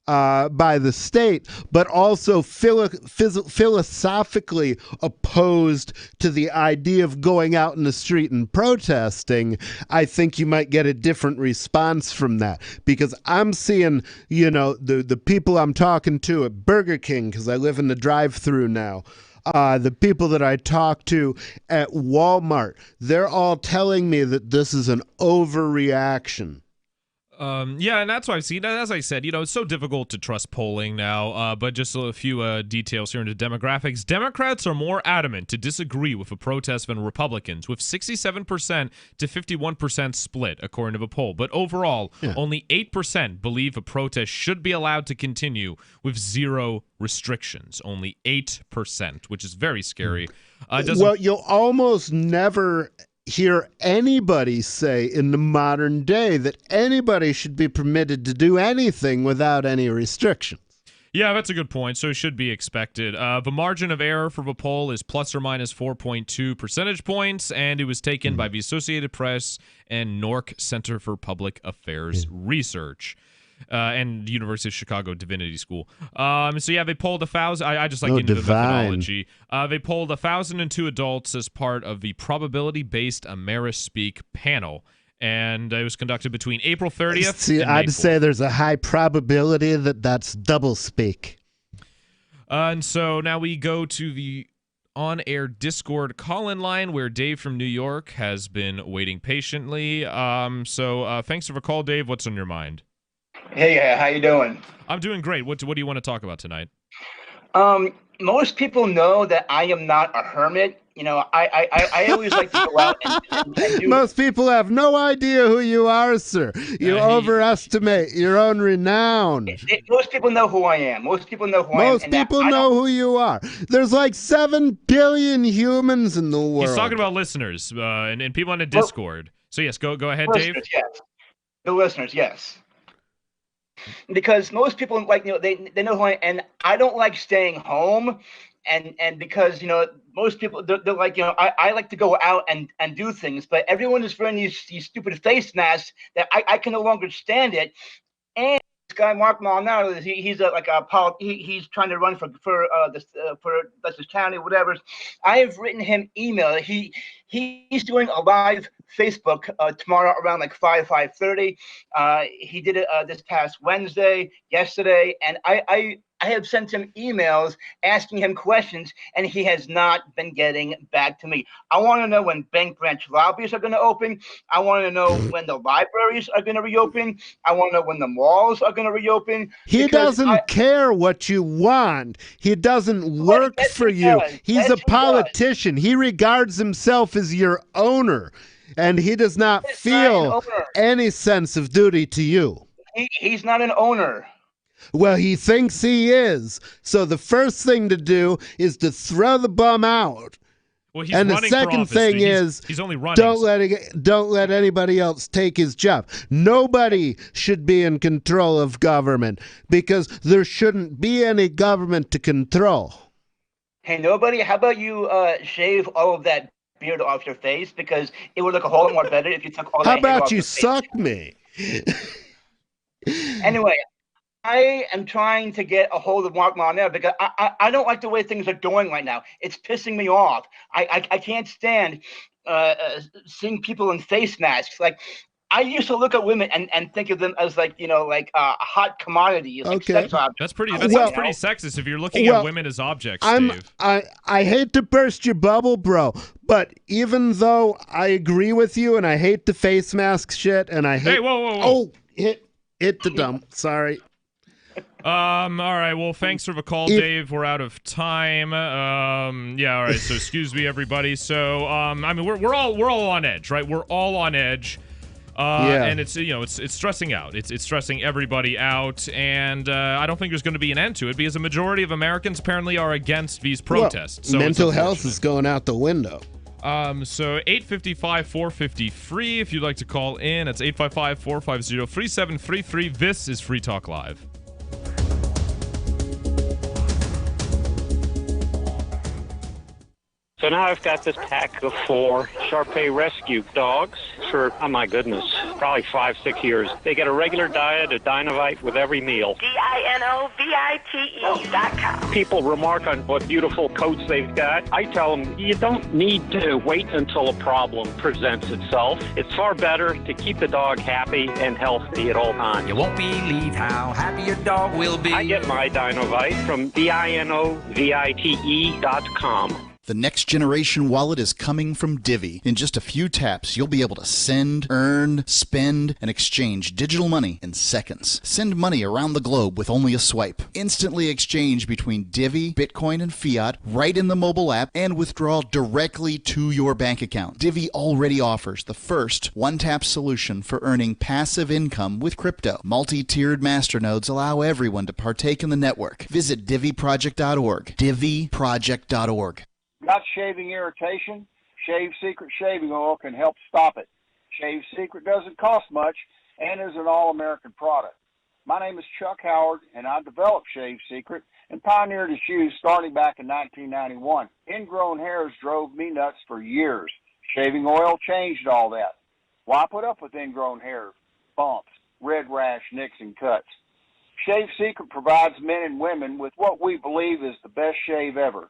the state, but also philosophically opposed to the idea of going out in the street and protesting, I think you might get a different response from that. Because I'm seeing, the people I'm talking to at Burger King, because I live in the drive-thru now, the people that I talk to at Walmart, they're all telling me that this is an overreaction. Yeah, and that's what I've seen. As I said, it's so difficult to trust polling now, but just a few details here into demographics. Democrats are more adamant to disagree with a protest than Republicans, with 67% to 51% split, according to the poll. But overall, only 8% believe a protest should be allowed to continue with zero restrictions. Only 8%, which is very scary. Well, you'll almost never hear anybody say in the modern day that anybody should be permitted to do anything without any restrictions. Yeah, that's a good point. So it should be expected. The margin of error for the poll is plus or minus 4.2 percentage points, and it was taken by the Associated Press and NORC Center for Public Affairs Research. And the University of Chicago Divinity School. So yeah, they polled 1,000. I just like into the methodology. They polled 1,002 adults as part of the probability-based AmeriSpeak panel, and it was conducted between April 30th. See, and May I'd 4th. say there's a high probability that that's doublespeak. And so now we go to the on-air Discord call-in line where Dave from New York has been waiting patiently. So thanks for the call, Dave. What's on your mind? Hey, how you doing? I'm doing great. What do you want to talk about tonight? Most people know that I am not a hermit. I always like to go out and do. Most people have no idea who you are, sir. You overestimate your own renown. Most people know who I am. Most people know who I am. Most people know who you are. There's like 7 billion humans in the world. He's talking about listeners and people on the Discord. So yes, go ahead, Dave. Yes. The listeners, yes. Because most people they know who I am, and I don't like staying home, and because most people they're like I like to go out and do things, but everyone is wearing these stupid face masks that I can no longer stand it. And this guy Mark Molinaro, he's he's trying to run for this county, whatever. I have written him email. He's doing a live Facebook tomorrow around like 5:30. He did it this past Wednesday, yesterday, and I have sent him emails asking him questions, and he has not been getting back to me. I want to know when bank branch lobbies are going to open. I want to know when the libraries are going to reopen. I want to know when the malls are going to reopen. He doesn't care what you want. He doesn't work for you. He's a politician. He regards himself as your owner, and he does not feel any sense of duty to you. He's not an owner. Well, he thinks he is. So the first thing to do is to throw the bum out. Well, he's and the running for second office, thing dude. is, he's only running. don't let anybody else take his job. Nobody should be in control of government because there shouldn't be any government to control. Hey, nobody, how about you shave all of that beard off your face? Because it would look a whole lot more better if you took all that How hair about off you your face. suck me? Anyway, I am trying to get a hold of Mark Marnell because I don't like the way things are going right now. It's pissing me off. I can't stand seeing people in face masks. Like, I used to look at women and think of them as like, hot commodities, like sex objects. That's pretty sexist if you're looking at women as objects, Dave. I hate to burst your bubble, bro, but even though I agree with you and I hate the face mask shit and I hate... Hey, whoa. Oh, hit the dump. Sorry. All right. Well, thanks for the call, Dave. We're out of time. Yeah. All right. So, excuse me, everybody. So, I mean, we're all on edge, right? We're all on edge. And it's it's stressing out. It's stressing everybody out, and I don't think there's going to be an end to it because a majority of Americans apparently are against these protests. Well, so mental health is going out the window. So 855-450 free if you'd like to call in. It's 855-450-3733. This is Free Talk Live. So now I've got this pack of 4 Shar-Pei rescue dogs for, oh my goodness, probably 5-6 years. They get a regular diet of Dinovite with every meal. DINOVITE.com. People remark on what beautiful coats they've got. I tell them, you don't need to wait until a problem presents itself. It's far better to keep the dog happy and healthy at all times. You won't believe how happy your dog will be. I get my Dinovite from DINOVITE.com. The next generation wallet is coming from Divvy. In just a few taps, you'll be able to send, earn, spend, and exchange digital money in seconds. Send money around the globe with only a swipe. Instantly exchange between Divvy, Bitcoin, and fiat right in the mobile app and withdraw directly to your bank account. Divvy already offers the first one-tap solution for earning passive income with crypto. Multi-tiered masternodes allow everyone to partake in the network. Visit DivvyProject.org. DivvyProject.org. Got shaving irritation? Shave Secret Shaving Oil can help stop it. Shave Secret doesn't cost much and is an all-American product. My name is Chuck Howard, and I developed Shave Secret and pioneered its use starting back in 1991. Ingrown hairs drove me nuts for years. Shaving oil changed all that. Why put up with ingrown hair, bumps, red rash, nicks, and cuts? Shave Secret provides men and women with what we believe is the best shave ever.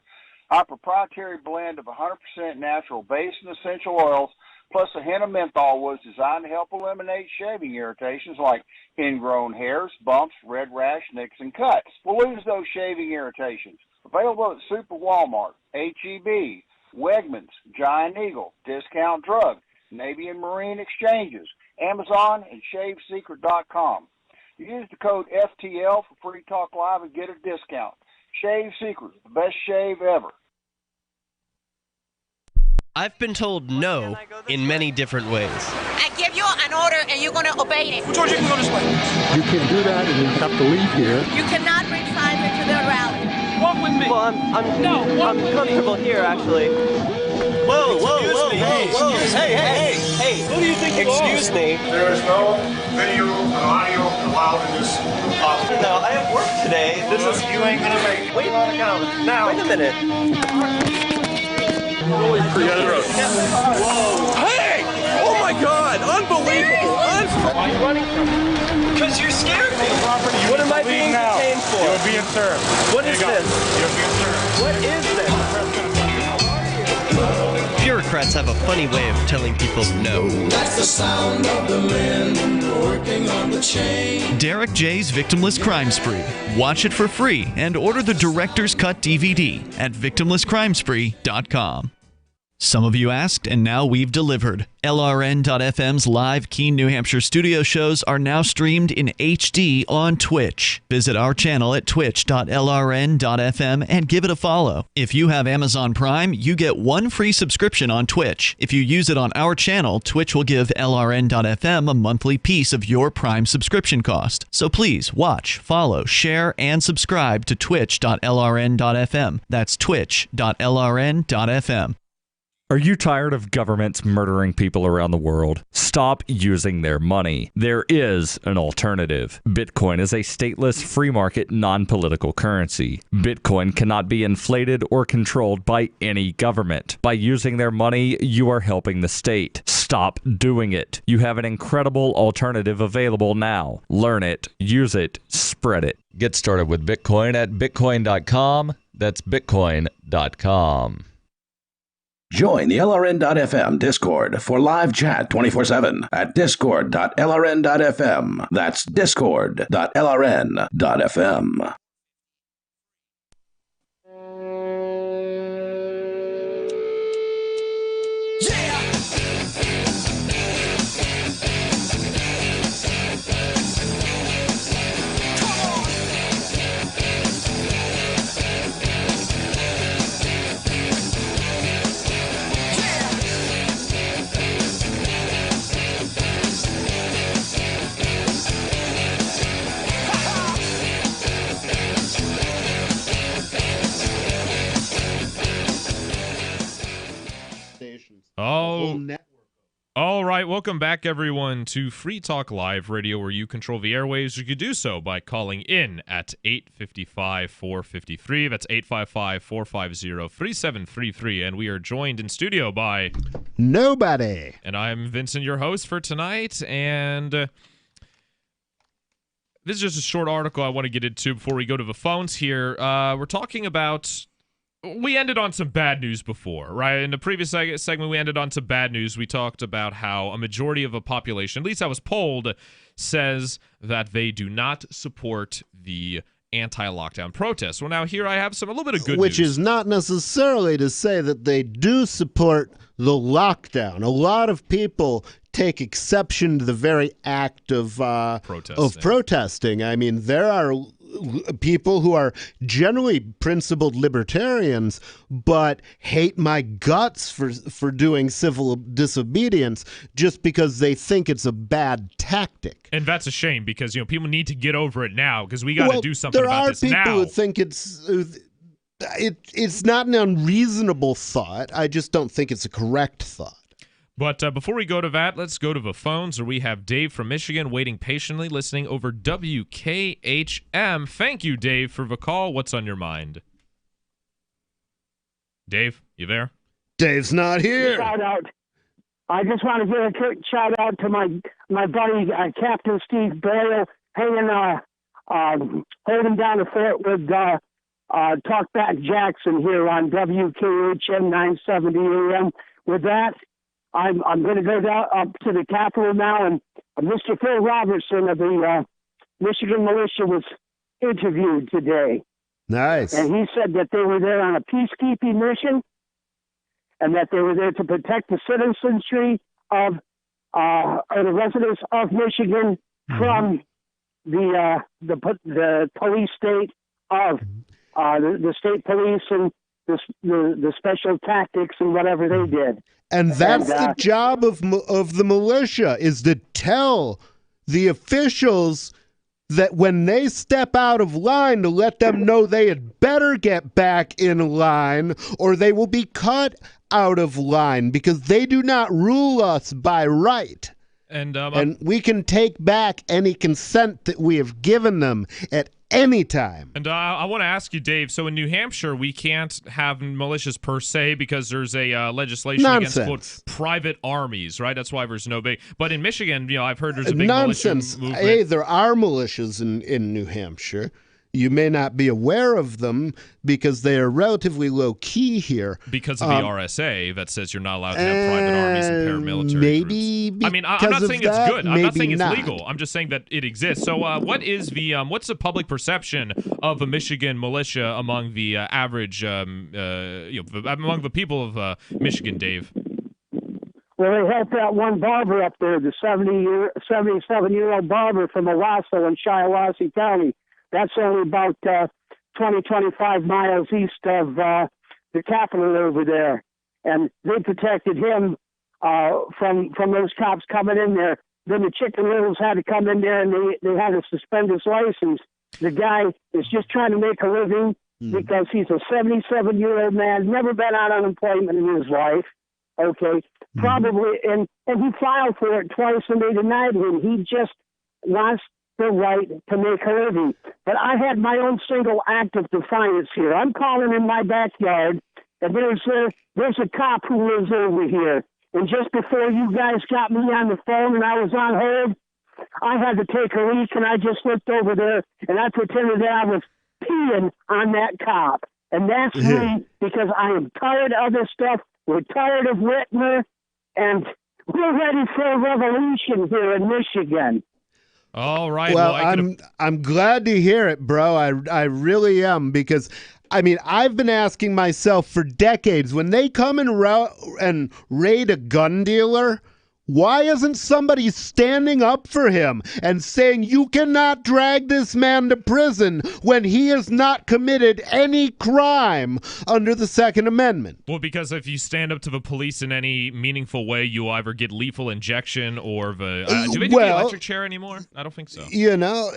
Our proprietary blend of 100% natural base and essential oils plus a hint of menthol was designed to help eliminate shaving irritations like ingrown hairs, bumps, red rash, nicks, and cuts. We'll lose those shaving irritations. Available at Super Walmart, H-E-B, Wegmans, Giant Eagle, Discount Drug, Navy and Marine Exchanges, Amazon, and ShaveSecret.com. Use the code FTL for Free Talk Live and get a discount. Shave Secret, the best shave ever. I've been told no in many different ways. I give you an order and you're going to obey it. George, you can go this way. You can't do that and you have to leave here. You cannot bring Simon to the rally. Walk with me. Well, I'm comfortable here, actually. Whoa, hey, who do you think you are? Excuse me. There is no video and audio allowed in this office. No, I have work today. This is... You ain't going to make it. Wait a minute. Really road. Whoa. Hey! Oh my God! Unbelievable! Why are you running from me? Because you're scared me. What am I being detained for? You're being served. What is this? You're being served. What is this? Bureaucrats have a funny way of telling people no. That's the sound of the men working on the chain. Derek J's Victimless Crime Spree. Watch it for free and order the Director's Cut DVD at victimlesscrimespree.com. Some of you asked, and now we've delivered. LRN.FM's live Keene, New Hampshire studio shows are now streamed in HD on Twitch. Visit our channel at twitch.lrn.fm and give it a follow. If you have Amazon Prime, you get one free subscription on Twitch. If you use it on our channel, Twitch will give LRN.FM a monthly piece of your Prime subscription cost. So please watch, follow, share, and subscribe to twitch.lrn.fm. That's twitch.lrn.fm. Are you tired of governments murdering people around the world? Stop using their money. There is an alternative. Bitcoin is a stateless, free market, non-political currency. Bitcoin cannot be inflated or controlled by any government. By using their money, you are helping the state. Stop doing it. You have an incredible alternative available now. Learn it, use it, spread it. Get started with Bitcoin at bitcoin.com. That's bitcoin.com. Join the LRN.FM Discord for live chat 24/7 at discord.lrn.fm. That's discord.lrn.fm. All right, welcome back, everyone, to Free Talk Live Radio, where you control the airwaves. You can do so by calling in at 855-453. That's 855-450-3733. And we are joined in studio by... Nobody. And I'm Vincent, your host for tonight. And this is just a short article I want to get into before we go to the phones here. We're talking about... We ended on some bad news before, right? In the previous segment, we ended on some bad news. We talked about how a majority of a population, at least I was polled, says that they do not support the anti-lockdown protests. Well, now here I have a little bit of good news. Which is not necessarily to say that they do support the lockdown. A lot of people take exception to the very act of protesting. I mean, there are people who are generally principled libertarians but hate my guts for doing civil disobedience just because they think it's a bad tactic. And that's a shame because, people need to get over it now because we got to do something about this now. There are people who think it's not an unreasonable thought. I just don't think it's a correct thought. But before we go to that, let's go to the phones where we have Dave from Michigan waiting patiently, listening over WKHM. Thank you, Dave, for the call. What's on your mind? Dave, you there? Dave's not here. Shout out. I just want to give a quick shout out to my buddy, Captain Steve Boyle, holding down the fort with Talkback Jackson here on WKHM 970 AM. With that, I'm going to go down up to the Capitol now, and Mr. Phil Robertson of the Michigan Militia was interviewed today. Nice. And he said that they were there on a peacekeeping mission, and that they were there to protect the citizenry of the residents of Michigan from the police state of the state police and the special tactics and whatever they did. And that's the job of the militia, is to tell the officials that when they step out of line, to let them know they had better get back in line or they will be cut out of line because they do not rule us by right. And we can take back any consent that we have given them at any time. And I want to ask you, Dave, so in New Hampshire, we can't have militias per se because there's a legislation against, quote, private armies, right? That's why there's no big... But in Michigan, I've heard there's a big militia movement. Hey, there are militias in New Hampshire. You may not be aware of them because they are relatively low key here. Because of the RSA that says you're not allowed to have private armies and paramilitary maybe groups. I mean, I'm not saying it's good. I'm not saying it's legal. I'm just saying that it exists. So what's the public perception of a Michigan militia among the average, among the people of Michigan, Dave? Well, they helped that one barber up there, the 77-year-old barber from Owasso in Shiawassee County. That's only about 25 miles east of the capital over there. And they protected him from those cops coming in there. Then the Chicken Littles had to come in there, and they had to suspend his license. The guy is just trying to make a living because he's a 77-year-old man, never been on unemployment in his life. Okay, probably, and he filed for it twice, and they denied him. He just wants the right to make a living. But I had my own single act of defiance here. I'm calling in my backyard, and there's a cop who lives over here. And just before you guys got me on the phone and I was on hold, I had to take a leak, and I just looked over there, and I pretended that I was peeing on that cop. And that's me, because I am tired of this stuff. We're tired of Whitmer, and we're ready for a revolution here in Michigan. All right. Well, I'm glad to hear it, bro. I really am, because I mean, I've been asking myself for decades, when they come and raid a gun dealer, why isn't somebody standing up for him and saying, you cannot drag this man to prison when he has not committed any crime under the Second Amendment? Well, because if you stand up to the police in any meaningful way, you either get lethal injection or do they do the electric chair anymore? I don't think so. You know,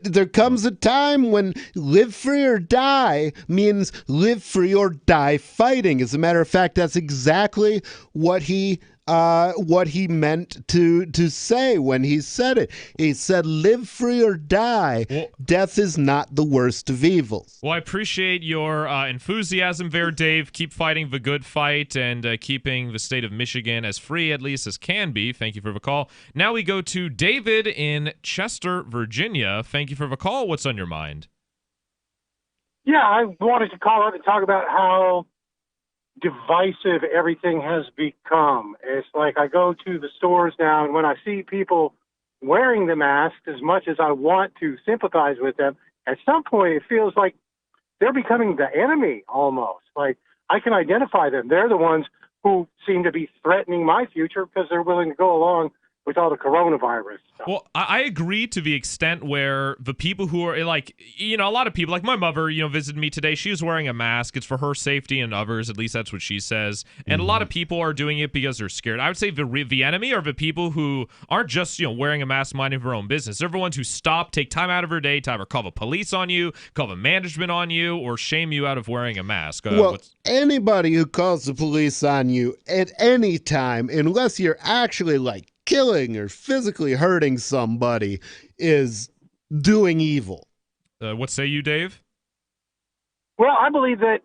there comes a time when live free or die means live free or die fighting. As a matter of fact, that's exactly what he meant to say when he said it. He said, live free or die. Well, death is not the worst of evils. Well, I appreciate your enthusiasm there, Dave. Keep fighting the good fight and keeping the state of Michigan as free, at least, as can be. Thank you for the call. Now we go to David in Chester, Virginia. Thank you for the call. What's on your mind? Yeah, I wanted to call up and talk about how divisive everything has become. It's like I go to the stores now, and when I see people wearing the mask, as much as I want to sympathize with them, at some point it feels like they're becoming the enemy almost. Like I can identify them. They're the ones who seem to be threatening my future because they're willing to go along with all the coronavirus stuff. Well, I agree to the extent where the people who are like, a lot of people, like my mother, visited me today. She was wearing a mask. It's for her safety and others. At least that's what she says. And a lot of people are doing it because they're scared. I would say the enemy are the people who aren't just, wearing a mask, minding their own business. They're the ones who stop, take time out of their day to either call the police on you, call the management on you, or shame you out of wearing a mask. Anybody who calls the police on you at any time, unless you're actually like killing or physically hurting somebody, is doing evil. What say you, Dave? Well, I believe that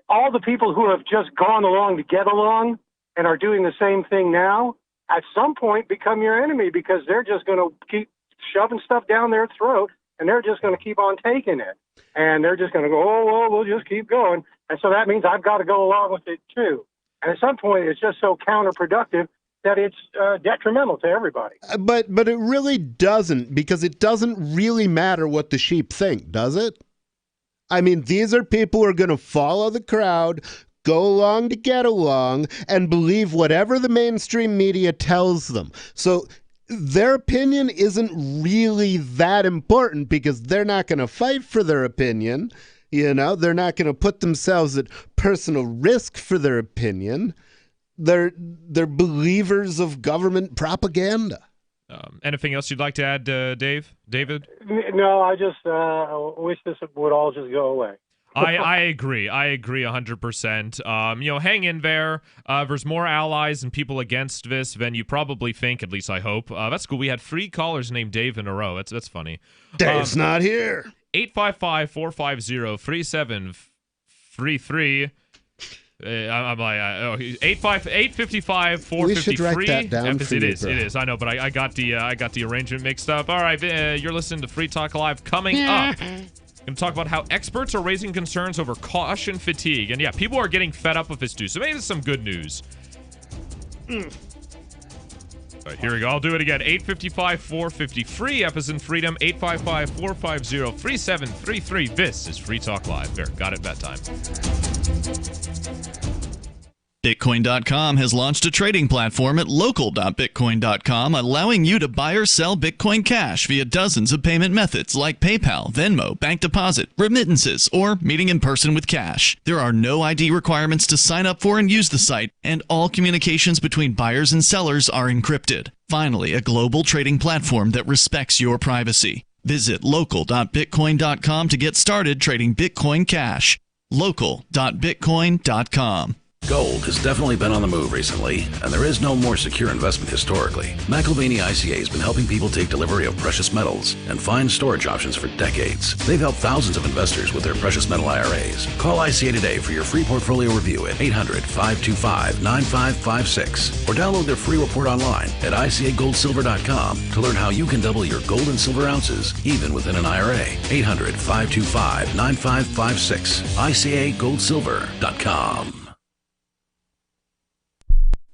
all the people who have just gone along to get along and are doing the same thing now, at some point become your enemy, because they're just going to keep shoving stuff down their throat, and they're just going to keep on taking it. And they're just going to go, oh, well, we'll just keep going. And so that means I've got to go along with it too. And at some point, it's just so counterproductive that it's detrimental to everybody. But it really doesn't, because it doesn't really matter what the sheep think, does it? I mean, these are people who are going to follow the crowd, go along to get along, and believe whatever the mainstream media tells them. So their opinion isn't really that important, because they're not going to fight for their opinion. They're not going to put themselves at personal risk for their opinion. They're believers of government propaganda. Anything else you'd like to add, David? No, I just wish this would all just go away. I agree. I agree 100%. Hang in there. There's more allies and people against this than you probably think, at least I hope. That's cool. We had 3 callers named Dave in a row. That's funny. Dave's not here. 855-450-3733. I'm like, 855-453. We should write that down for you, It is. I know, but I got the arrangement mixed up. All right, you're listening to Free Talk Live. Coming up, Going to talk about how experts are raising concerns over caution fatigue. And yeah, people are getting fed up with this too. So maybe there's some good news. All right, here we go. I'll do it again. 855-450 free. F is in freedom. 855-450-3733. This is Free Talk Live. There, got it that time. Bitcoin.com has launched a trading platform at local.bitcoin.com, allowing you to buy or sell Bitcoin Cash via dozens of payment methods like PayPal, Venmo, bank deposit, remittances, or meeting in person with cash. There are no ID requirements to sign up for and use the site, and all communications between buyers and sellers are encrypted. Finally, a global trading platform that respects your privacy. Visit local.bitcoin.com to get started trading Bitcoin Cash. local.bitcoin.com. Gold has definitely been on the move recently, and there is no more secure investment historically. McIlvaney ICA has been helping people take delivery of precious metals and find storage options for decades. They've helped thousands of investors with their precious metal IRAs. Call ICA today for your free portfolio review at 800-525-9556 or download their free report online at ICAGoldSilver.com to learn how you can double your gold and silver ounces even within an IRA. 800-525-9556. ICAGoldSilver.com.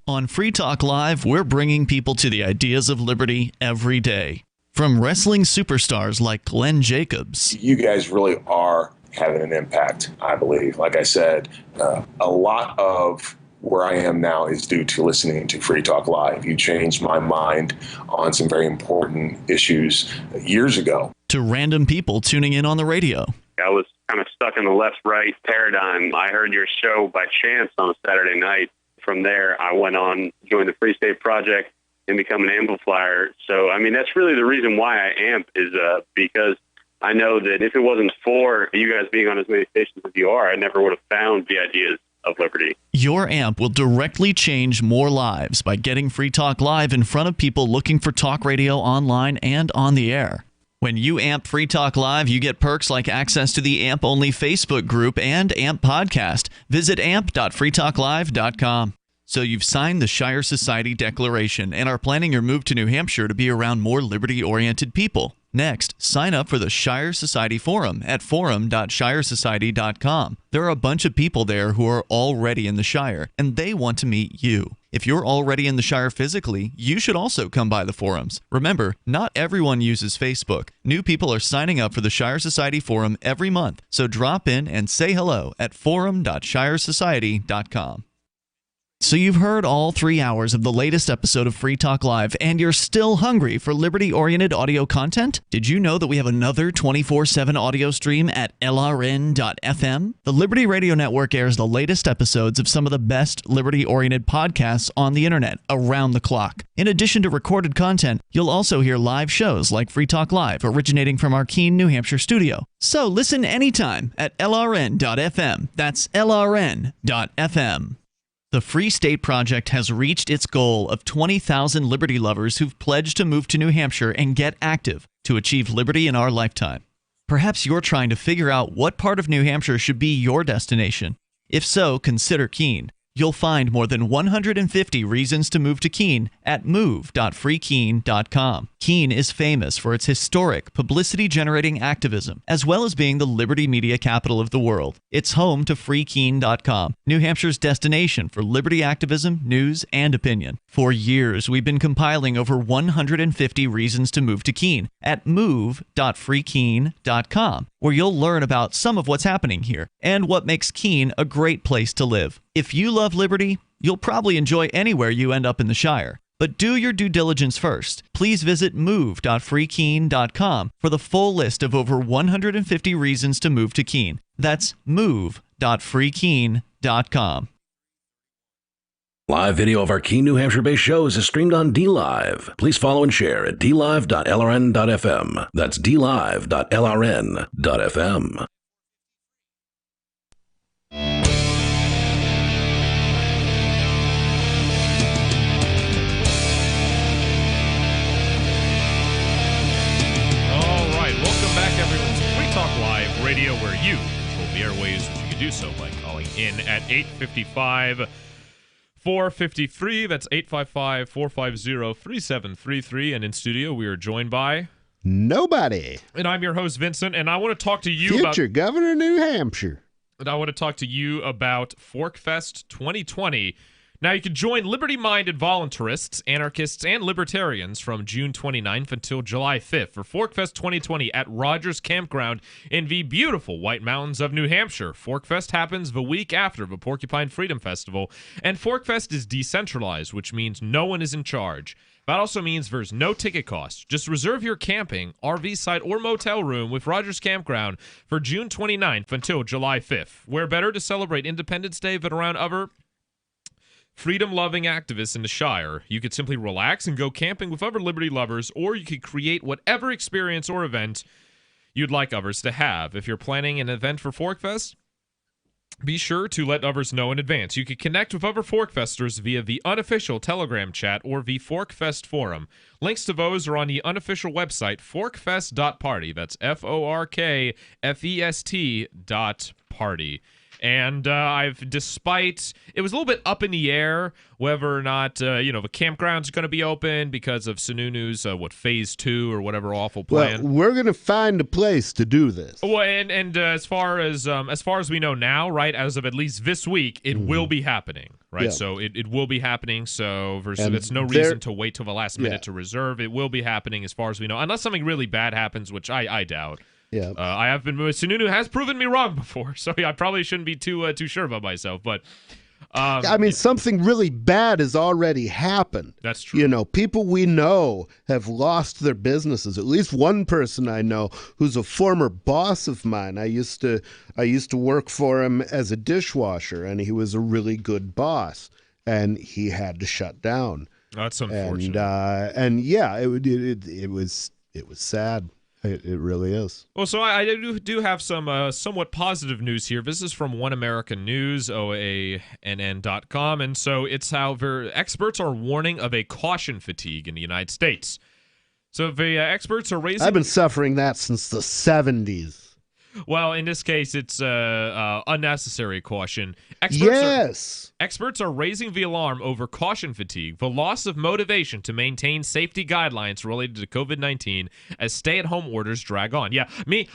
On Free Talk Live, we're bringing people to the ideas of liberty every day. From wrestling superstars like Glenn Jacobs. You guys really are having an impact, I believe. Like I said, a lot of where I am now is due to listening to Free Talk Live. You changed my mind on some very important issues years ago. To random people tuning in on the radio. I was kind of stuck in the left-right paradigm. I heard your show by chance on a Saturday night. From there, I went on, joined the Free State Project, and become an amplifier. So, I mean, that's really the reason why I amp is because I know that if it wasn't for you guys being on as many stations as you are, I never would have found the ideas of liberty. Your amp will directly change more lives by getting Free Talk Live in front of people looking for talk radio online and on the air. When you amp Free Talk Live, you get perks like access to the AMP-only Facebook group and AMP podcast. Visit amp.freetalklive.com. So you've signed the Shire Society Declaration and are planning your move to New Hampshire to be around more liberty-oriented people. Next, sign up for the Shire Society Forum at forum.shiresociety.com. There are a bunch of people there who are already in the Shire, and they want to meet you. If you're already in the Shire physically, you should also come by the forums. Remember, not everyone uses Facebook. New people are signing up for the Shire Society Forum every month, so drop in and say hello at forum.shiresociety.com. So you've heard all 3 hours of the latest episode of Free Talk Live, and you're still hungry for liberty-oriented audio content? Did you know that we have another 24/7 audio stream at LRN.FM? The Liberty Radio Network airs the latest episodes of some of the best liberty-oriented podcasts on the internet around the clock. In addition to recorded content, you'll also hear live shows like Free Talk Live, originating from our Keene, New Hampshire studio. So listen anytime at LRN.FM. That's LRN.FM. The Free State Project has reached its goal of 20,000 liberty lovers who've pledged to move to New Hampshire and get active to achieve liberty in our lifetime. Perhaps you're trying to figure out what part of New Hampshire should be your destination. If so, consider Keene. You'll find more than 150 reasons to move to Keene at move.freekeene.com. Keene is famous for its historic, publicity-generating activism, as well as being the liberty media capital of the world. It's home to freekeene.com, New Hampshire's destination for liberty activism, news, and opinion. For years, we've been compiling over 150 reasons to move to Keene at move.freekeene.com, where you'll learn about some of what's happening here and what makes Keene a great place to live. If you love liberty, you'll probably enjoy anywhere you end up in the Shire. But do your due diligence first. Please visit move.freekeene.com for the full list of over 150 reasons to move to Keene. That's move.freekeene.com. Live video of our Keene, New Hampshire-based shows is streamed on DLive. Please follow and share at dlive.lrn.fm. That's dlive.lrn.fm. Radio, where you control the airways, which you can do so by calling in at 855-450-free. That's 855-450-3733. And in studio, we are joined by Nobody. And I'm your host, Vincent, and I want to talk to you Future Governor of New Hampshire. And I want to talk to you about ForkFest 2020. Now, you can join liberty-minded voluntarists, anarchists, and libertarians from June 29th until July 5th for ForkFest 2020 at Rogers Campground in the beautiful White Mountains of New Hampshire. ForkFest happens the week after the Porcupine Freedom Festival, and ForkFest is decentralized, which means no one is in charge. That also means there's no ticket cost. Just reserve your camping, RV site, or motel room with Rogers Campground for June 29th until July 5th. Where better to celebrate Independence Day than around other freedom-loving activists in the Shire. You could simply relax and go camping with other liberty lovers, or you could create whatever experience or event you'd like others to have. If you're planning an event for ForkFest, be sure to let others know in advance. You can connect with other ForkFesters via the unofficial Telegram chat or the ForkFest forum. Links to those are on the unofficial website, forkfest.party. That's ForkFest.party. And despite, it was a little bit up in the air whether or not, the campground's going to be open because of Sununu's, phase 2 or whatever awful plan. Well, we're going to find a place to do this. Well, and as far as we know now, right, as of at least this week, it will be happening, right? Yeah. So it will be happening. So it's no reason to wait till the last minute to reserve. It will be happening as far as we know, unless something really bad happens, which I doubt. Yeah, I have been. Sununu has proven me wrong before, so I probably shouldn't be too sure about myself. But something really bad has already happened. That's true. People we know have lost their businesses. At least one person I know who's a former boss of mine. I used to work for him as a dishwasher, and he was a really good boss, and he had to shut down. That's unfortunate. And yeah, it was sad. It really is. Well, so I do have some somewhat positive news here. This is from One American News, OANN.com, and so it's how experts are warning of a caution fatigue in the United States. So the experts are raising... I've been suffering that since the 70s. Well, in this case, it's unnecessary caution. Experts are raising the alarm over caution fatigue, the loss of motivation to maintain safety guidelines related to COVID-19 as stay-at-home orders drag on. Yeah,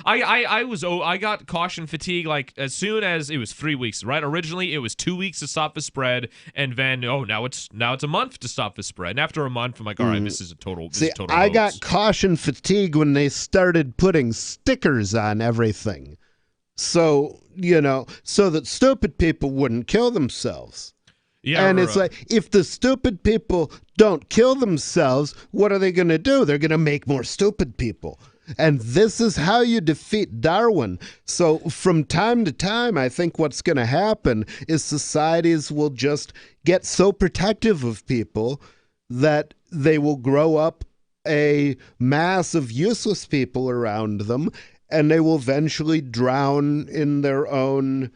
I got caution fatigue like as soon as it was 3 weeks, right? Originally, it was 2 weeks to stop the spread, and then now it's a month to stop the spread. And after a month, I'm like, all right, this is a total. I got caution fatigue when they started putting stickers on everything. So, so that stupid people wouldn't kill themselves. Yeah, and it's like, if the stupid people don't kill themselves, what are they going to do? They're going to make more stupid people. And this is how you defeat Darwin. So from time to time, I think what's going to happen is societies will just get so protective of people that they will grow up a mass of useless people around them, and they will eventually drown in their own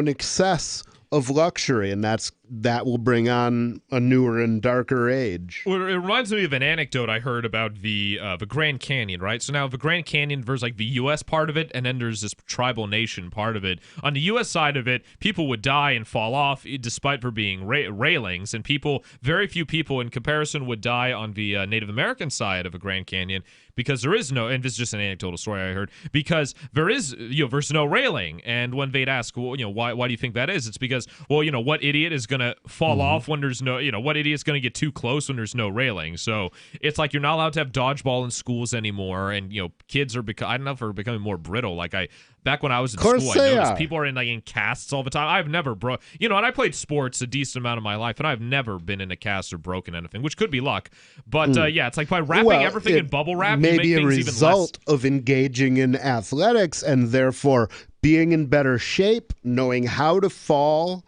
excess of luxury, and that will bring on a newer and darker age. Well, it reminds me of an anecdote I heard about the Grand Canyon, right? So now the Grand Canyon, there's like the U.S. part of it, and then there's this tribal nation part of it. On the U.S. side of it, people would die and fall off despite there being railings, and very few people in comparison would die on the Native American side of the Grand Canyon because there is no, and this is just an anecdotal story I heard, because there's no railing. And when they'd ask, well, why do you think that is? It's because, well, what idiot is going to fall off when there's no, what idiot's going to get too close when there's no railing? So it's like you're not allowed to have dodgeball in schools anymore, and kids are I don't know if they're becoming more brittle. Like back when I was in school, I noticed people are in casts all the time. I've never and I played sports a decent amount of my life, and I've never been in a cast or broken anything, which could be luck. But yeah, it's like by wrapping everything in bubble wrap, you make things even less. Maybe a result of engaging in athletics and therefore being in better shape, knowing how to fall.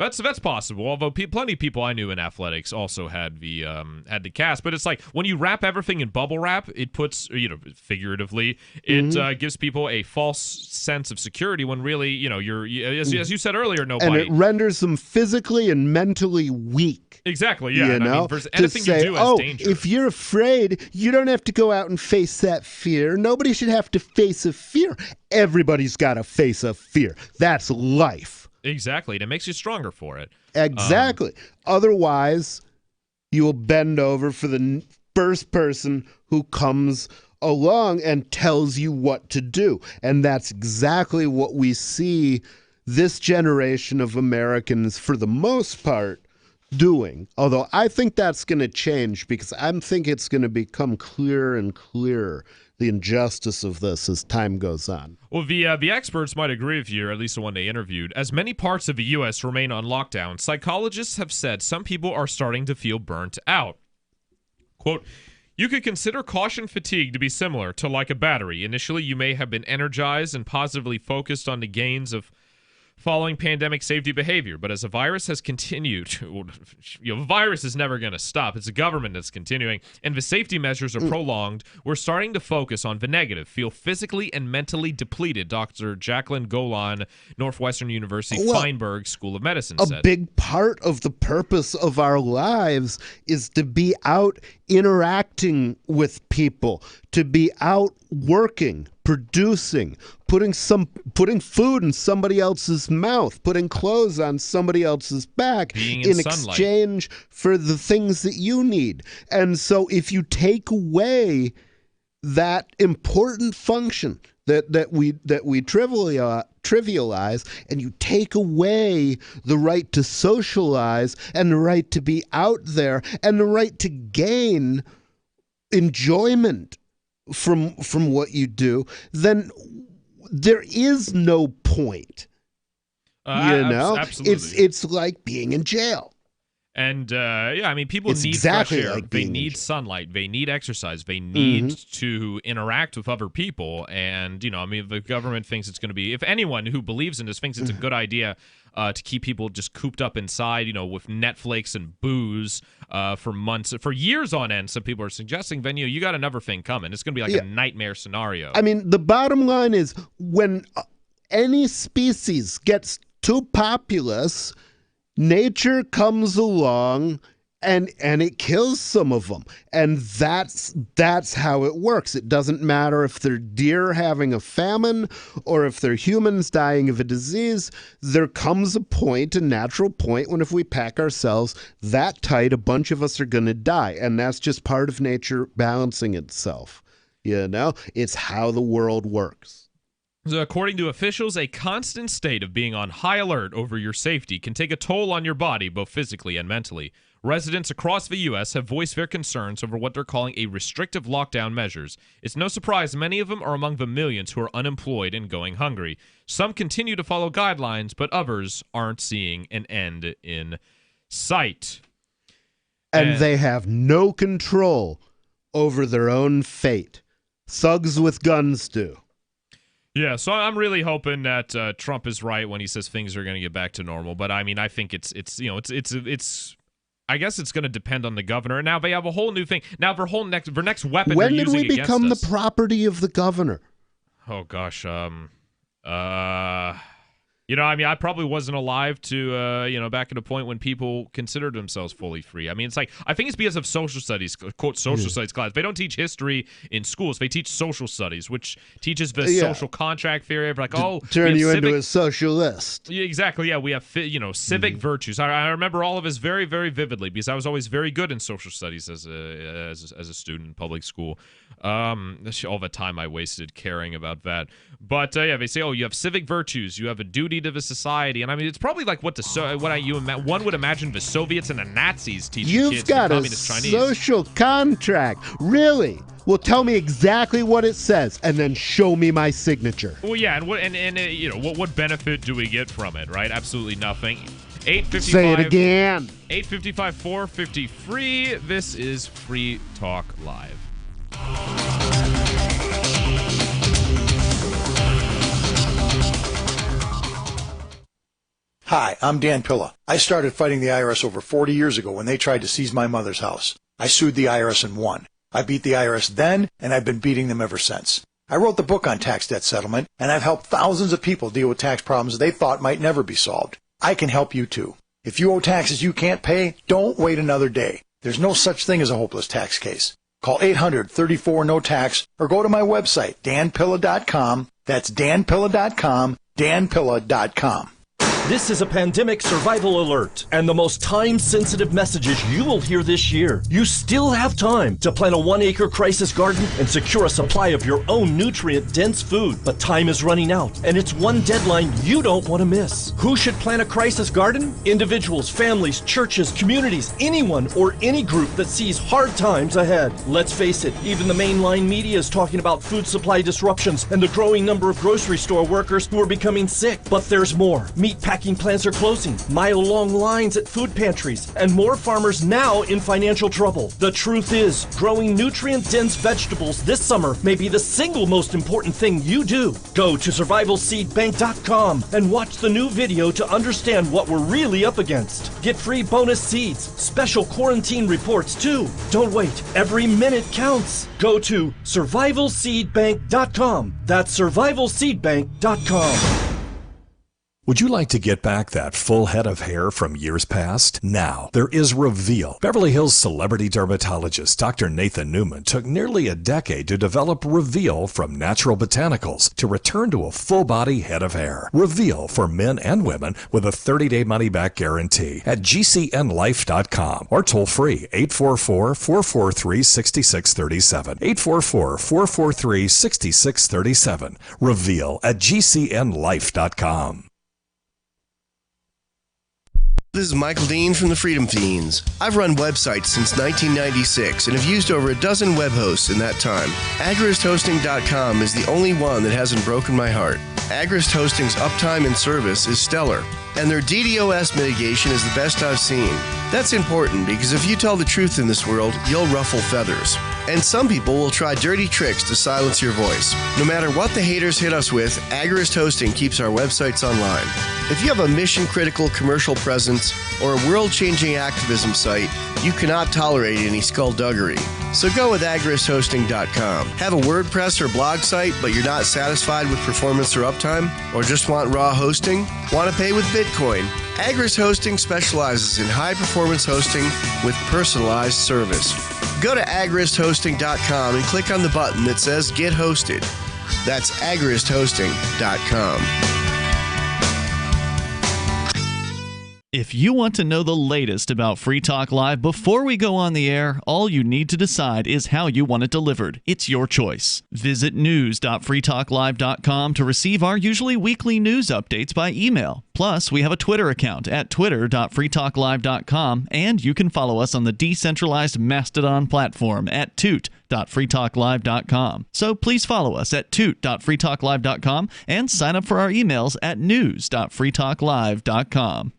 That's possible. Although plenty of people I knew in athletics also had the cast, but it's like when you wrap everything in bubble wrap, it puts figuratively it gives people a false sense of security when really you're as you said earlier, nobody, and it renders them physically and mentally weak. Exactly. Yeah. Anything to say, you do has danger. If you're afraid, you don't have to go out and face that fear. Nobody should have to face a fear. Everybody's got to face a fear. That's life. Exactly. And it makes you stronger for it. Exactly. Otherwise, you will bend over for the first person who comes along and tells you what to do. And that's exactly what we see this generation of Americans, for the most part, doing. Although I think that's going to change, because I think it's going to become clearer and clearer, the injustice of this, as time goes on. Well, the experts might agree with you, or at least the one they interviewed. As many parts of the U.S. remain on lockdown, psychologists have said some people are starting to feel burnt out. Quote, "You could consider caution fatigue to be similar to like a battery. Initially, you may have been energized and positively focused on the gains of following pandemic safety behavior, but as the virus has continued, the virus is never going to stop. It's the government that's continuing, and the safety measures are prolonged. We're starting to focus on the negative, feel physically and mentally depleted," Dr. Jacqueline Golan, Northwestern University Feinberg School of Medicine said. A big part of the purpose of our lives is to be out interacting with people, to be out working, producing, putting food in somebody else's mouth, putting clothes on somebody else's back in exchange for the things that you need. And so if you take away that important function that we trivialize, and you take away the right to socialize and the right to be out there and the right to gain enjoyment from what you do, then there is no point. Absolutely. It's like being in jail. And I mean, people It's need exactly fresh air. like They being in need jail. sunlight. They need exercise. They need to interact with other people. And I mean, the government thinks it's going to be, if anyone who believes in this thinks it's a good idea to keep people just cooped up inside, with Netflix and booze for months, for years on end. Some people are suggesting, then you got another thing coming. It's going to be like a nightmare scenario. I mean, the bottom line is, when any species gets too populous, nature comes along and it kills some of them. And that's how it works. It doesn't matter if they're deer having a famine or if they're humans dying of a disease. There comes a natural point, when if we pack ourselves that tight, a bunch of us are going to die. And that's just part of nature balancing itself. It's how the world works. So according to officials, a constant state of being on high alert over your safety can take a toll on your body, both physically and mentally. Residents across the U.S. have voiced their concerns over what they're calling a restrictive lockdown measures. It's no surprise many of them are among the millions who are unemployed and going hungry. Some continue to follow guidelines, but others aren't seeing an end in sight. And they have no control over their own fate. Thugs with guns do. Yeah, so I'm really hoping that Trump is right when he says things are going to get back to normal. But I mean, I think it's I guess it's going to depend on the governor. Now they have a whole new thing. Now their next weapon. When they're did we using become against the us. property of the governor? Oh gosh, I mean, I probably wasn't alive to, back at a point when people considered themselves fully free. I mean, it's like, I think it's because of social studies, quote, social studies class. They don't teach history in schools. They teach social studies, which teaches the social contract theory of like, turn you into a socialist. Yeah, exactly. Yeah, we have, civic virtues. I remember all of this very, very vividly because I was always very good in social studies as a student in public school. All the time I wasted caring about that. But they say, you have civic virtues, you have a duty to the society, and I mean, it's probably like what one would imagine the Soviets and the Nazis teaching You've kids. got the a communist Chinese. social contract, really? Well, tell me exactly what it says, and then show me my signature. Well, yeah, and what benefit do we get from it? Right? Absolutely nothing. 855. Say it again. 855 450 free. This is Free Talk Live. Hi, I'm Dan Pilla. I started fighting the IRS over 40 years ago when they tried to seize my mother's house. I sued the IRS and won. I beat the IRS then, and I've been beating them ever since. I wrote the book on tax debt settlement, and I've helped thousands of people deal with tax problems they thought might never be solved. I can help you too. If you owe taxes you can't pay, don't wait another day. There's no such thing as a hopeless tax case. Call 800-34-NO-TAX or go to my website, danpilla.com. That's danpilla.com, danpilla.com. This is a pandemic survival alert and the most time-sensitive messages you will hear this year. You still have time to plant a 1-acre crisis garden and secure a supply of your own nutrient-dense food. But time is running out, and it's one deadline you don't want to miss. Who should plant a crisis garden? Individuals, families, churches, communities, anyone or any group that sees hard times ahead. Let's face it, even the mainline media is talking about food supply disruptions and the growing number of grocery store workers who are becoming sick. But there's more. Meat packing plants are closing, mile-long lines at food pantries, and more farmers now in financial trouble. The truth is, growing nutrient-dense vegetables this summer may be the single most important thing you do. Go to survivalseedbank.com and watch the new video to understand what we're really up against. Get free bonus seeds, special quarantine reports too. Don't wait. Every minute counts. Go to survivalseedbank.com. That's survivalseedbank.com. Would you like to get back that full head of hair from years past? Now, there is Reveal. Beverly Hills celebrity dermatologist Dr. Nathan Newman took nearly a decade to develop Reveal from natural botanicals to return to a full-body head of hair. Reveal for men and women with a 30-day money-back guarantee at gcnlife.com or toll-free 844-443-6637. 844-443-6637. Reveal at gcnlife.com. This is Michael Dean from the Freedom Fiends. I've run websites since 1996 and have used over a dozen web hosts in that time. AgristHosting.com is the only one that hasn't broken my heart. Agrist Hosting's uptime and service is stellar, and their DDoS mitigation is the best I've seen. That's important because if you tell the truth in this world, you'll ruffle feathers. And some people will try dirty tricks to silence your voice. No matter what the haters hit us with, Agrist Hosting keeps our websites online. If you have a mission-critical commercial presence or a world-changing activism site, you cannot tolerate any skullduggery. So go with agristhosting.com. Have a WordPress or blog site, but you're not satisfied with performance or uptime? Or just want raw hosting? Want to pay with Bitcoin? Agrist Hosting specializes in high-performance hosting with personalized service. Go to agristhosting.com and click on the button that says Get Hosted. That's agristhosting.com. If you want to know the latest about Free Talk Live before we go on the air, all you need to decide is how you want it delivered. It's your choice. Visit news.freetalklive.com to receive our usually weekly news updates by email. Plus, we have a Twitter account at twitter.freetalklive.com, and you can follow us on the decentralized Mastodon platform at toot.freetalklive.com. So please follow us at toot.freetalklive.com and sign up for our emails at news.freetalklive.com.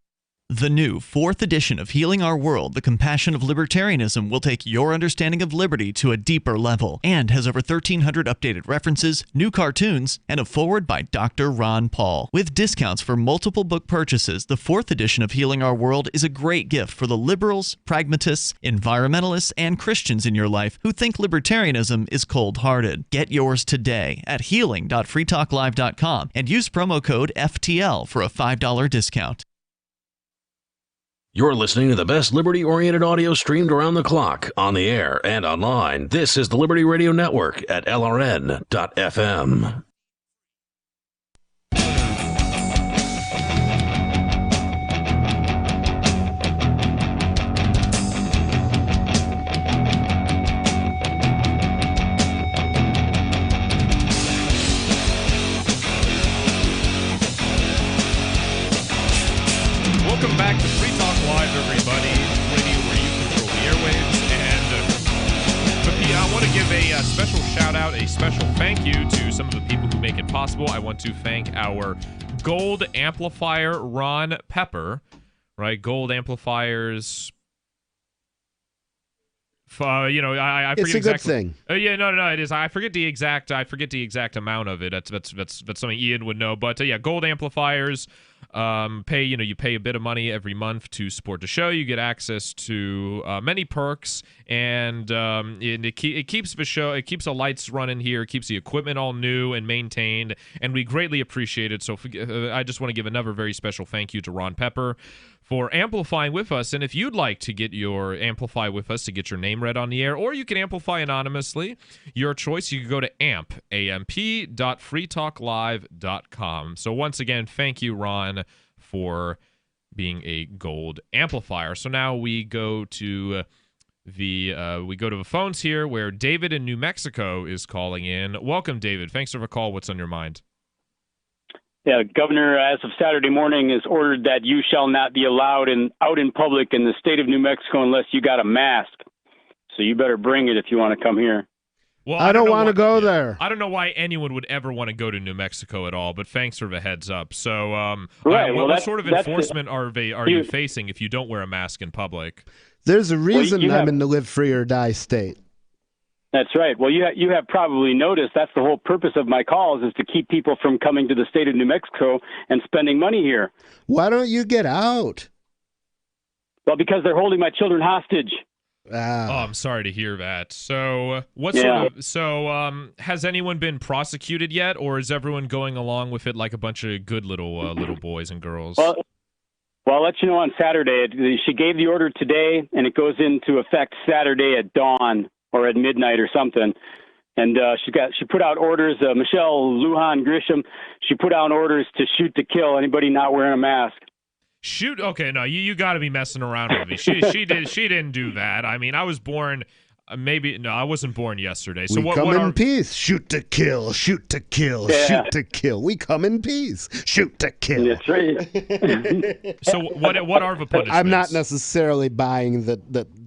The new 4th edition of Healing Our World, The Compassion of Libertarianism will take your understanding of liberty to a deeper level and has over 1,300 updated references, new cartoons, and a foreword by Dr. Ron Paul. With discounts for multiple book purchases, the 4th edition of Healing Our World is a great gift for the liberals, pragmatists, environmentalists, and Christians in your life who think libertarianism is cold-hearted. Get yours today at healing.freetalklive.com and use promo code FTL for a $5 discount. You're listening to the best liberty-oriented audio streamed around the clock, on the air, and online. This is the Liberty Radio Network at LRN.FM. Welcome back to Free Talk Live, everybody. Radio where you control the airwaves. And I want to give a special shout out, a special thank you to some of the people who make it possible. I want to thank our Gold Amplifier, Ron Pepper. Right, Gold Amplifiers. I forget it's a exactly. good thing. Yeah, no, it is. I forget the exact amount of it. That's something Ian would know. But yeah, Gold Amplifiers. You pay a bit of money every month to support the show. You get access to many perks, and it keeps the show. It keeps the lights running here. It keeps the equipment all new and maintained, and we greatly appreciate it. So I just want to give another very special thank you to Ron Pepper for amplifying with us. And if you'd like to amplify with us to get your name read on the air, or you can amplify anonymously, your choice, you can go to amp.freetalklive.com. So once again, thank you, Ron, for being a gold amplifier. So now we go to the phones here, where David in New Mexico is calling in. Welcome, David. Thanks for the call. What's on your mind? Yeah, Governor, as of Saturday morning, has ordered that you shall not be allowed out in public in the state of New Mexico unless you got a mask. So you better bring it if you want to come here. Well, I don't want to go there. I don't know why anyone would ever want to go to New Mexico at all, but thanks for the heads up. So, Right, what sort of enforcement are you facing if you don't wear a mask in public? There's a reason I'm in the live free or die state. That's right. Well, you have probably noticed that's the whole purpose of my calls, is to keep people from coming to the state of New Mexico and spending money here. Why don't you get out? Well, because they're holding my children hostage. Oh, I'm sorry to hear that. So, has anyone been prosecuted yet, or is everyone going along with it like a bunch of good little boys and girls? Well, I'll let you know on Saturday. She gave the order today, and it goes into effect Saturday at dawn or at midnight or something. And she put out orders. Michelle Lujan Grisham, she put out orders to shoot to kill anybody not wearing a mask. Shoot? Okay, no, you got to be messing around with me. She didn't do that. I mean, I was born. I wasn't born yesterday. So we come in peace. Shoot to kill. Shoot to kill. Yeah. Shoot to kill. We come in peace. Shoot to kill. That's right. So what are the punishments? I'm not necessarily buying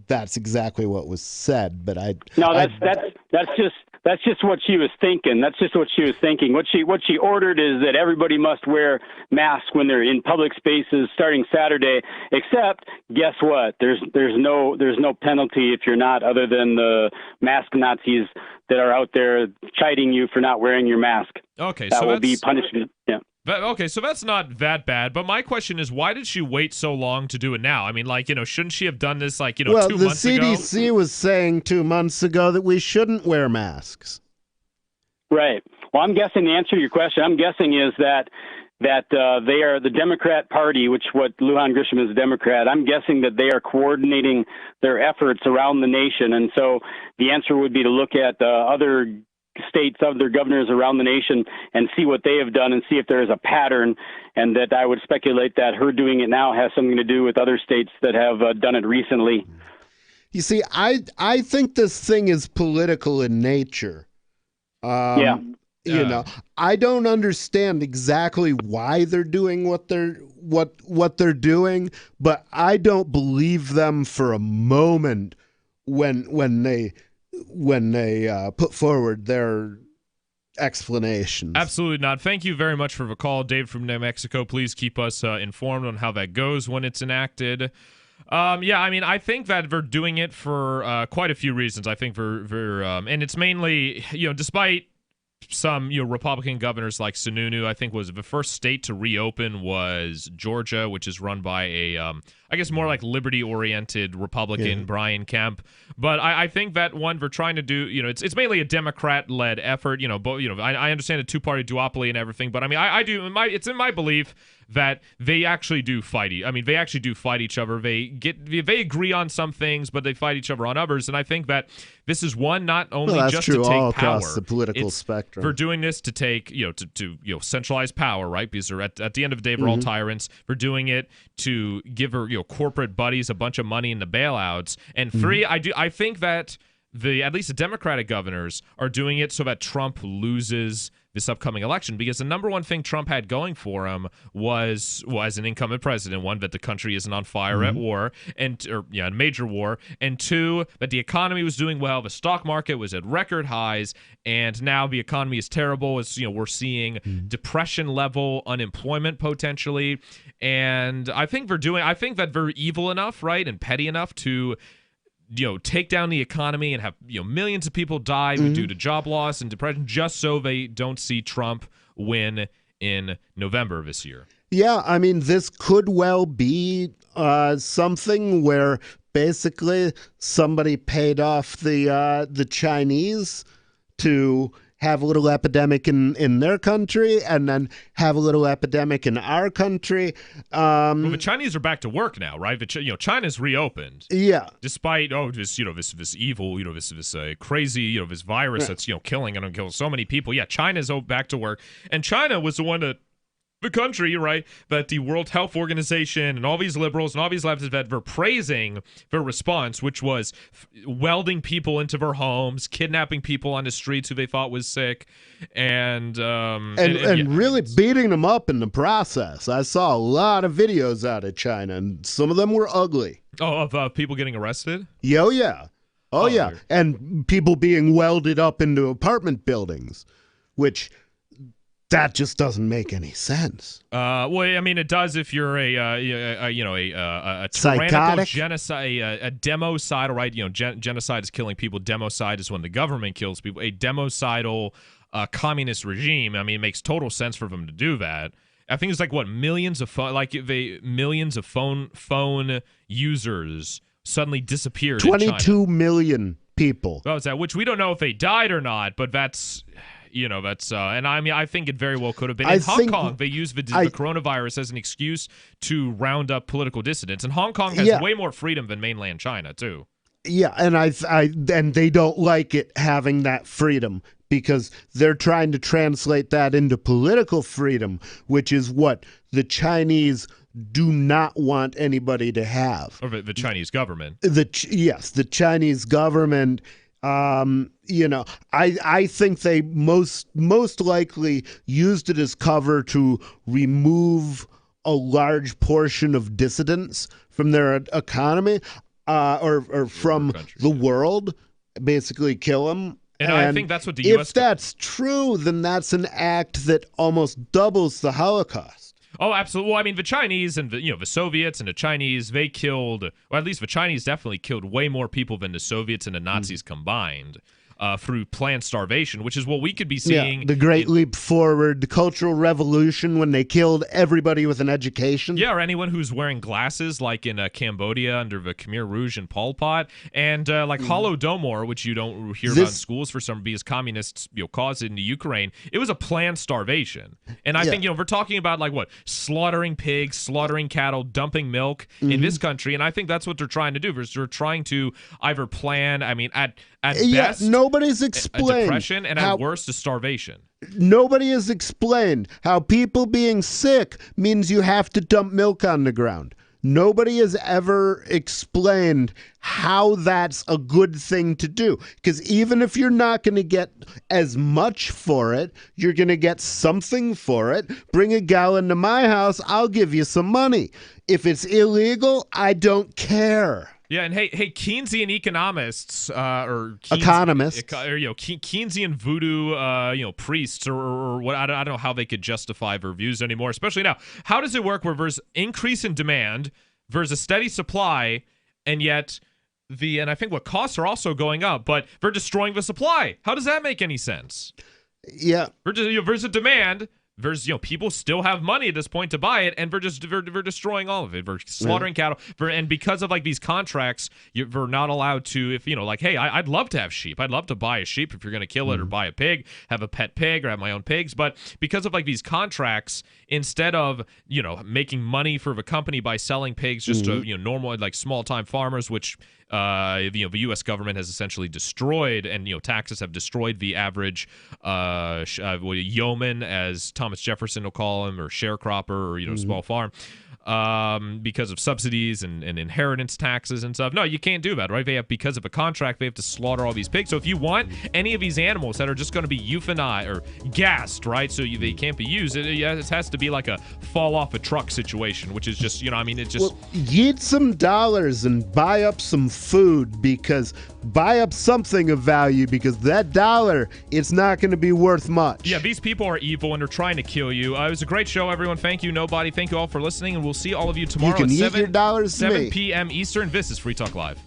that's exactly what was said, but that's just what she was thinking. That's just what she was thinking. What she ordered is that everybody must wear masks when they're in public spaces starting Saturday. Except, guess what? There's no penalty if you're not, other than the mask Nazis that are out there chiding you for not wearing your mask. Okay, that so will be punishment. Yeah. Okay, so that's not that bad. But my question is, why did she wait so long to do it now? I mean, shouldn't she have done this 2 months ago? Well, the CDC was saying 2 months ago that we shouldn't wear masks. Right. Well, I'm guessing the answer to your question, is that they are the Democrat Party, what Lujan Grisham is a Democrat. I'm guessing that they are coordinating their efforts around the nation. And so the answer would be to look at other states, other governors around the nation, and see what they have done and see if there is a pattern. And that I would speculate that her doing it now has something to do with other states that have done it recently. You see, I think this thing is political in nature. You know, I don't understand exactly why they're doing what they're doing, but I don't believe them for a moment when they put forward their explanations. Absolutely not. Thank you very much for the call, Dave from New Mexico. Please keep us informed on how that goes when it's enacted. I think that they're doing it for quite a few reasons. I think and it's mainly, despite some Republican governors like Sununu, I think was the first state to reopen was Georgia, which is run by a I guess more like liberty-oriented Republican Brian Kemp. But I think that one they're trying to do, it's mainly a Democrat-led effort. I understand a two-party duopoly and everything, but I mean, it's in my belief that they actually do fight. They actually do fight each other. They agree on some things, but they fight each other on others. And I think that this is one not only just to take all power across the political spectrum. They're doing this to take to centralize power, right? Because they're at the end of the day, we're all tyrants. They're doing it to give her corporate buddies a bunch of money in the bailouts. And three, I think that at least the Democratic governors are doing it so that Trump loses this upcoming election, because the number one thing Trump had going for him was an incumbent president, one, that the country isn't on fire at war, major war, and two, that the economy was doing well, the stock market was at record highs, and now the economy is terrible. As we're seeing depression level unemployment potentially, and I think that they're evil enough, right, and petty enough to take down the economy and have millions of people die due to job loss and depression, just so they don't see Trump win in November of this year. Yeah, I mean, this could well be something where basically somebody paid off the Chinese to have a little epidemic in their country, and then have a little epidemic in our country. Well, the Chinese are back to work now, right? China's reopened. Yeah. Despite this evil, this crazy, this virus that's killing so many people. Yeah, China's back to work, and China was the one that the country, right, that the World Health Organization and all these liberals and all these leftists were praising their response, which was welding people into their homes, kidnapping people on the streets who they thought was sick, and really beating them up in the process. I saw a lot of videos out of China, and some of them were ugly. Oh, of people getting arrested? Oh, yeah. Oh, yeah. Weird. And people being welded up into apartment buildings, which... that just doesn't make any sense. Well, I mean, it does if you're a tyrannical Psychotic? genocide, a democidal, right? Genocide is killing people. Democide is when the government kills people. A democidal communist regime. I mean, it makes total sense for them to do that. I think it's like what millions of phone users suddenly disappeared. 22 million people. Oh, is that which we don't know if they died or not, but that's. And I mean, I think it very well could have been. In Hong Kong, they used the coronavirus as an excuse to round up political dissidents. And Hong Kong has way more freedom than mainland China, too. Yeah, and and they don't like it having that freedom because they're trying to translate that into political freedom, which is what the Chinese do not want anybody to have. Or the Chinese government. The Chinese government. I think they most likely used it as cover to remove a large portion of dissidents from their economy, or from the world, basically kill them. And I think that's what the U.S. If that's true, then that's an act that almost doubles the Holocaust. Oh, absolutely. Well, I mean, the Chinese and the Soviets and the Chinese, they killed, or at least the Chinese definitely killed way more people than the Soviets and the Nazis combined. Through planned starvation, which is what we could be seeing. Yeah, the Great Leap Forward, the Cultural Revolution, when they killed everybody with an education. Yeah, or anyone who's wearing glasses, like in Cambodia under the Khmer Rouge and Pol Pot, and Holodomor, which you don't hear about in schools for some because communists caused it in the Ukraine. It was a planned starvation, and I think we're talking about slaughtering pigs, slaughtering cattle, dumping milk in this country, and I think that's what they're trying to do. They're trying to either plan. I mean, at best, nobody's explained a depression, and at worst, a starvation. Nobody has explained how people being sick means you have to dump milk on the ground. Nobody has ever explained how that's a good thing to do. Because even if you're not going to get as much for it, you're going to get something for it. Bring a gallon to my house, I'll give you some money. If it's illegal, I don't care. Yeah, and hey, Keynesian economists economists, Keynesian voodoo, priests or what I don't know how they could justify their views anymore. Especially now, how does it work where there's increase in demand versus a steady supply, and yet and I think what costs are also going up, but they're destroying the supply. How does that make any sense? Yeah, there's a demand. There's, people still have money at this point to buy it, and they're destroying all of it. They're slaughtering cattle, and because of these contracts, they're not allowed to. If hey, I'd love to have sheep. I'd love to buy a sheep if you're going to kill it, or buy a pig, have a pet pig, or have my own pigs. But because of these contracts, instead of making money for the company by selling pigs just to normal small time farmers, which the U.S. government has essentially destroyed, and taxes have destroyed the average yeoman, as Thomas Jefferson will call him, or sharecropper, or small farm, because of subsidies and inheritance taxes and stuff. No, you can't do that, right? Because of a contract, they have to slaughter all these pigs. So if you want any of these animals that are just going to be euthanized or gassed, right? So they can't be used. It has to be like a fall off a truck situation, which is just, it just eat some dollars and buy up some food, because buy up something of value, because that dollar, it's not going to be worth much. Yeah, these people are evil and they're trying to kill you. It was a great show, everyone. Thank you, Nobody. Thank you all for listening, and we'll see all of you tomorrow at at 7 p.m. Eastern. This is Free Talk Live.